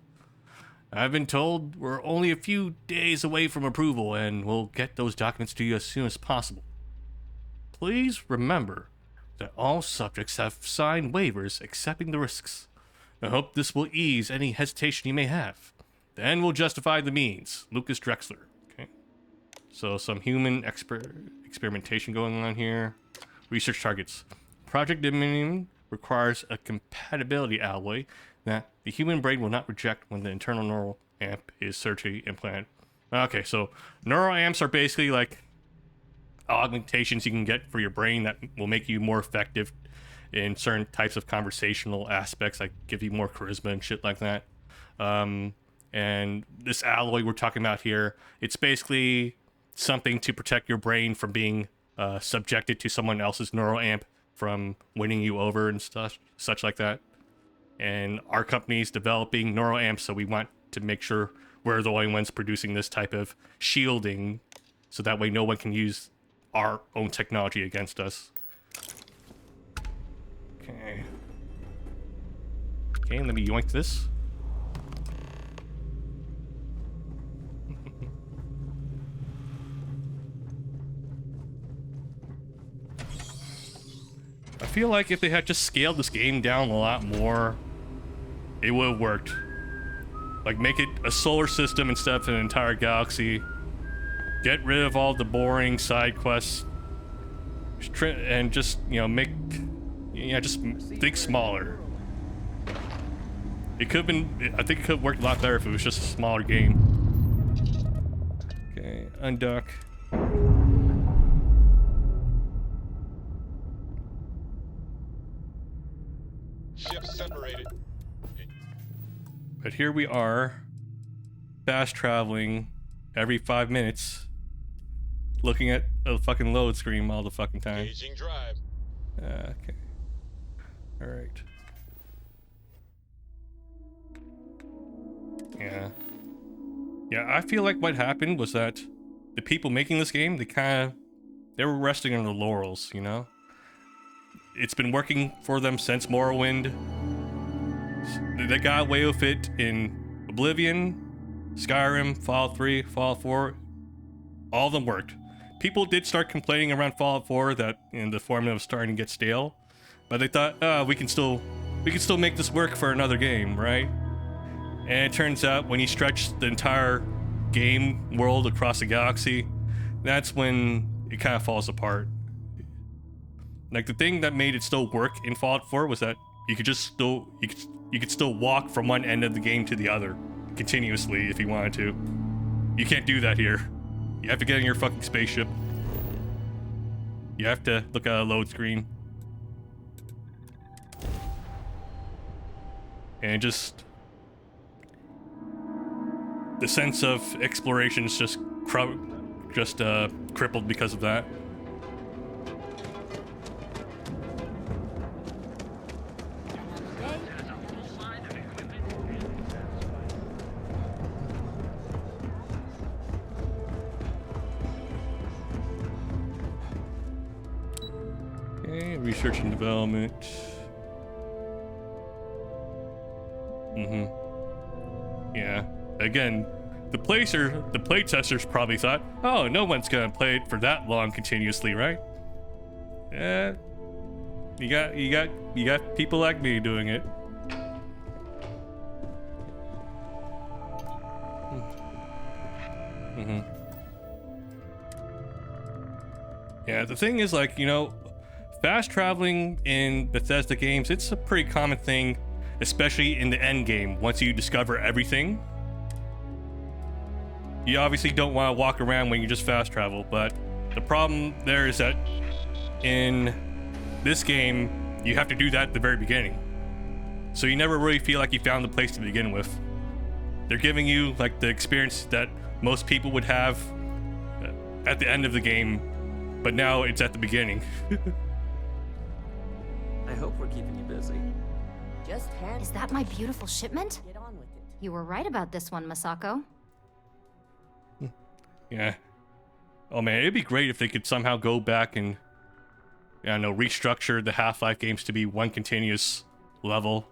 S1: I've been told we're only a few days away from approval, and we'll get those documents to you as soon as possible. Please remember that all subjects have signed waivers accepting the risks. I hope this will ease any hesitation you may have. Then we'll justify the means. Lucas Drexler. Okay. So some human experimentation going on here. Research targets. Project Dominion requires a compatibility alloy that the human brain will not reject when the internal neural amp is surgically implanted. Okay, so neural amps are basically like augmentations you can get for your brain that will make you more effective in certain types of conversational aspects, like give you more charisma and shit like that. And this alloy we're talking about here, it's basically something to protect your brain from being subjected to someone else's neural amp from winning you over and stuff, such like that. And our company's developing neural amps, so we want to make sure we're the only ones producing this type of shielding, so that way no one can use our own technology against us. Okay. Okay, let me yoink this. I feel like if they had just scaled this game down a lot more, it would have worked. Like, make it a solar system instead of an entire galaxy. Get rid of all the boring side quests. And just, you know, make... Yeah, just think smaller. It could have been... I think it could have worked a lot better if it was just a smaller game. Okay, undock.
S15: Ships separated.
S1: But here we are, fast traveling every 5 minutes, looking at a fucking load screen all the fucking time.
S15: Engaging drive.
S1: Okay. Alright. Yeah. Yeah, I feel like what happened was that the people making this game, they were resting on their laurels, you know? it's been working for them since Morrowind. They got away with it in Oblivion, Skyrim, Fallout 3, Fallout 4. All of them worked. People did start complaining around Fallout 4 that the formula was starting to get stale, but they thought, oh, we can still make this work for another game, right? And it turns out when you stretch the entire game world across the galaxy, that's when it kind of falls apart. Like, the thing that made it still work in Fallout 4 was that you could still walk from one end of the game to the other continuously if you wanted to. You can't do that here. You have to get in your fucking spaceship. You have to look at a load screen. And just the sense of exploration is just crippled because of that. Okay, research and development. Yeah. Again, the playtesters probably thought, oh, no one's gonna play it for that long continuously, right? Yeah. You got people like me doing it. Yeah, the thing is, like, fast traveling in Bethesda games, it's a pretty common thing, especially in the end game. Once you discover everything, you obviously don't want to walk around when you just fast travel, but the problem there is that in this game, you have to do that at the very beginning. So you never really feel like you found the place to begin with. They're giving you, like, the experience that most people would have at the end of the game, but now it's at the beginning.
S6: I hope we're keeping you busy.
S4: Is that my beautiful shipment? You were right about this one, Masako.
S1: Yeah. Oh man, it'd be great if they could somehow go back and, I don't know, restructure the Half-Life games to be one continuous level.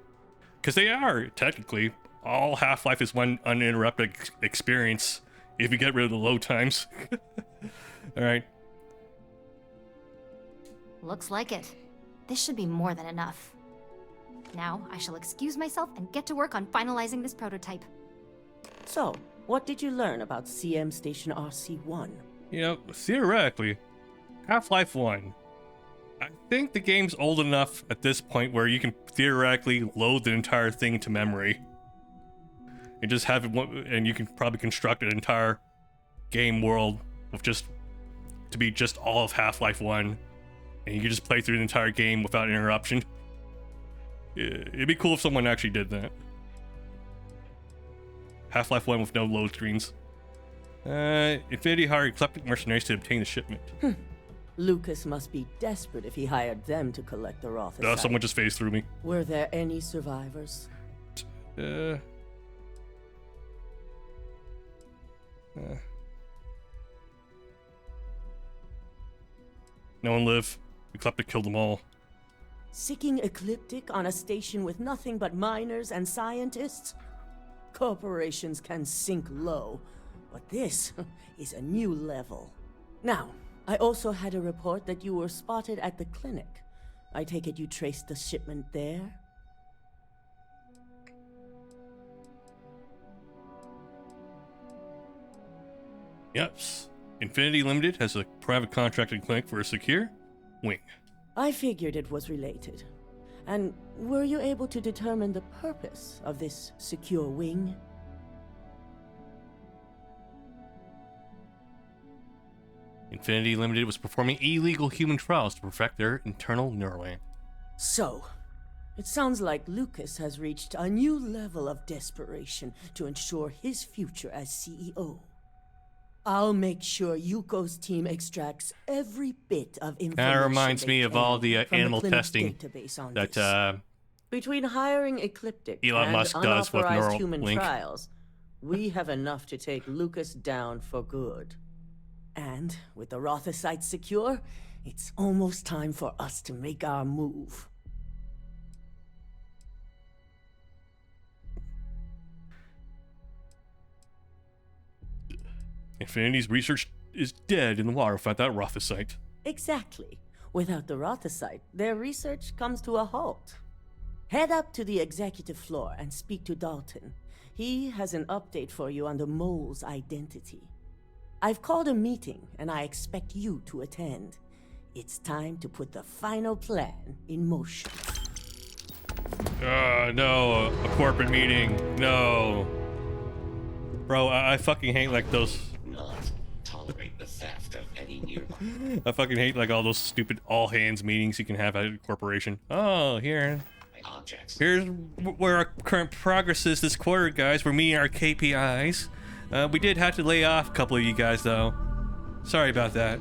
S1: Because they are, technically. All Half-Life is one uninterrupted experience if you get rid of the load times. Alright.
S4: Looks like it. This should be more than enough. Now, I shall excuse myself and get to work on finalizing this prototype.
S23: So, what did you learn about CM Station RC-1?
S1: Theoretically, Half-Life 1. I think the game's old enough at this point where you can theoretically load the entire thing to memory. And just have it, and you can probably construct an entire game world with to be just all of Half-Life 1. And you can just play through the entire game without interruption. It'd be cool if someone actually did that. Half-Life 1 with no load screens. Infinity hired eclectic mercenaries to obtain the shipment.
S23: Lucas must be desperate if he hired them to collect the Rothicide.
S1: Someone just phased through me.
S23: Were there any survivors?
S1: No one lived. Ecliptic killed them all.
S23: Sicking Ecliptic on a station with nothing but miners and scientists? Corporations can sink low, but this is a new level. Now, I also had a report that you were spotted at the clinic. I take it you traced the shipment there?
S1: Yes. Infinity Limited has a private contracted clinic for a secure wing.
S23: I figured it was related. And were you able to determine the purpose of this secure wing?
S1: Infinity Limited was performing illegal human trials to perfect their internal neuroamp.
S23: So, it sounds like Lucas has reached a new level of desperation to ensure his future as CEO. I'll make sure Yuko's team extracts every bit of information.
S1: Kind of reminds me of all the animal
S23: the
S1: testing that
S23: between hiring Ecliptic
S1: Elon
S23: and
S1: Musk does with
S23: unauthorized human
S1: Neuralink.
S23: trials, we have enough to take Lucas down for good. And with the Rothicide secure, It's almost time for us to make our move.
S1: Infinity's research is dead in the water without that Rothicite.
S23: Exactly. Without the Rothicite, their research comes to a halt. Head up to the executive floor and speak to Dalton. He has an update for you on the mole's identity. I've called a meeting, and I expect you to attend. It's time to put the final plan in motion.
S1: No, a corporate meeting. No. Bro, I fucking hate like those.
S10: Not tolerate the theft of any nearby.
S1: I fucking hate like all those stupid all hands meetings you can have at a corporation. Oh, here's where our current progress is this quarter, guys. We're meeting our KPIs. We did have to lay off a couple of you guys, though. Sorry about that.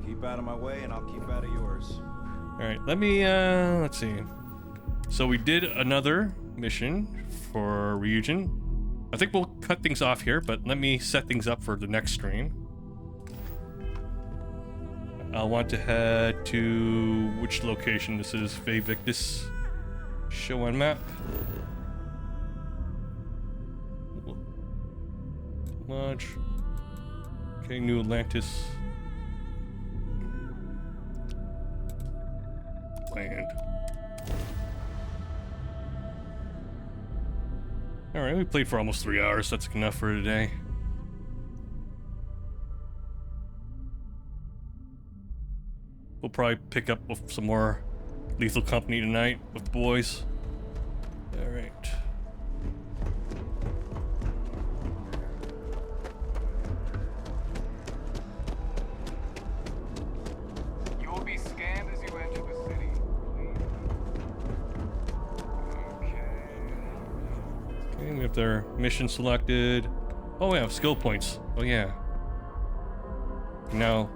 S7: Keep out of my way, and I'll keep out of yours.
S1: All right, let me, let's see. So we did another mission for Ryujin. I think we'll cut things off here, but let me set things up for the next stream. I'll want to head to which location this is. Vevictus. Show on map. Lodge. Okay, New Atlantis. Land. Alright, we played for almost 3 hours. That's enough for today. We'll probably pick up with some more Lethal Company tonight with the boys. Alright.
S17: You will be scanned as you enter the city.
S1: Okay, we have their mission selected. Oh, we have skill points. Oh, yeah. Now,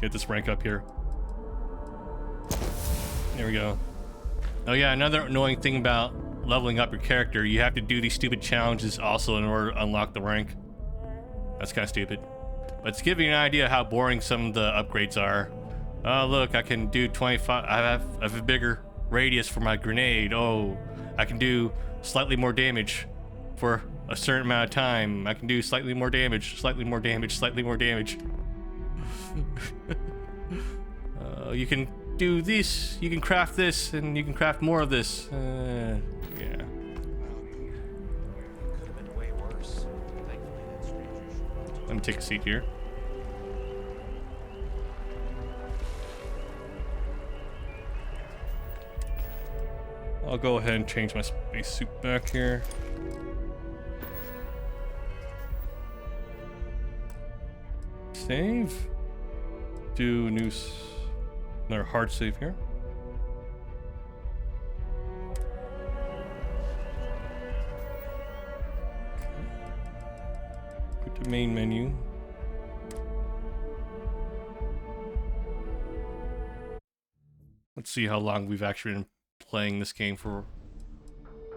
S1: get this rank up here. There we go. Oh yeah, another annoying thing about leveling up your character, you have to do these stupid challenges also in order to unlock the rank. That's kind of stupid. But to give you an idea how boring some of the upgrades are. Oh look, I can do 25, I have a bigger radius for my grenade. Oh, I can do slightly more damage for a certain amount of time. I can do slightly more damage, slightly more damage, slightly more damage. You can do this, you can craft this, and you can craft more of this. Yeah.
S7: Could have been way worse. Thankfully, that stranger.
S1: Let me take a seat here. I'll go ahead and change my spacesuit back here. Save. Do new. Another hard save here. Go to main menu. Let's see how long we've actually been playing this game for.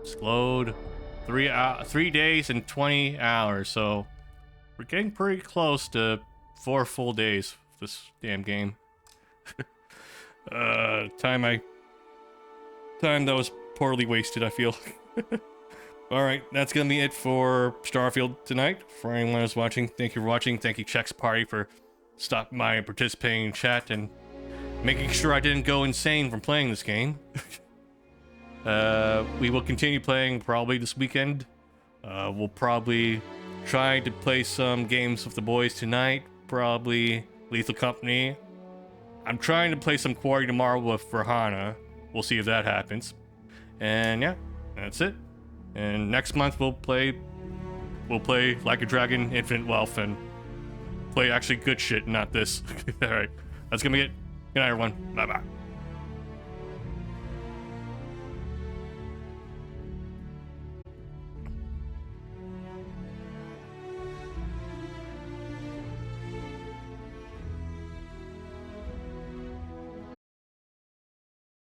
S1: It's load 3 days and 20 hours, so we're getting pretty close to 4 full days of this damn game. Time that was poorly wasted, I feel. Alright, that's gonna be it for Starfield tonight. For anyone who's watching, thank you for watching. Thank you, Chex Party, for stopping by and participating in chat and making sure I didn't go insane from playing this game. We will continue playing probably this weekend. We'll probably try to play some games with the boys tonight. Probably Lethal Company. I'm trying to play some Quarry tomorrow with Verhana. We'll see if that happens. And yeah, that's it. And next month we'll play Like a Dragon, Infinite Wealth, and play actually good shit, not this. Alright, that's gonna be it. Good night, everyone. Bye-bye.